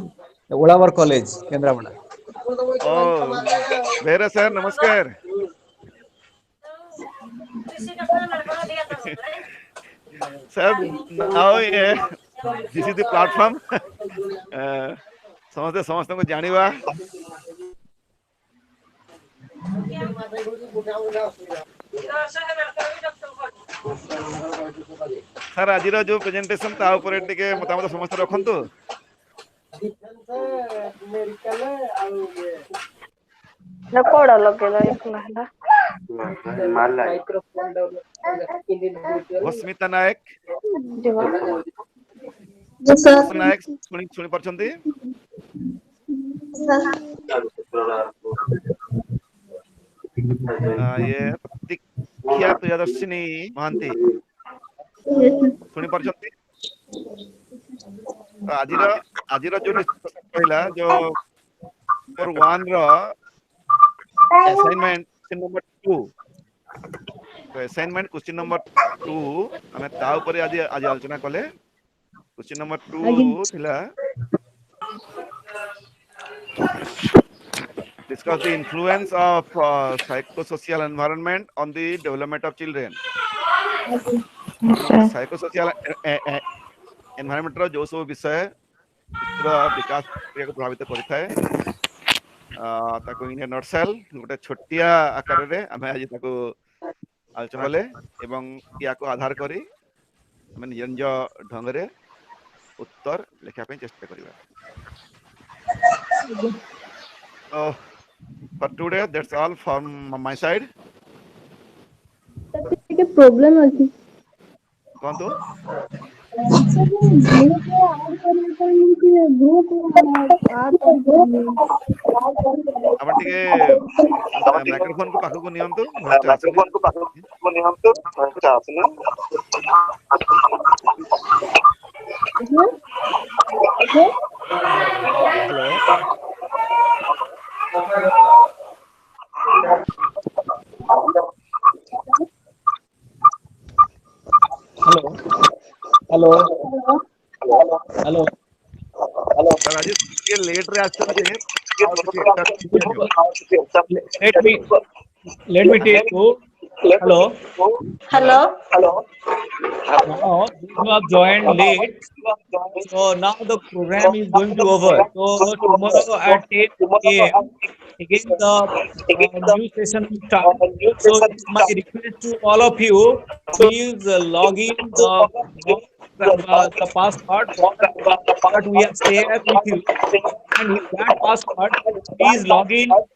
Olavar College, Kendrapada. ओ बेरा सर नमस्कार। सर नाउ ये दिस इज द प्लेटफॉर्म समस्त को जानिबा। सर आज जो प्रेजेंटेशन ता ऊपर टिके मतामत समस्त रखंतु। कोड लगे एकला अस्मिता नायक नायक सुनी परछन्ती? ये प्रतीक्षा प्रियदर्शिनी महांती सुनी परछन्ती? आजिर जो कहला जो नंबर 1 रो असाइनमेंट नंबर 2 तो असाइनमेंट क्वेश्चन नंबर 2 हमें ता ऊपर आज आलोचना कले। क्वेश्चन नंबर 2 थिला discuss the influence of psychosocial environment on the development of children. psychosocial environment रो जो सब विषय विकास प्रक्रिया को प्रभावित करिथाय ताको इन नटसेल गोटे छोटिया आकार रे हमें आज ताको आलोचना कले एवं या को आधार करी हमें निज निज ढंग रे उत्तर लिखा पे चेष्टा करिबा। For today that's all from my side. ଟିକେ ପ୍ରୋବ୍ଲେମ ଅଛି। कौन तो अब टिके माइक्रोफोन को पाखो को नियंतु माइक्रोफोन को पाखो को नियंतु हेलो Hello. Hello. सर आज ये लेट रे आज Let me take you. Hello. Now you have joined late, so now the program is going to over. So tomorrow at 10 a.m. again the new session will start. So it's my request to all of you, please log in the the password that we have shared with you, and with that password, please log in at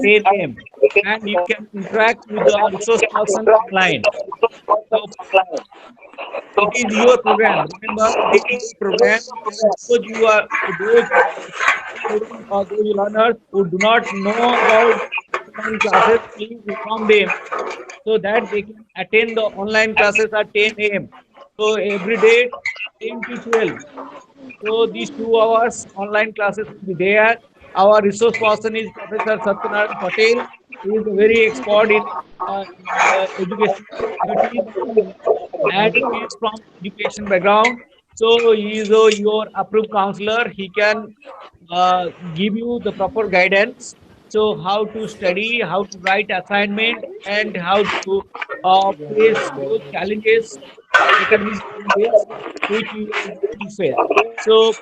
10 a.m. and you can interact with the resource person online. So it is your program. Remember, it is your program, and those students or those learners who do not know about online classes, please inform them so that they can attend the online classes at 10 a.m. So every day, 10 to 12. So these 2 hours online classes will be there. Our resource person is Professor Satyanarayan Patel. He is a very expert in education activities, and he is from education background. So he is your approved counselor. He can give you the proper guidance. So how to study, how to write assignment, and how to face those challenges, academic challenges which you are going to face. So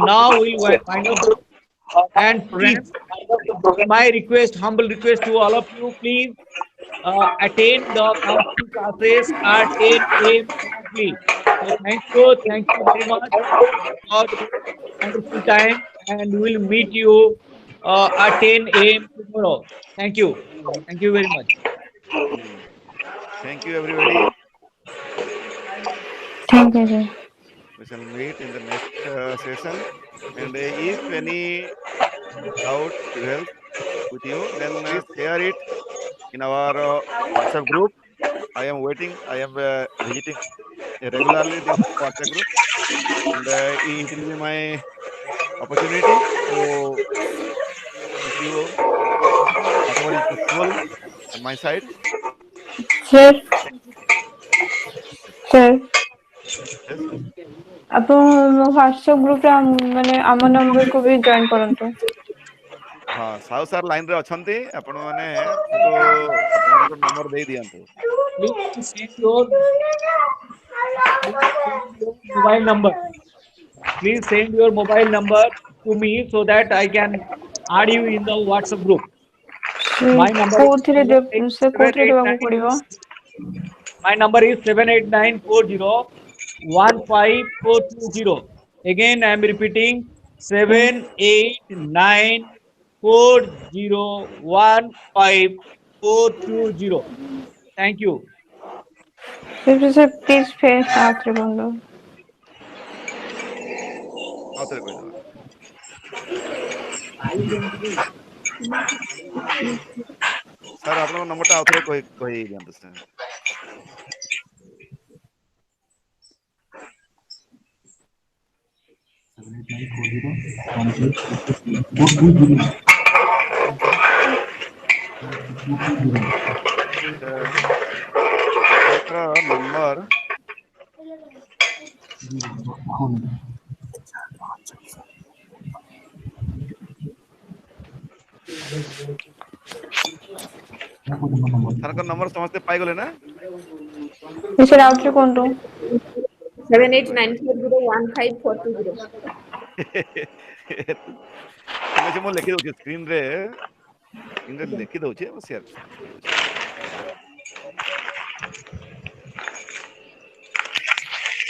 now we wind up the and please, my request, humble request to all of you, please attend the counseling classes at 10 a.m. exactly. So thank you very much for the wonderful time, and we'll meet you at 10 a.m. tomorrow. Thank you very much. Thank you, everybody. Thank you, sir. We shall meet in the next session. And if any doubt prevails with you, then please share it in our WhatsApp group. I am waiting. I am visiting regularly the WhatsApp group, and it will be my opportunity to help you whatever is possible on my side. Sir, Yes. sir, Yes. ଆପଣ ମୋ WhatsApp ଗ୍ରୁପରେ ମାନେ ଆମ ନମ୍ବରକୁ ବି join କରନ୍ତୁ। ହଁ Sahu sir ଲାଇନରେ ଅଛନ୍ତି, ଆପଣମାନେ ତାଙ୍କୁ ଆପଣଙ୍କ ନମ୍ବର ଦେଇ ଦିଅନ୍ତୁ। Please send your mobile number. Please send your mobile number to me so that I can add you in the WhatsApp group. My number is କୋଉଥିରେ ଦେବାକୁ ପଡିବ? My number is 78940154220. Again, I am repeating 78940154220. Thank you. sir, please ଫେର ଆଉଥରେ କୁହନ୍ତୁ। ଆଉଥରେ କହିଦେବା। Sir ଆପଣଙ୍କ ନମ୍ବରଟା ଆଉଥରେ କହି ଦିଅନ୍ତୁ ସାର୍। ଆପଣଙ୍କର ନମ୍ବର ସାର୍ଙ୍କ ନମ୍ବର ସମସ୍ତେ ପାଇଗଲେ ନା? ସାର୍ ଆଉଥରେ କୁହନ୍ତୁ। 7894015420. ଠିକ ଅଛି, ମୁଁ ଲେଖି ଦଉଛି ସ୍କ୍ରିନରେ ଲେଖି ଦଉଛି, ସେୟାର କରିଦଉଛି।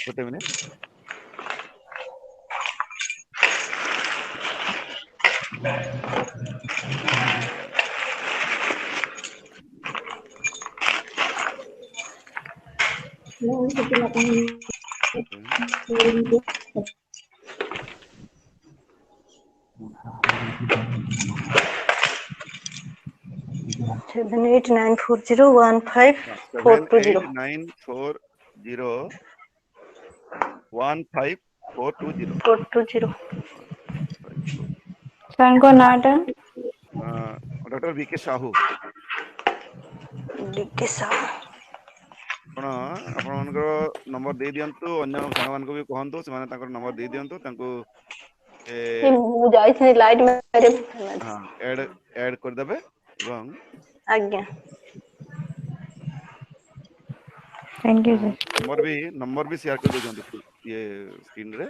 ଗୋଟେ ମିନିଟ୍। Seven 7894015420 ସାର୍ଙ୍କ ନାଁଟା? ଡକ୍ଟର ବିକେ ସାହୁ। ଆପଣ ଆପଣମାନଙ୍କର ନମ୍ବର ଦେଇ ଦିଅନ୍ତୁ, ଅନ୍ୟ ସାଙ୍ଗମାନଙ୍କୁ ବି କୁହନ୍ତୁ, ସେମାନେ ତାଙ୍କର ନମ୍ବର ଦେଇ ଦିଅନ୍ତୁ, ତାଙ୍କୁ ମୁଁ ଯାଇଥିଲି ଲାଇଟ୍ ଆଡ୍ କରିଦେବେ ଏବଂ ଆଜ୍ଞା ଥ୍ୟାଙ୍କ ୟୁ ସାର୍। ନମ୍ବର ବି ସେୟାର କରିଦେଉଛନ୍ତି ଇଏ ସ୍କ୍ରିନରେ।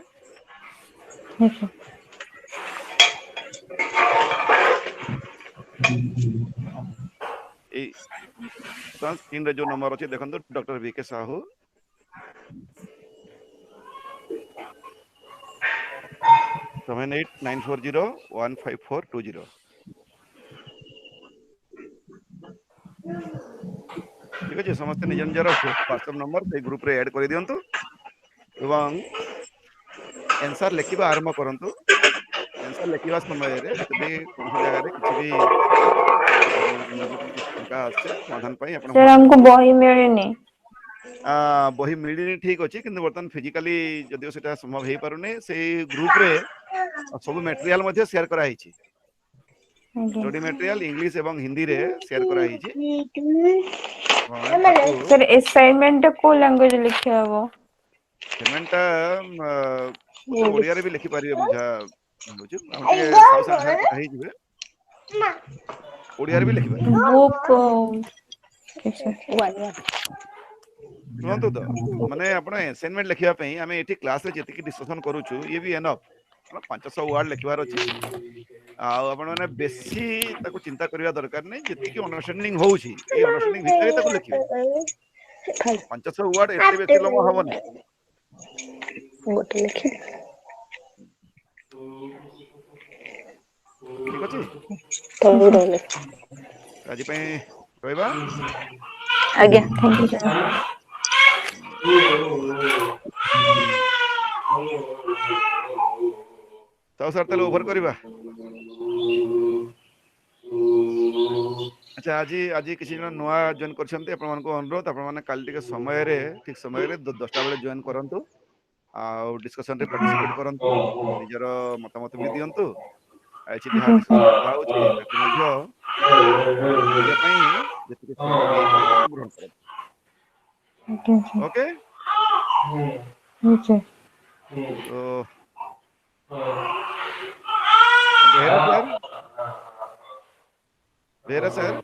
ଏଇ ସ୍କ୍ରିନରେ ଯୋଉ ନମ୍ବର ଅଛି ଦେଖନ୍ତୁ, ଡକ୍ଟର ବିକେ ସାହୁ 7894015420 ठीक अच्छे समस्त निज निजर व्हाट्सएप नंबर से ग्रुप रे ऐड कर दिंतु एवं आंसर लिखा आरंभ करंतु आंसर लिखा समय जदि कौन जगह किसी भी शंका आसे समाधान पाई आपण सर हमको बही मिलनी बही मिलनी ठीक अच्छे कि बर्तमान फिजिकाली जदिव से संभव हो पारे से ग्रुप रे सब मटेरियल शेयर कराई स्टडी मटेरियल इंग्लिश एवं हिंदी रे शेयर कराई सर असाइनमेंट को लैंग्वेज लिखे हबो असाइनमेंट ओडिया रे भी लिखि पारिबे बुझा बुझु हम के साउ सागर कथा ही जिवे ओडिया रे भी लिखि पारिबे बुक सुनंतु तो माने आपण असाइनमेंट लिखिया पई हमें एठी क्लास रे जति डिस्कशन करूछु ये भी एनफ 500 वर्ड लिखबार अछि आपण माने बेसी ताको चिंता करिया दरकार नै जति की अंडरस्टैंडिंग होउछि ए अंडरस्टैंडिंग भितरे ताको लिखिबे 500 वर्ड एते बेसी लंबा हबनी गोटे लिखि ठीक अछि तो रोले आज पे कहबा आज्ञा थैंक यू सर तो सर तले ओवर करबा अच्छा आज आज किसी जन नुआ जॉइन करछन्ते आपण मन को अनुरोध आपण माने काल टिके समय रे ठीक समय रे 10टा बेले जॉइन करंतु आ डिस्कशन रे पार्टिसिपेट करंतु निजर मतामत भी दियंतु आछि जहा डिस्कशन करा होछि ताकि मध्य करिया पई जति के समय भी पारे आपण ग्रहण करंतु ओके ओके तो बेहरा सर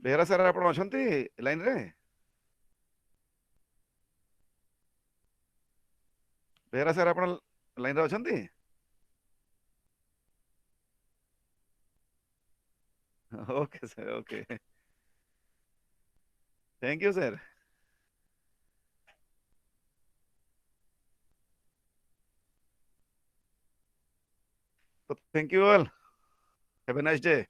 बेहरा सर आपण अछंती लाइन रे बेहरा सर आपण लाइन रे अछंती okay sir okay thank you sir तो thank you all have a nice day